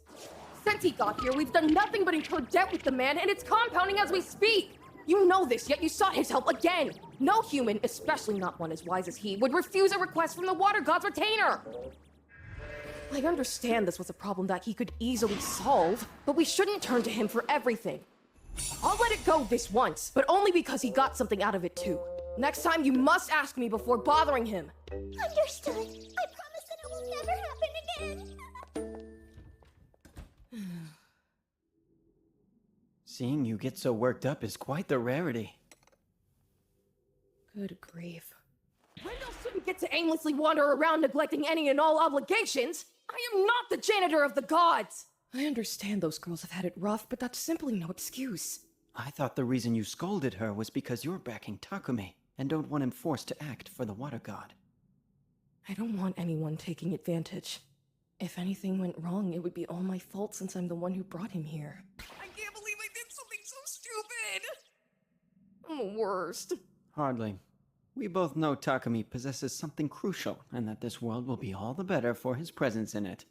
Since he got here, we've done nothing but incur debt with the man, and it's compounding as we speak! You know this, yet you sought his help again! No human, especially not one as wise as he, would refuse a request from the water god's retainer! I understand this was a problem that he could easily solve, but we shouldn't turn to him for everything. I'll let it go this once, but only because he got something out of it too. Next time you must ask me before bothering him. Understood. I promise that it will never happen again. Seeing you get so worked up is quite the rarity. Good grief. Wendell shouldn't get to aimlessly wander around neglecting any and all obligations! I am not the janitor of the gods! I understand those girls have had it rough, but that's simply no excuse. I thought the reason you scolded her was because you're backing Takumi and don't want him forced to act for the water god. I don't want anyone taking advantage. If anything went wrong, it would be all my fault since I'm the one who brought him here. I can't believe I did something so stupid! I'm the worst. Hardly. We both know Takumi possesses something crucial, and that this world will be all the better for his presence in it.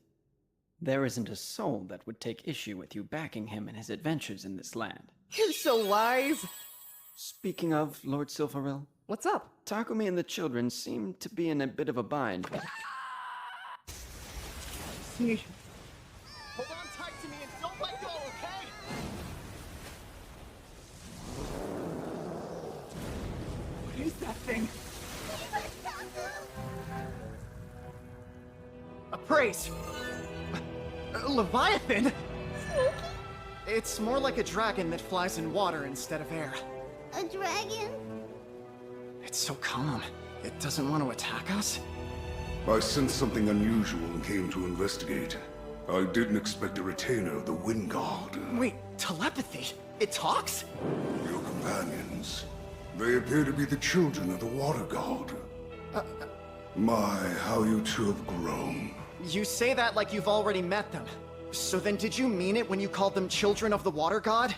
There isn't a soul that would take issue with you backing him in his adventures in this land. You're so wise! Speaking of Lord Silveril, what's up? Takumi and the children seem to be in a bit of a bind. Hold on tight to me and don't let go, okay? What is that thing? A praise! A Leviathan? It's more like a dragon that flies in water instead of air. A dragon? It's so calm. It doesn't want to attack us? I sensed something unusual and came to investigate. I didn't expect a retainer of the Wind God. Wait, telepathy? It talks? Your companions. They appear to be the children of the Water God. My, how you two have grown. You say that like you've already met them. So then did you mean it when you called them children of the Water God?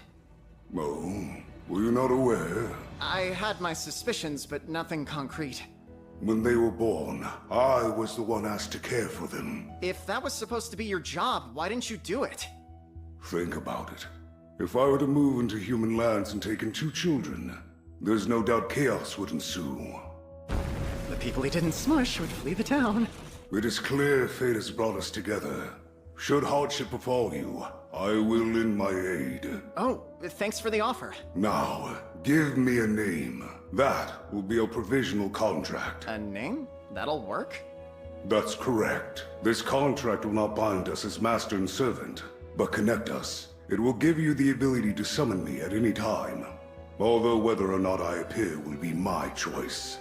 Oh, were you not aware? I had my suspicions, but nothing concrete. When they were born, I was the one asked to care for them. If that was supposed to be your job, why didn't you do it? Think about it. If I were to move into human lands and take in 2 children, there's no doubt chaos would ensue. The people he didn't smush would flee the town. It is clear fate has brought us together. Should hardship befall you, I will lend my aid. Oh, thanks for the offer. Now, give me a name. That will be a provisional contract. A name? That'll work? That's correct. This contract will not bind us as master and servant, but connect us. It will give you the ability to summon me at any time. Although whether or not I appear will be my choice.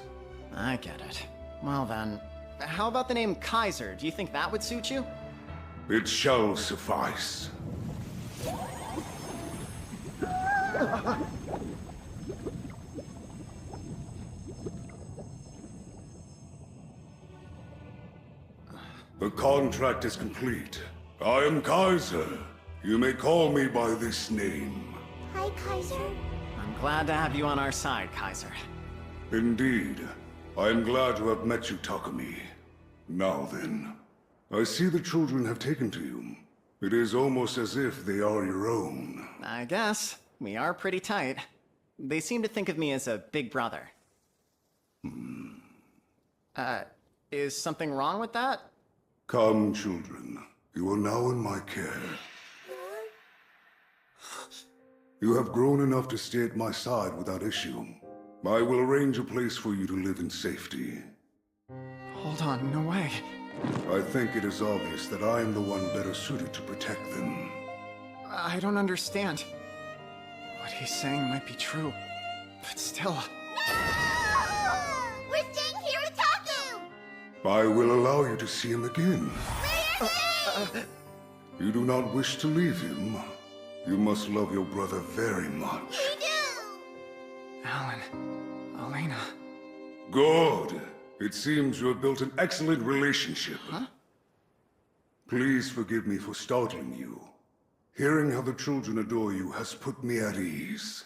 I get it. Well then, how about the name Kaiser? Do you think that would suit you? It shall suffice. The contract is complete. I am Kaiser. You may call me by this name. Hi, Kaiser. I'm glad to have you on our side, Kaiser. Indeed. I am glad to have met you, Takumi. Now then, I see the children have taken to you. It is almost as if they are your own. I guess. We are pretty tight. They seem to think of me as a big brother. Is something wrong with that? Come, children. You are now in my care. You have grown enough to stay at my side without issue. I will arrange a place for you to live in safety. Hold on, no way. I think it is obvious that I am the one better suited to protect them. I don't understand. What he's saying might be true, but still... We're staying here with Taku! I will allow you to see him again. You do not wish to leave him. You must love your brother very much. We do! Alan, Elena... Good. It seems you have built an excellent relationship. Huh? Please forgive me for startling you. Hearing how the children adore you has put me at ease.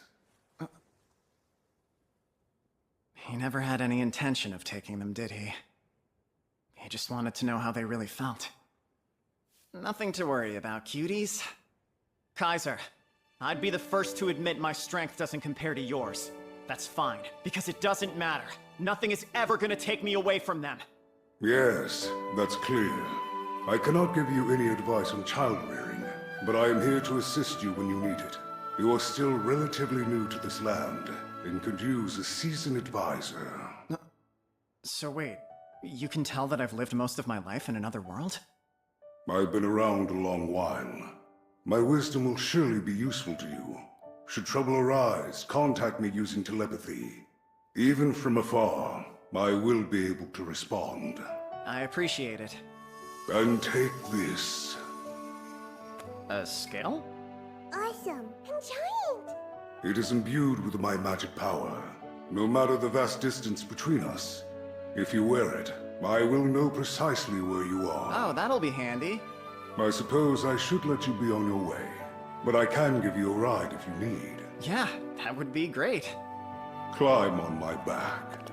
He never had any intention of taking them, did he? He just wanted to know how they really felt. Nothing to worry about, cuties. Kaiser, I'd be the first to admit my strength doesn't compare to yours. That's fine, because it doesn't matter. Nothing is ever gonna take me away from them. Yes, that's clear. I cannot give you any advice on child rearing, but I am here to assist you when you need it. You are still relatively new to this land, and could use a seasoned advisor. So wait, you can tell that I've lived most of my life in another world? I've been around a long while. My wisdom will surely be useful to you. Should trouble arise, contact me using telepathy. Even from afar, I will be able to respond. I appreciate it. And take this. A scale? Awesome. And giant. It is imbued with my magic power. No matter the vast distance between us, if you wear it, I will know precisely where you are. Oh, that'll be handy. I suppose I should let you be on your way, but I can give you a ride if you need. Yeah, that would be great. Climb on my back.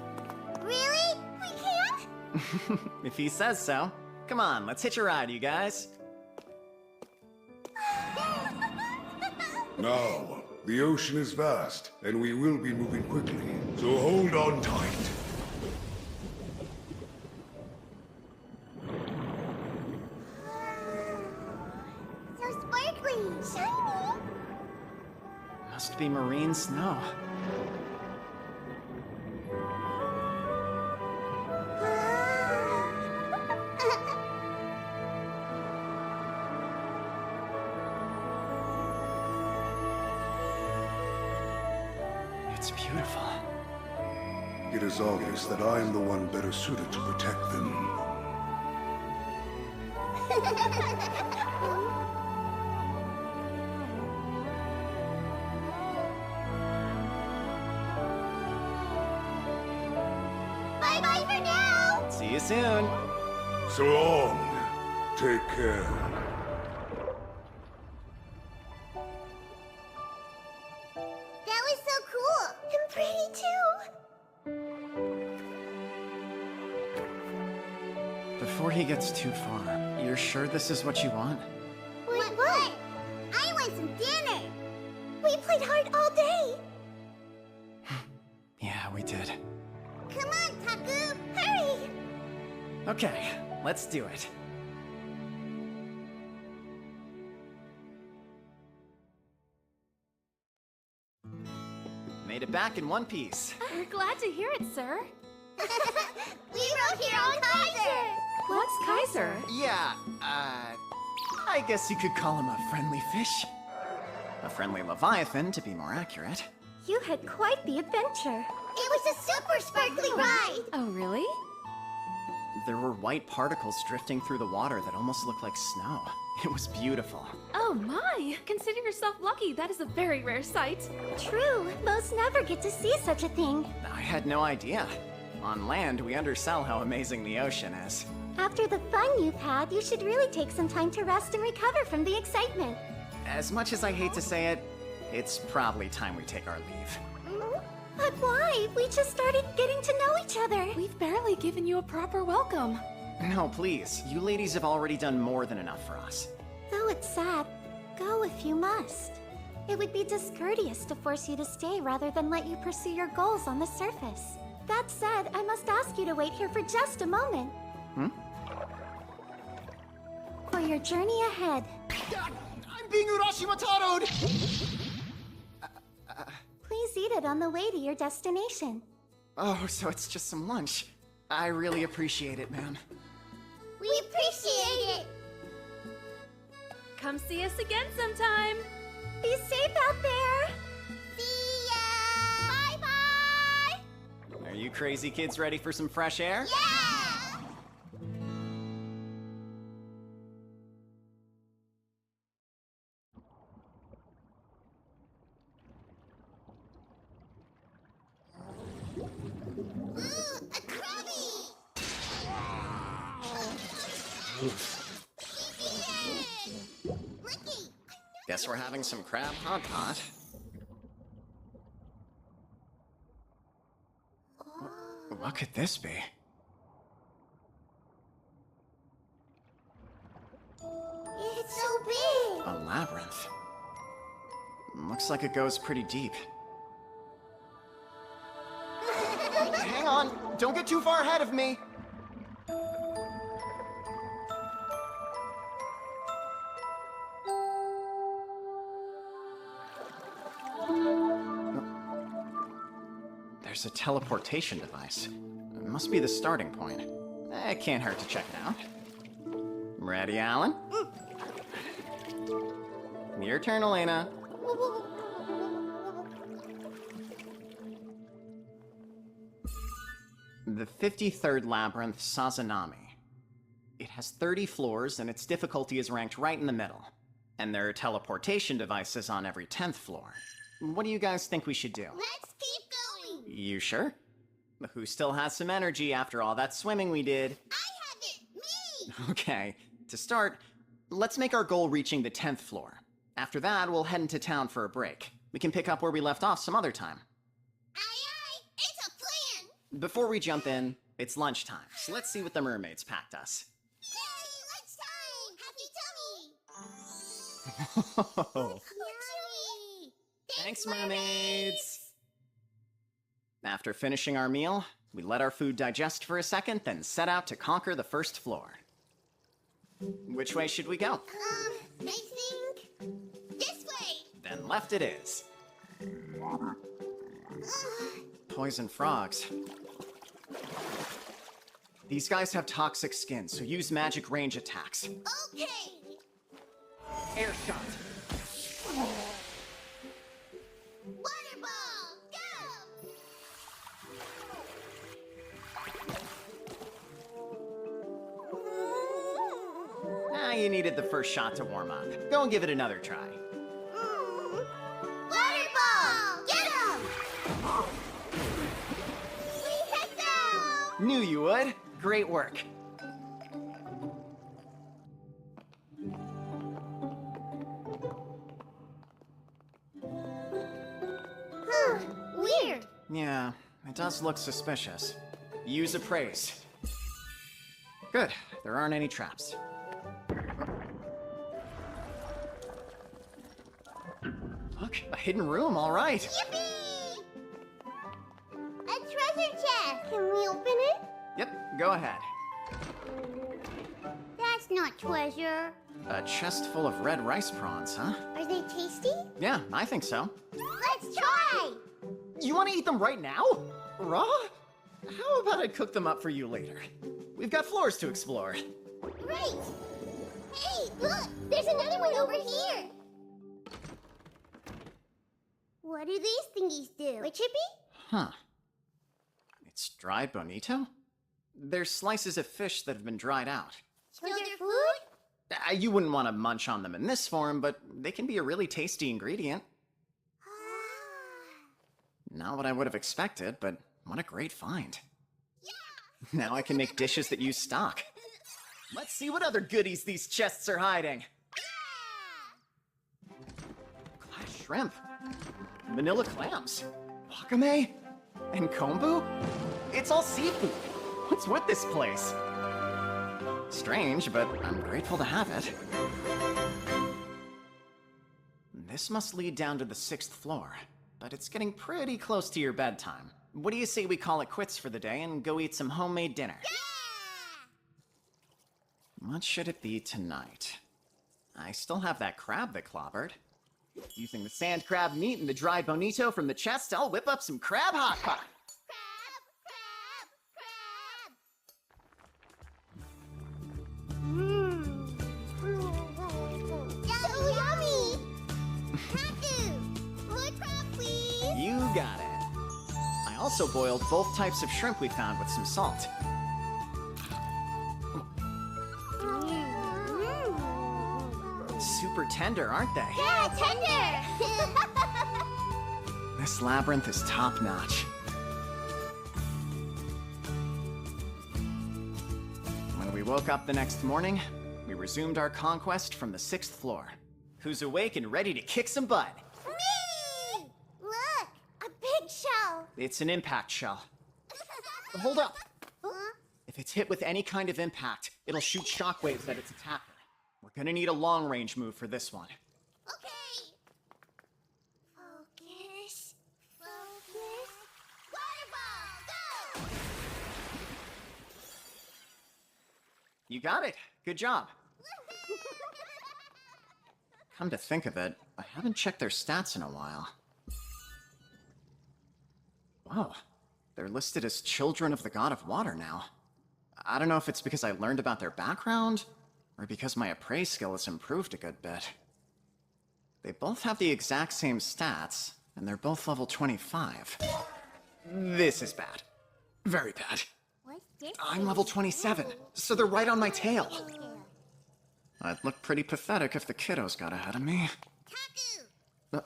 Really? We can't? If he says so. Come on, let's hitch a ride, you guys. Now, the ocean is vast, and we will be moving quickly, so hold on tight. So sparkly. Shiny. Must be marine snow. It's beautiful. It is obvious that I am the one better suited to protect them. Bye-bye for now! See you soon. So long. Take care. That was so cool! And pretty too! Before he gets too far, you're sure this is what you want? What? I want some dinner! We played hard all day! Yeah, we did. Come on, Taku! Hurry! Okay, let's do it. Made it back in one piece. We're glad to hear it, sir. We rode here on Kaiser! What's Kaiser? Yeah, I guess you could call him a friendly fish. A friendly leviathan, to be more accurate. You had quite the adventure. It was a super sparkly ride! Oh, really? There were white particles drifting through the water that almost looked like snow. It was beautiful. Oh my! Consider yourself lucky. That is a very rare sight. True, most never get to see such a thing. I had no idea. On land, we undersell how amazing the ocean is. After the fun you've had, you should really take some time to rest and recover from the excitement. As much as I hate to say it, it's probably time we take our leave. But why? We just started getting to know each other. We've barely given you a proper welcome. No, please. You ladies have already done more than enough for us. Though it's sad, go if you must. It would be discourteous to force you to stay rather than let you pursue your goals on the surface. That said, I must ask you to wait here for just a moment. For your journey ahead. I'm being Urashimataro'd! Please eat it on the way to your destination. Oh, so it's just some lunch. I really appreciate it, ma'am. We appreciate it! Come see us again sometime. Be safe out there! See ya! Bye-bye! Are you crazy kids ready for some fresh air? Yeah! Guess we're having some crab hot pot. What could this be? It's so big! A labyrinth. Looks like it goes pretty deep. Hang on! Don't get too far ahead of me! There's a teleportation device. It must be the starting point. It can't hurt to check it out. Ready, Alan? Your turn, Elena. The 53rd Labyrinth, Sazanami. It has 30 floors, and its difficulty is ranked right in the middle. And there are teleportation devices on every 10th floor. What do you guys think we should do? Let's keep going! You sure? Who still has some energy after all that swimming we did? I have it! Me! Okay, to start, let's make our goal reaching the 10th floor. After that, we'll head into town for a break. We can pick up where we left off some other time. Aye aye! It's a plan! Before we jump in, it's lunchtime, so let's see what the mermaids packed us. Yay! Lunchtime! Happy tummy! Oh. Thanks, mermaids! After finishing our meal, we let our food digest for a second, then set out to conquer the first floor. Which way should we go? I think this way! Then left it is. Poison frogs. These guys have toxic skin, so use magic range attacks. Okay! Air shot. Water ball, go! You needed the first shot to warm up. Go and give it another try. Water ball, get him! We hit them! Knew you would. Great work. Weird. Yeah, it does look suspicious. Use appraise. Good. There aren't any traps. Look, a hidden room, all right. Yippee! A treasure chest. Can we open it? Yep, go ahead. That's not treasure. A chest full of red rice prawns, huh? Are they tasty? Yeah, I think so. Let's try! You want to eat them right now? Raw? how about I cook them up for you later? We've got floors to explore. Right! Hey, look! There's another one over here! What do these thingies do? A chippy? Huh. It's dried bonito? They're slices of fish that have been dried out. So they're food? You wouldn't want to munch on them in this form, but they can be a really tasty ingredient. Not what I would have expected, but what a great find. Now I can make dishes that use stock. Let's see what other goodies these chests are hiding. Glass shrimp, vanilla clams, wakame, and kombu? It's all seafood. What's with this place? Strange, but I'm grateful to have it. This must lead down to the 6th floor, but it's getting pretty close to your bedtime. What do you say we call it quits for the day and go eat some homemade dinner? What should it be tonight? I still have that crab that clobbered. Using the sand crab meat and the dried bonito from the chest, I'll whip up some crab hot pot. So yummy! Taku! More crab, please! You got it. I also boiled both types of shrimp we found with some salt. Super tender, aren't they? Yeah, tender! This labyrinth is top-notch. When we woke up the next morning, we resumed our conquest from the 6th floor. Who's awake and ready to kick some butt? Me! Look! A big shell! It's an impact shell. Hold up! Huh? If it's hit with any kind of impact, it'll shoot shockwaves at its attacker. We're gonna need a long-range move for this one. Okay! Focus. Focus. Water ball, go! You got it. Good job. Come to think of it, I haven't checked their stats in a while. Wow, they're listed as children of the god of water now. I don't know if it's because I learned about their background, or because my appraise skill has improved a good bit. They both have the exact same stats, and they're both level 25. This is bad. Very bad. What's this? I'm level 27, so they're right on my tail. I'd look pretty pathetic if the kiddos got ahead of me. Taku! Uh,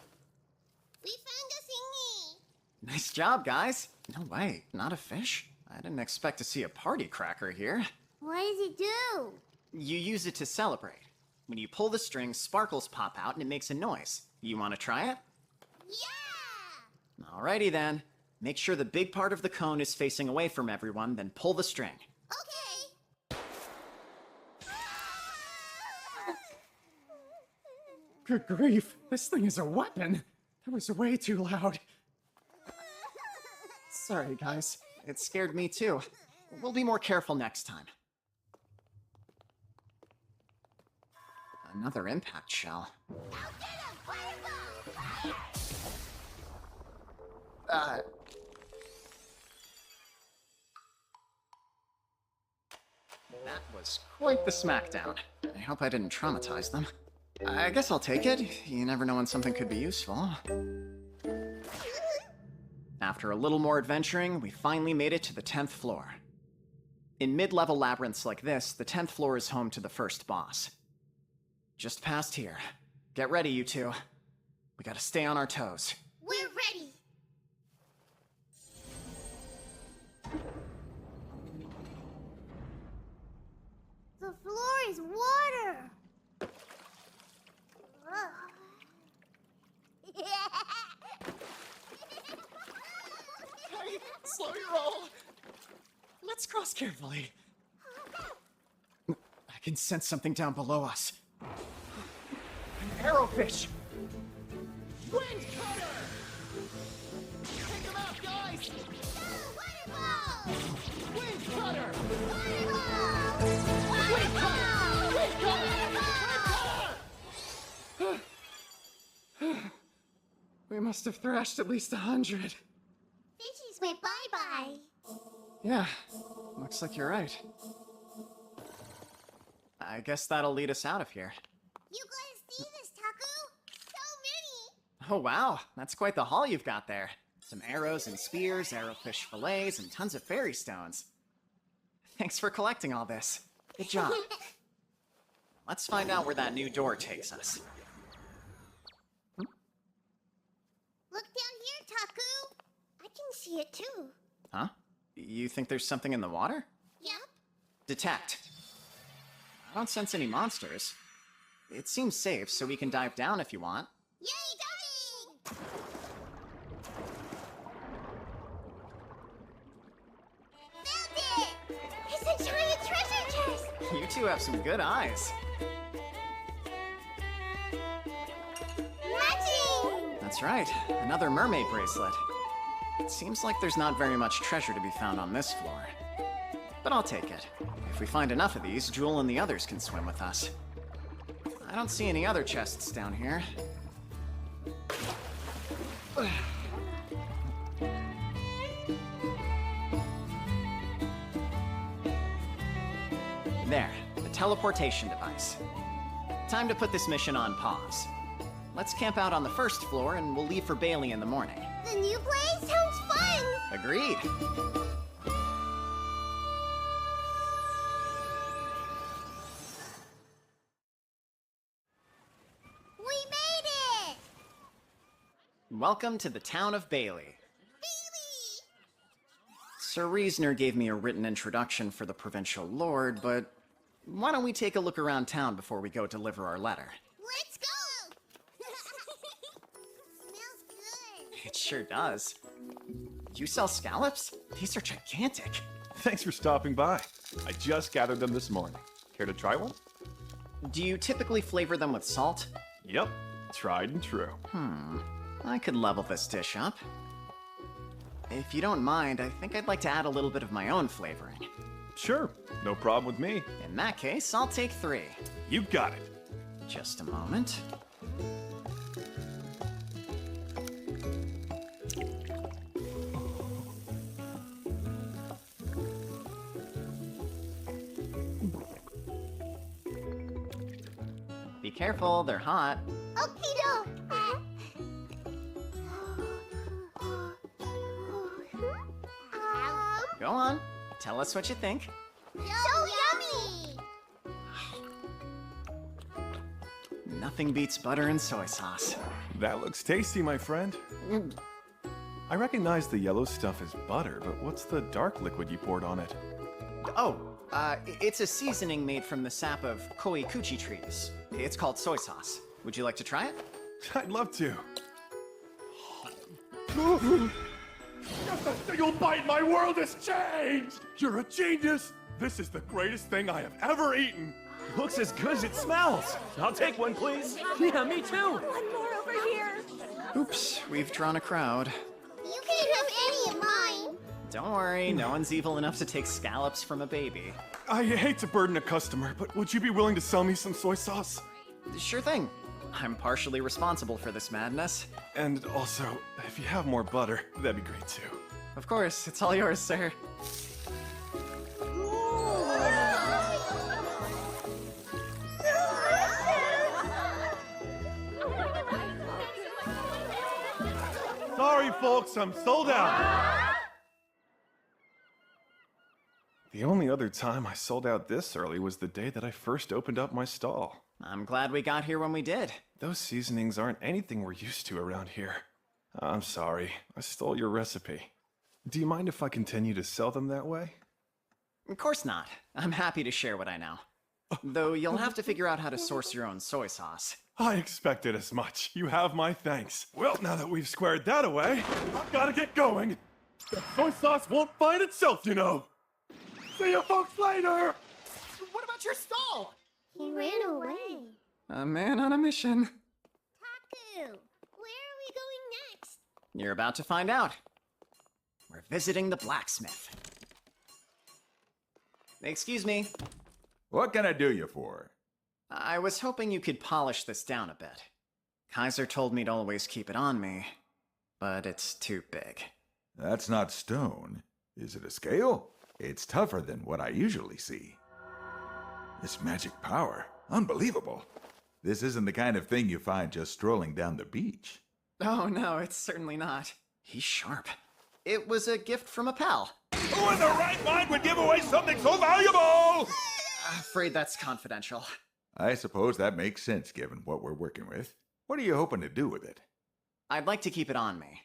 We found a thingy! Nice job, guys. No way, not a fish? I didn't expect to see a party cracker here. What does it do? You use it to celebrate. When you pull the string, sparkles pop out and it makes a noise. You want to try it? Yeah! Alrighty then. Make sure the big part of the cone is facing away from everyone, then pull the string. Okay! Good grief, this thing is a weapon. That was way too loud. Sorry, guys. It scared me too. We'll be more careful next time. Another impact shell. That was quite the smackdown. I hope I didn't traumatize them. I guess I'll take it. You never know when something could be useful. After a little more adventuring, we finally made it to the 10th floor. In mid-level labyrinths like this, the 10th floor is home to the first boss. Just past here. Get ready, you two. We gotta stay on our toes. We're ready! The floor is water! Hey, slow your roll. Let's cross carefully. I can sense something down below us. An arrowfish! Wind cutter! Take him out, guys! Water ball! Wind cutter! Water ball! Water ball! Wind cutter! We must have thrashed at least 100. Fishies went bye-bye. Yeah, looks like you're right. I guess that'll lead us out of here. You gotta see this, Taku! So many! Oh wow, that's quite the haul you've got there. Some arrows and spears, arrowfish fillets, and tons of fairy stones. Thanks for collecting all this. Good job. Let's find out where that new door takes us. Look down here, Taku! I can see it too. Huh? You think there's something in the water? Yep. Detect. I don't sense any monsters. It seems safe, so we can dive down if you want. Yay, diving! Found it! It's a giant treasure chest! You two have some good eyes. Matching! That's right, another mermaid bracelet. It seems like there's not very much treasure to be found on this floor. But I'll take it. If we find enough of these, Jewel and the others can swim with us. I don't see any other chests down here. There, the teleportation device. Time to put this mission on pause. Let's camp out on the first floor and we'll leave for Bailey in the morning. The new place sounds fun! Agreed. We made it! Welcome to the town of Bailey. Sir Reasoner gave me a written introduction for the provincial lord, but why don't we take a look around town before we go deliver our letter? Let's go! Smells good. It sure does. You sell scallops? These are gigantic. Thanks for stopping by. I just gathered them this morning. Care to try one? Do you typically flavor them with salt? Yep, tried and true. I could level this dish up. If you don't mind, I think I'd like to add a little bit of my own flavoring. Sure, no problem with me. In that case, I'll take 3. You got it. Just a moment. Be careful, they're hot. Okido! Go on, tell us what you think. So yummy! Nothing beats butter and soy sauce. That looks tasty, my friend. I recognize the yellow stuff as butter, but what's the dark liquid you poured on it? Oh, it's a seasoning made from the sap of koikuchi trees. It's called soy sauce. Would you like to try it? I'd love to. Just a single bite, my world has changed! You're a genius! This is the greatest thing I have ever eaten! Looks as good as it smells. I'll take one, please. Yeah, me too. One more over here. Oops, we've drawn a crowd. You can't have any of mine! Don't worry, no one's evil enough to take scallops from a baby. I hate to burden a customer, but would you be willing to sell me some soy sauce? Sure thing. I'm partially responsible for this madness. And also, if you have more butter, that'd be great too. Of course, it's all yours, sir. Sorry, folks, I'm sold out. The only other time I sold out this early was the day that I first opened up my stall. I'm glad we got here when we did. Those seasonings aren't anything we're used to around here. I'm sorry, I stole your recipe. Do you mind if I continue to sell them that way? Of course not. I'm happy to share what I know. Though you'll have to figure out how to source your own soy sauce. I expected as much. You have my thanks. Well, now that we've squared that away, I've got to get going. The soy sauce won't find itself, you know. See you folks later! What about your stall? He ran away. A man on a mission. Taku, where are we going next? You're about to find out. We're visiting the blacksmith. Excuse me. What can I do you for? I was hoping you could polish this down a bit. Kaiser told me to always keep it on me, but it's too big. That's not stone. Is it a scale? It's tougher than what I usually see. This magic power, unbelievable. This isn't the kind of thing you find just strolling down the beach. Oh no, it's certainly not. He's sharp. It was a gift from a pal. Who in their right mind would give away something so valuable? Afraid that's confidential. I suppose that makes sense given what we're working with. What are you hoping to do with it? I'd like to keep it on me.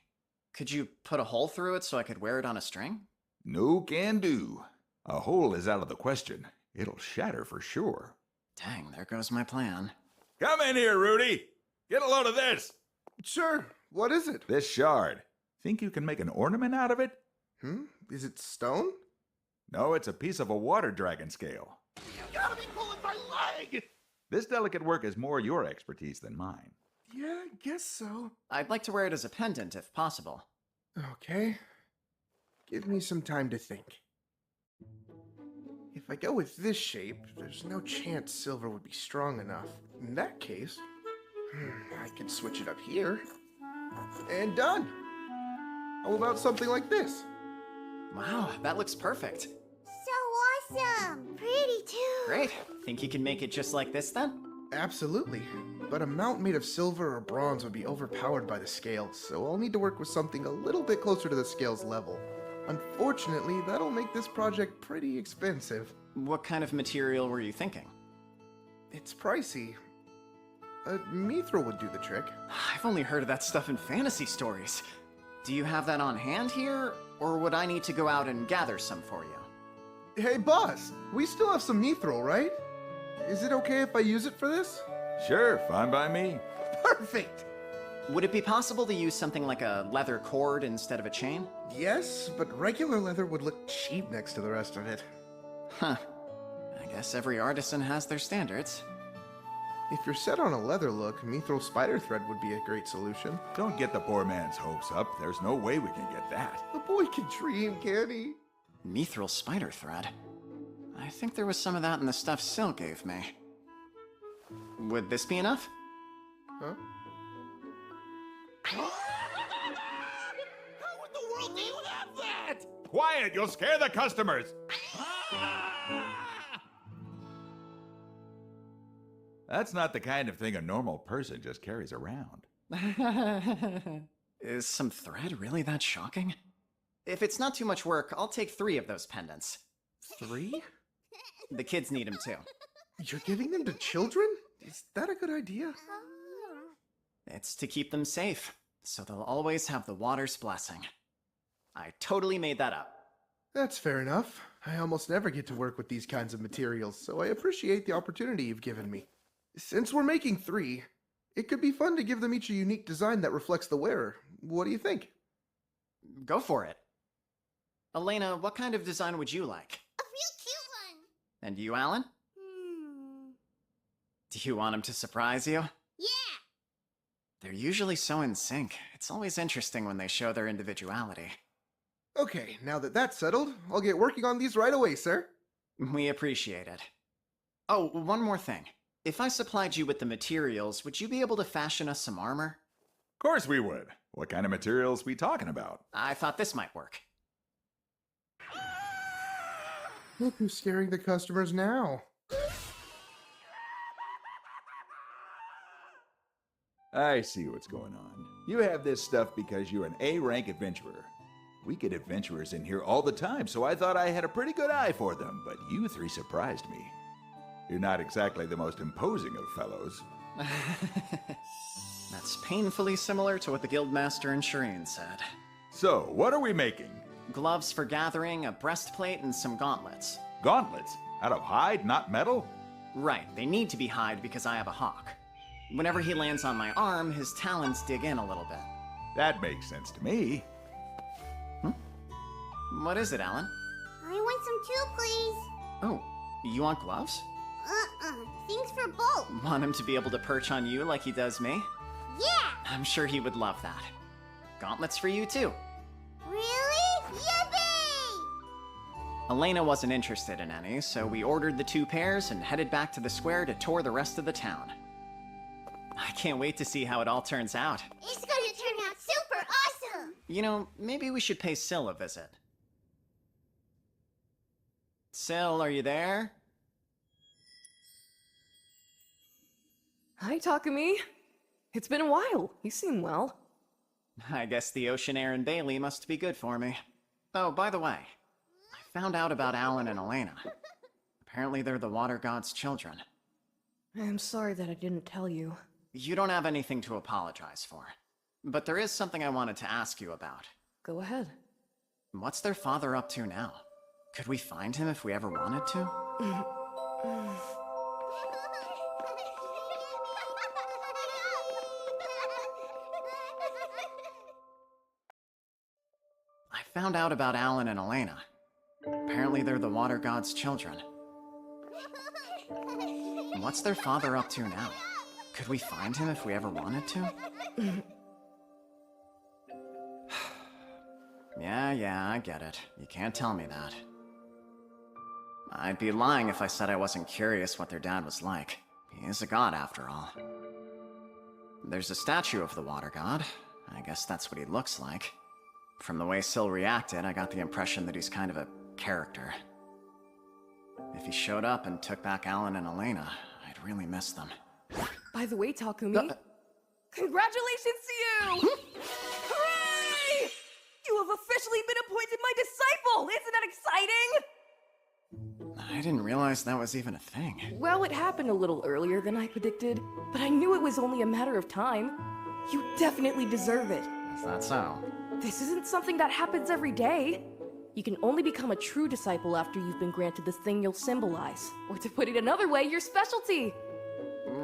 Could you put a hole through it so I could wear it on a string? No can do. A hole is out of the question. It'll shatter for sure. Dang, there goes my plan. Come in here, Rudy. Get a load of this. Sure. What is it? This shard. Think you can make an ornament out of it? Is it stone? No, it's a piece of a water dragon scale. You gotta be pulling my leg! This delicate work is more your expertise than mine. Yeah, I guess so. I'd like to wear it as a pendant if possible. Okay. Give me some time to think. If I go with this shape, there's no chance silver would be strong enough. In that case, I could switch it up here. And done! How about something like this? Wow, that looks perfect. So awesome! Pretty too! Great. Think you can make it just like this then? Absolutely. But a mount made of silver or bronze would be overpowered by the scales, so I'll need to work with something a little bit closer to the scales level. Unfortunately, that'll make this project pretty expensive. What kind of material were you thinking? It's pricey. A mithril would do the trick. I've only heard of that stuff in fantasy stories. Do you have that on hand here, or would I need to go out and gather some for you? Hey boss, we still have some mithril, right? Is it okay if I use it for this? Sure, fine by me. Perfect! Would it be possible to use something like a leather cord instead of a chain? Yes, but regular leather would look cheap next to the rest of it. Huh. I guess every artisan has their standards. If you're set on a leather look, mithril spider thread would be a great solution. Don't get the poor man's hopes up. There's no way we can get that. The boy can dream, can't he? Mithril spider thread? I think there was some of that in the stuff Syl gave me. Would this be enough? Huh? How in the world do you have that? Quiet, you'll scare the customers. That's not the kind of thing a normal person just carries around. Is some thread really that shocking? If it's not too much work, I'll take 3 of those pendants. 3? The kids need them too. You're giving them to children? Is that a good idea? It's to keep them safe, so they'll always have the water's blessing. I totally made that up. That's fair enough. I almost never get to work with these kinds of materials, so I appreciate the opportunity you've given me. Since we're making 3, it could be fun to give them each a unique design that reflects the wearer. What do you think? Go for it. Elena, what kind of design would you like? A real cute one! And you, Alan? Do you want him to surprise you? Yeah! They're usually so in sync. It's always interesting when they show their individuality. Okay, now that that's settled, I'll get working on these right away, sir. We appreciate it. Oh, one more thing. If I supplied you with the materials, would you be able to fashion us some armor? Of course we would. What kind of materials we talking about? I thought this might work. Look who's scaring the customers now. I see what's going on. You have this stuff because you're an A-rank adventurer. We get adventurers in here all the time, so I thought I had a pretty good eye for them, but you 3 surprised me. You're not exactly the most imposing of fellows. That's painfully similar to what the Guildmaster and Shireen said. So, what are we making? Gloves for gathering, a breastplate, and some gauntlets. Gauntlets? Out of hide, not metal? Right, they need to be hide because I have a hawk. Whenever he lands on my arm, his talons dig in a little bit. That makes sense to me. What is it, Alan? I want some too, please. Oh, you want gloves? Things for both. Want him to be able to perch on you like he does me? Yeah! I'm sure he would love that. Gauntlets for you, too. Really? Yippee! Elena wasn't interested in any, so we ordered the 2 pairs and headed back to the square to tour the rest of the town. I can't wait to see how it all turns out. It's gonna turn out super awesome! You know, maybe we should pay Syl a visit. Syl, are you there? Hi, Takumi. It's been a while. You seem well. I guess the ocean air in Bailey must be good for me. Oh, by the way, I found out about Alan and Elena. Apparently they're the water god's children. I'm sorry that I didn't tell you. You don't have anything to apologize for. But there is something I wanted to ask you about. Go ahead. What's their father up to now? Could we find him if we ever wanted to? I found out about Alan and Elena. Apparently they're the water god's children. What's their father up to now? Could we find him if we ever wanted to? Yeah, I get it. You can't tell me that. I'd be lying if I said I wasn't curious what their dad was like. He is a god, after all. There's a statue of the water god. I guess that's what he looks like. From the way Syl reacted, I got the impression that he's kind of a character. If he showed up and took back Alan and Elena, I'd really miss them. By the way, Takumi, congratulations to you! Hooray! You have officially been appointed my disciple! Isn't that exciting? I didn't realize that was even a thing. Well, it happened a little earlier than I predicted, but I knew it was only a matter of time. You definitely deserve it. Is that so? This isn't something that happens every day. You can only become a true disciple after you've been granted this thing you'll symbolize. Or to put it another way, your specialty.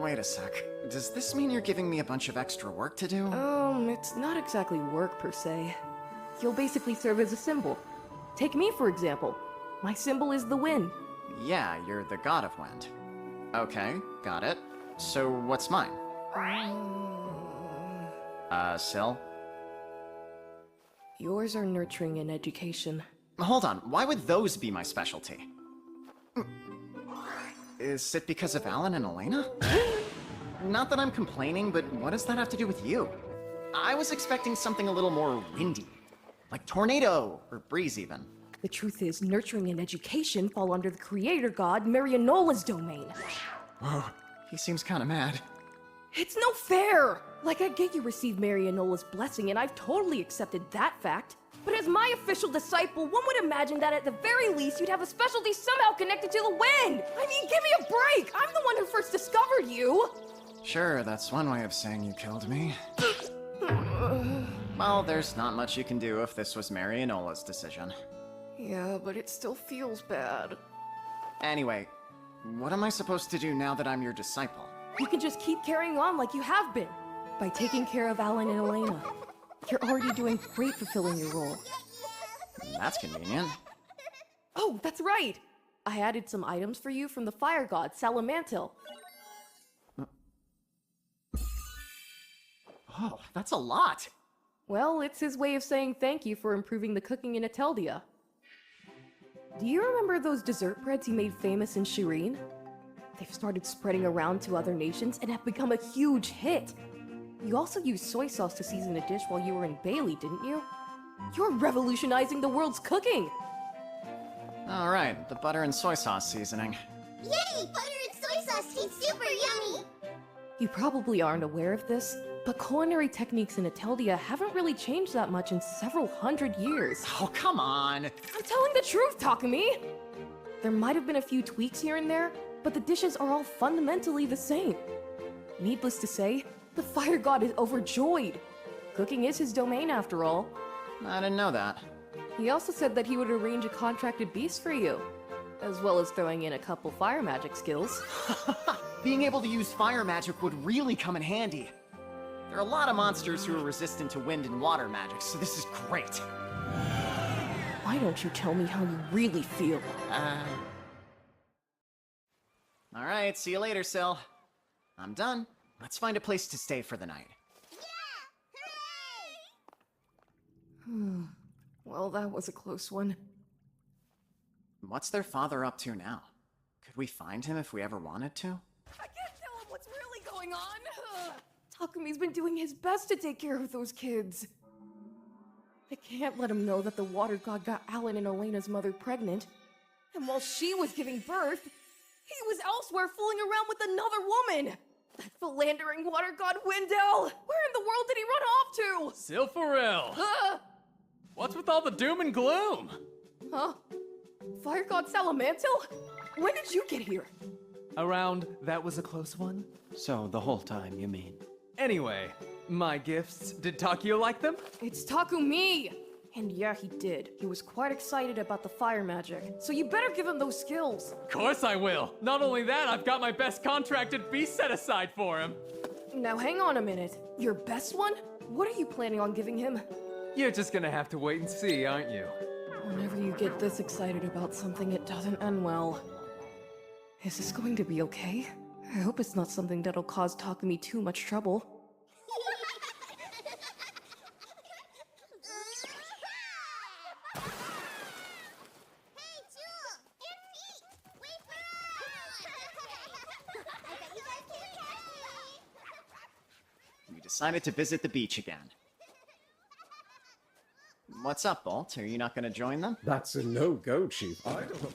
Wait a sec. Does this mean you're giving me a bunch of extra work to do? It's not exactly work per se. You'll basically serve as a symbol. Take me, for example. My symbol is the wind. Yeah, you're the god of wind. Okay, got it. So what's mine? Syl? Yours are nurturing and education. Hold on, why would those be my specialty? Is it because of Alan and Elena? Not that I'm complaining, but what does that have to do with you? I was expecting something a little more windy. Like tornado, or breeze even. The truth is, nurturing and education fall under the creator god Marianola's domain. Whoa, he seems kinda mad. It's no fair! Like, I get you received Marianola's blessing, and I've totally accepted that fact. But as my official disciple, one would imagine that at the very least you'd have a specialty somehow connected to the wind! I mean, give me a break! I'm the one who first discovered you! Sure, that's one way of saying you killed me. Well, there's not much you can do if this was Marianola's decision. Yeah, but it still feels bad. Anyway, what am I supposed to do now that I'm your disciple? You can just keep carrying on like you have been, by taking care of Alan and Elena. You're already doing great fulfilling your role. That's convenient. Oh, that's right! I added some items for you from the fire god, Salamantil. Oh, that's a lot! Well, it's his way of saying thank you for improving the cooking in Ateldia. Do you remember those dessert breads you made famous in Shireen? They've started spreading around to other nations and have become a huge hit. You also used soy sauce to season a dish while you were in Bailey, didn't you? You're revolutionizing the world's cooking! Alright, the butter and soy sauce seasoning. Yay! Butter and soy sauce taste super yummy! You probably aren't aware of this, but culinary techniques in Ateldia haven't really changed that much in several hundred years. Oh, come on! I'm telling the truth, Takumi! There might have been a few tweaks here and there, but the dishes are all fundamentally the same. Needless to say, the fire god is overjoyed. Cooking is his domain after all. I didn't know that. He also said that he would arrange a contracted beast for you, as well as throwing in a couple fire magic skills. Being able to use fire magic would really come in handy. There are a lot of monsters who are resistant to wind and water magic, so this is great. Why don't you tell me how you really feel? Alright, see you later, Syl. I'm done. Let's find a place to stay for the night. Well, that was a close one. What's their father up to now? Could we find him if we ever wanted to? I can't tell him what's really going on! Takumi's been doing his best to take care of those kids. I can't let him know that the water god got Alan and Elena's mother pregnant. And while she was giving birth, he was elsewhere fooling around with another woman! That philandering water god Wendell! Where in the world did he run off to? Silpharil! What's with all the doom and gloom? Huh? Fire god Salamantil? When did you get here? Around, that was a close one? So, the whole time, you mean? Anyway, my gifts, did Takio like them? It's Takumi! And yeah, he did. He was quite excited about the fire magic, so you better give him those skills. Of course I will! Not only that, I've got my best contracted beast set aside for him! Now hang on a minute. Your best one? What are you planning on giving him? You're just gonna have to wait and see, aren't you? Whenever you get this excited about something, it doesn't end well. Is this going to be okay? I hope it's not something that'll cause Takumi too much trouble. You decided to visit the beach again. What's up, Bolt? Are you not going to join them? That's a no-go, Chief. I don't...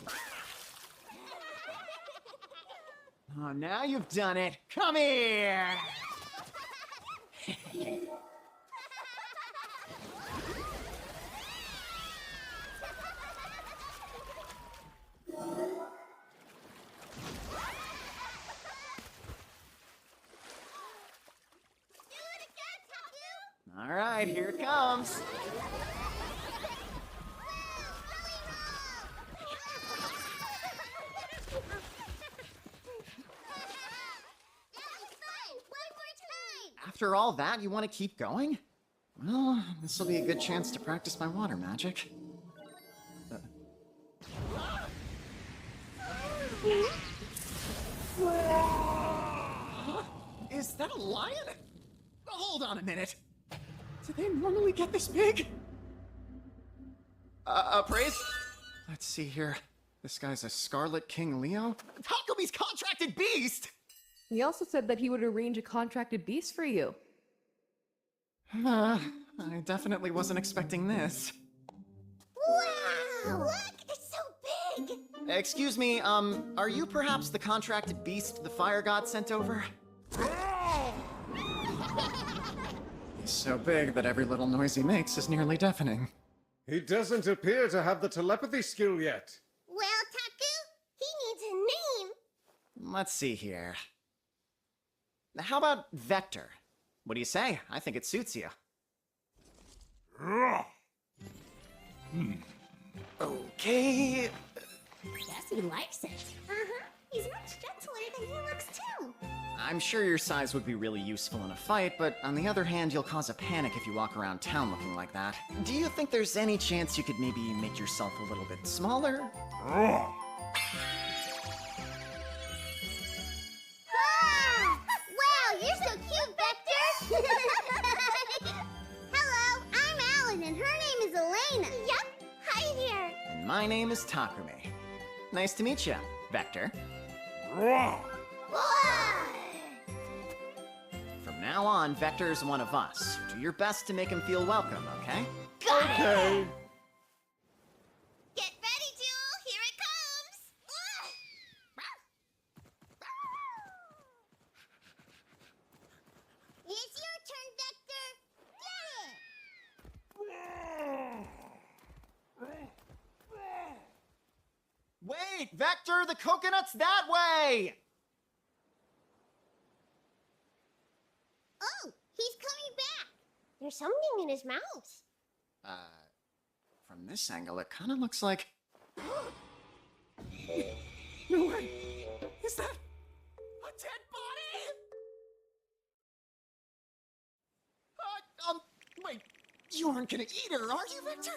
Oh, now you've done it. Come here! All right, here it comes. After all that, you want to keep going? Well, this will be a good chance to practice my water magic. Is that a lion? Hold on a minute. Do they normally get this big? Praise? Let's see here. This guy's a Scarlet King Leo? Takumi's contracted beast! He also said that he would arrange a contracted beast for you. I definitely wasn't expecting this. Wow! Look! It's so big! Excuse me, are you perhaps the contracted beast the fire god sent over? He's so big that every little noise he makes is nearly deafening. He doesn't appear to have the telepathy skill yet. Well, Taku, he needs a name. Let's see here. How about Vector? What do you say? I think it suits you. Okay. Guess he likes it. Uh-huh. He's much gentler than he looks, too. I'm sure your size would be really useful in a fight, but on the other hand, you'll cause a panic if you walk around town looking like that. Do you think there's any chance you could maybe make yourself a little bit smaller? Ah! Wow, you're so cute, Vector! Hello, I'm Alan, and her name is Elena. Yep, hi there. And my name is Takumi. Nice to meet you, Vector. From now on, Vector's one of us. Do your best to make him feel welcome, okay? Okay. Get ready, Jewel. Here it comes. It's your turn, Vector. Wait, Vector, the coconut's that way! Oh, he's coming back. There's something in his mouth. From this angle, it kind of looks like... No way. Is that a dead body? Wait, you aren't gonna eat her, are you, Vector?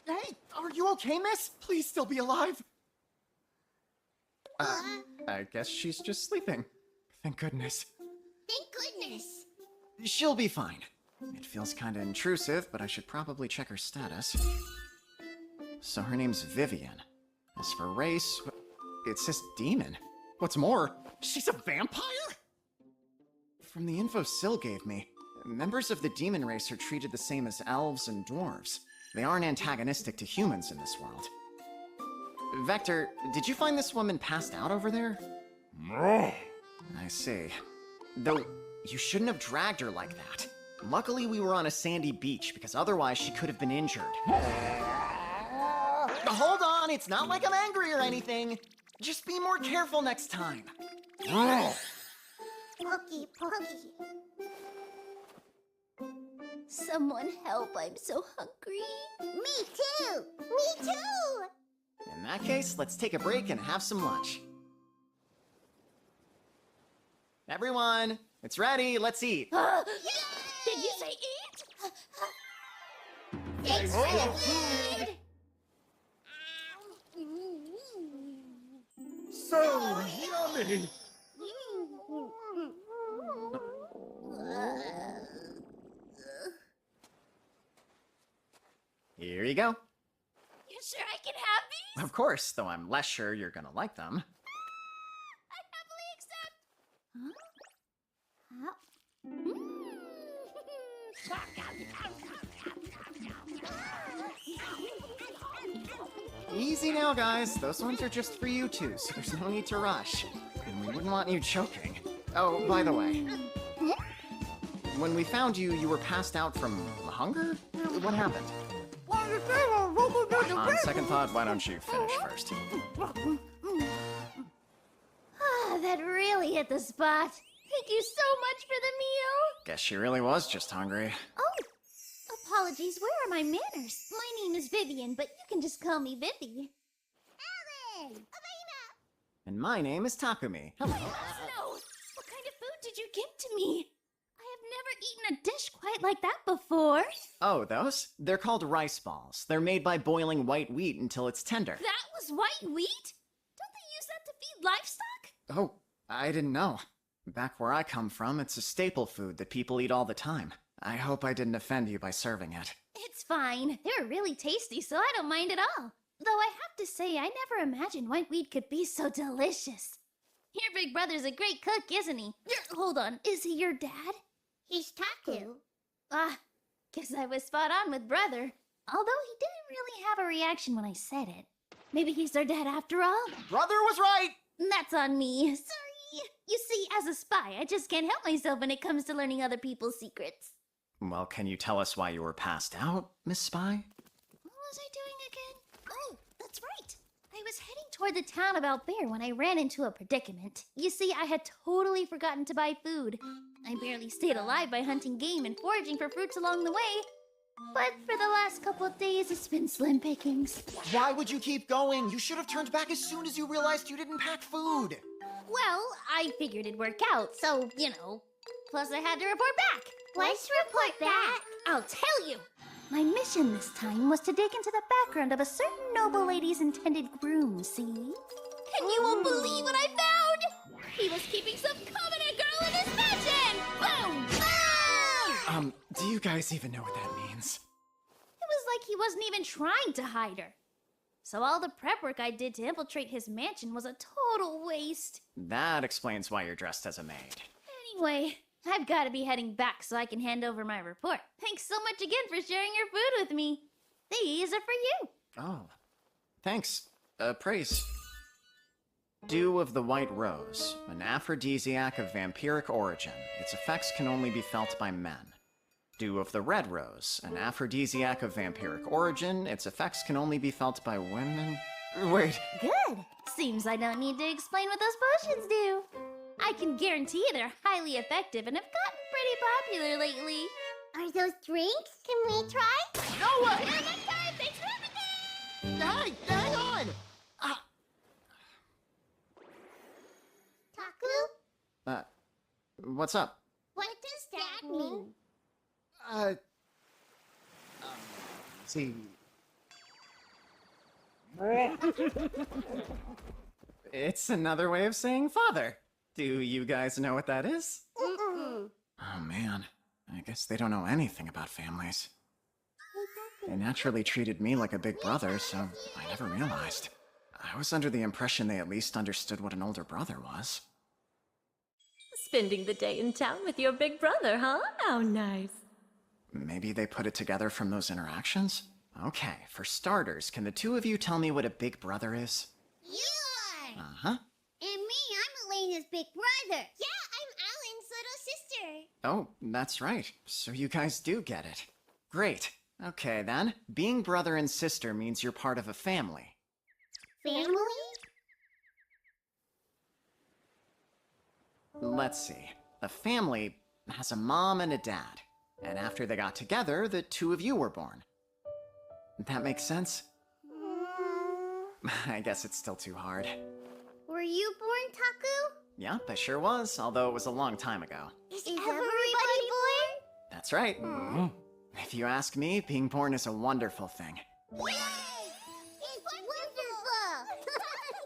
Hey, are you okay, miss? Please still be alive. I guess she's just sleeping. Thank goodness. Thank goodness. She'll be fine. It feels kinda intrusive, but I should probably check her status. So her name's Vivian. As for race, it says demon. What's more, she's a vampire? From the info Syl gave me, members of the demon race are treated the same as elves and dwarves. They aren't antagonistic to humans in this world. Vector, did you find this woman passed out over there? No. I see. Though, you shouldn't have dragged her like that. Luckily, we were on a sandy beach, because otherwise she could have been injured. Hold on, it's not like I'm angry or anything. Just be more careful next time. Pokey, pokey. Someone help, I'm so hungry. Me too! Me too! In that case, let's take a break and have some lunch. Everyone, it's ready, let's eat. Did you say eat? Thanks for the food! So yummy! Here you go. You sure I can have these? Of course, though I'm less sure you're gonna like them. I happily accept. Easy now, guys. Those ones are just for you two, so there's no need to rush. And we wouldn't want you choking. Oh, by the way. When we found you, you were passed out from hunger? What happened? On second thought, why don't you finish first? That really hit the spot. Thank you so much for the meal. Guess she really was just hungry. Oh, apologies. Where are my manners? My name is Vivian, but you can just call me Vivi. Alan! Elena! And my name is Takumi. Hello. No! What kind of food did you give to me? I have never eaten a dish quite like that before. Oh, those? They're called rice balls. They're made by boiling white wheat until it's tender. That was white wheat? Don't they use that to feed livestock? Oh, I didn't know. Back where I come from, it's a staple food that people eat all the time. I hope I didn't offend you by serving it. It's fine. They're really tasty, so I don't mind at all. Though I have to say, I never imagined white wheat could be so delicious. Your big brother's a great cook, isn't he? Hold on, is he your dad? He's Taku. Guess I was spot on with brother. Although he didn't really have a reaction when I said it. Maybe he's our dad after all? Brother was right! That's on me. Sorry. You see, as a spy, I just can't help myself when it comes to learning other people's secrets. Well, can you tell us why you were passed out, Miss Spy? What was I doing again? Oh, that's right. I was heading toward the town about there when I ran into a predicament. You see, I had totally forgotten to buy food. I barely stayed alive by hunting game and foraging for fruits along the way. But for the last couple of days, it's been slim pickings. Why would you keep going? You should have turned back as soon as you realized you didn't pack food. Well, I figured it'd work out, so, you know. Plus, I had to report back. Let's report back. I'll tell you. My mission this time was to dig into the background of a certain noble lady's intended groom, see? And you won't believe what I found! He was keeping some covenant girl in his mansion! Boom! Ah! Do you guys even know what that means? It was like he wasn't even trying to hide her. So all the prep work I did to infiltrate his mansion was a total waste. That explains why you're dressed as a maid. Anyway, I've got to be heading back so I can hand over my report. Thanks so much again for sharing your food with me. These are for you. Oh, thanks. Praise. Dew of the White Rose, an aphrodisiac of vampiric origin. Its effects can only be felt by men. Dew of the Red Rose, an aphrodisiac of vampiric origin. Its effects can only be felt by women. Wait. Good. Seems I don't need to explain what those potions do. I can guarantee they're highly effective and have gotten pretty popular lately. Are those drinks? Can we try? No! Yeah, next time! Thanks for everything! Hey, hang on! Taku? What's up? What does that mean? See. It's another way of saying father. Do you guys know what that is? Mm-mm. Oh man, I guess they don't know anything about families. They naturally treated me like a big brother, so I never realized. I was under the impression they at least understood what an older brother was. Spending the day in town with your big brother, huh? How nice. Maybe they put it together from those interactions? Okay, for starters, can the two of you tell me what a big brother is? You are! Uh-huh. And me, I'm Elena's big brother. Yeah, I'm Alan's little sister. Oh, that's right. So you guys do get it. Great. Okay, then. Being brother and sister means you're part of a family. Family? Let's see. A family has a mom and a dad. And after they got together, the two of you were born. That makes sense? I guess it's still too hard. Were you born, Taku? Yep, I sure was, although it was a long time ago. Is everybody born? That's right. If you ask me, being born is a wonderful thing. Yay! It's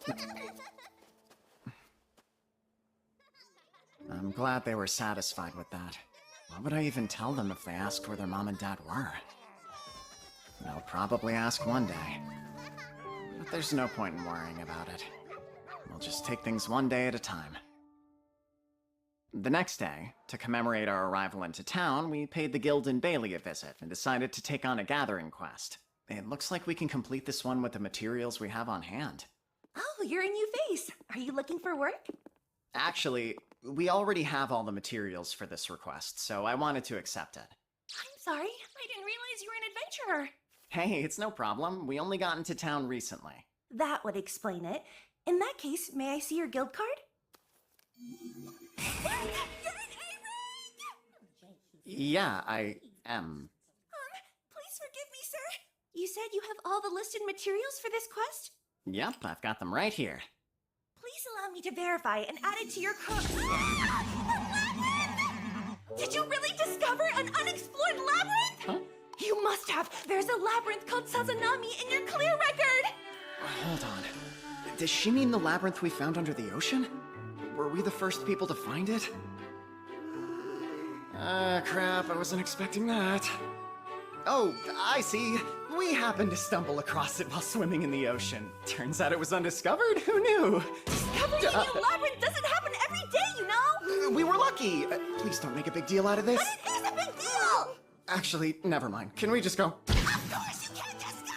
wonderful! I'm glad they were satisfied with that. What would I even tell them if they asked where their mom and dad were? They'll probably ask one day. But there's no point in worrying about it. We'll just take things one day at a time. The next day, to commemorate our arrival into town, we paid the guild in Bailey a visit and decided to take on a gathering quest. It looks like we can complete this one with the materials we have on hand. Oh, you're a new face. Are you looking for work? Actually, we already have all the materials for this request, so I wanted to accept it. I'm sorry. I didn't realize you were an adventurer. Hey, it's no problem. We only got into town recently. That would explain it. In that case, may I see your guild card? You're an A-rank! Yeah, I am. Please forgive me, sir. You said you have all the listed materials for this quest? Yep, I've got them right here. Please allow me to verify and add it to your Did you really discover an unexplored labyrinth? Huh? You must have. There's a labyrinth called Sazanami in your clear record. Hold on. Does she mean the labyrinth we found under the ocean? Were we the first people to find it? Crap, I wasn't expecting that. Oh, I see. We happened to stumble across it while swimming in the ocean. Turns out it was undiscovered. Who knew? Discovering a new labyrinth doesn't happen every day, you know? We were lucky. Please don't make a big deal out of this. But it is a big deal! Actually, never mind. Can we just go? Of course you can't just go!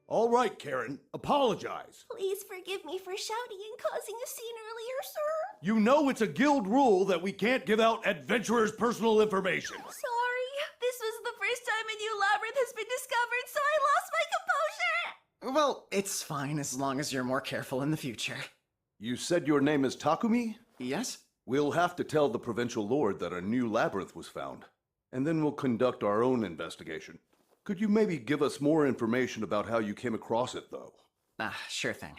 All right, Karen. Apologize. Please forgive me for shouting and causing a scene earlier, sir. You know it's a guild rule that we can't give out adventurers' personal information. Sorry. This was the first time a new labyrinth has been discovered, so I lost my composure. Well, it's fine as long as you're more careful in the future. You said your name is Takumi? Yes? We'll have to tell the provincial lord that a new labyrinth was found, and then we'll conduct our own investigation. Could you maybe give us more information about how you came across it, though? Sure thing.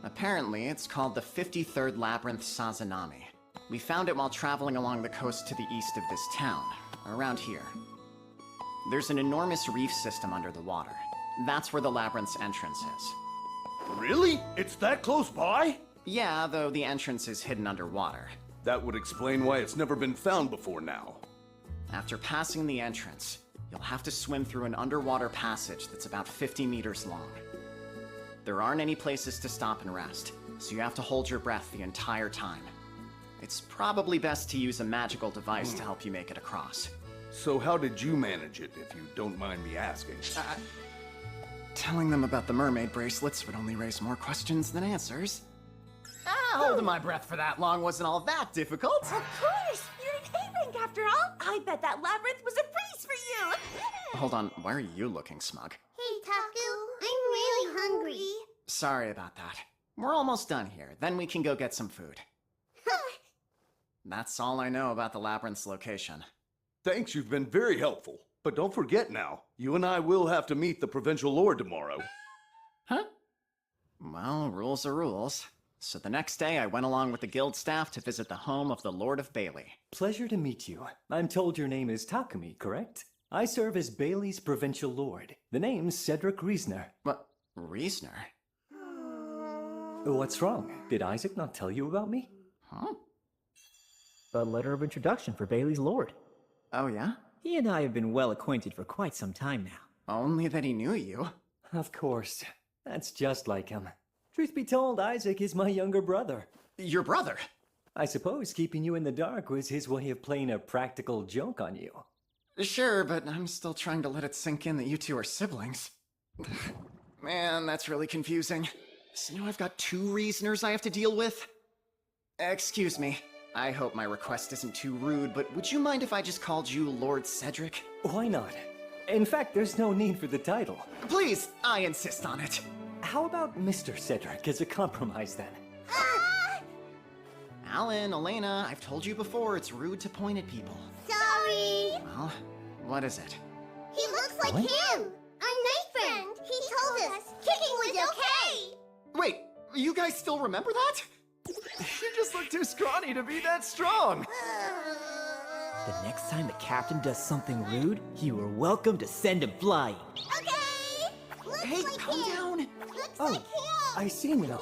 Apparently, it's called the 53rd Labyrinth Sazanami. We found it while traveling along the coast to the east of this town, around here. There's an enormous reef system under the water. That's where the labyrinth's entrance is. Really? It's that close by? Yeah, though the entrance is hidden underwater. That would explain why it's never been found before now. After passing the entrance, you'll have to swim through an underwater passage that's about 50 meters long. There aren't any places to stop and rest, so you have to hold your breath the entire time. It's probably best to use a magical device to help you make it across. So how did you manage it, if you don't mind me asking? Telling them about the mermaid bracelets would only raise more questions than answers. Holding my breath for that long wasn't all that difficult. Of course! You're an A-rank after all! I bet that labyrinth was a breeze for you! Hold on, why are you looking smug? Hey, Taku, I'm really hungry. Sorry about that. We're almost done here, then we can go get some food. That's all I know about the labyrinth's location. Thanks, you've been very helpful. But don't forget now, you and I will have to meet the provincial lord tomorrow. Huh? Well, rules are rules. So the next day, I went along with the guild staff to visit the home of the Lord of Bailey. Pleasure to meet you. I'm told your name is Takumi, correct? I serve as Bailey's provincial lord. The name's Cedric Reisner. What? Reisner? What's wrong? Did Isaac not tell you about me? Huh? A letter of introduction for Bailey's lord. Oh, yeah? He and I have been well acquainted for quite some time now. Only that he knew you. Of course. That's just like him. Truth be told, Isaac is my younger brother. Your brother? I suppose keeping you in the dark was his way of playing a practical joke on you. Sure, but I'm still trying to let it sink in that you two are siblings. Man, that's really confusing. So now I've got two reasoners I have to deal with? Excuse me. I hope my request isn't too rude, but would you mind if I just called you Lord Cedric? Why not? In fact, there's no need for the title. Please, I insist on it. How about Mr. Cedric as a compromise then? Alan, Elena, I've told you before, it's rude to point at people. Sorry. Well, what is it? He looks like What? him. Our night friend. He told us kicking was okay. Wait, you guys still remember that? You just look too scrawny to be that strong! The next time the captain does something rude, you are welcome to send him flying. Okay. Looks Hey, like calm him. down. Looks Oh, like him. I see now.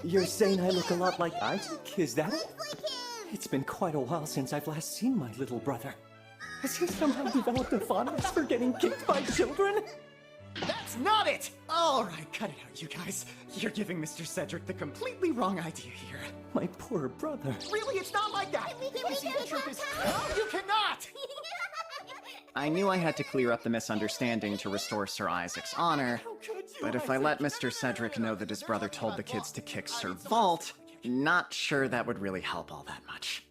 You're saying I look a lot like Isaac, is that it? Looks like him. It's been quite a while since I've last seen my little brother. Has he somehow developed a fondness for getting kicked by children? That's not it! Alright, cut it out, you guys. You're giving Mr. Cedric the completely wrong idea here. My poor brother. Really, it's not like that! We can see take the truth is... it No, you cannot! I knew I had to clear up the misunderstanding to restore Sir Isaac's honor, but if I let Mr. Cedric know that his brother told the kids to kick Sir Vault, not sure that would really help all that much.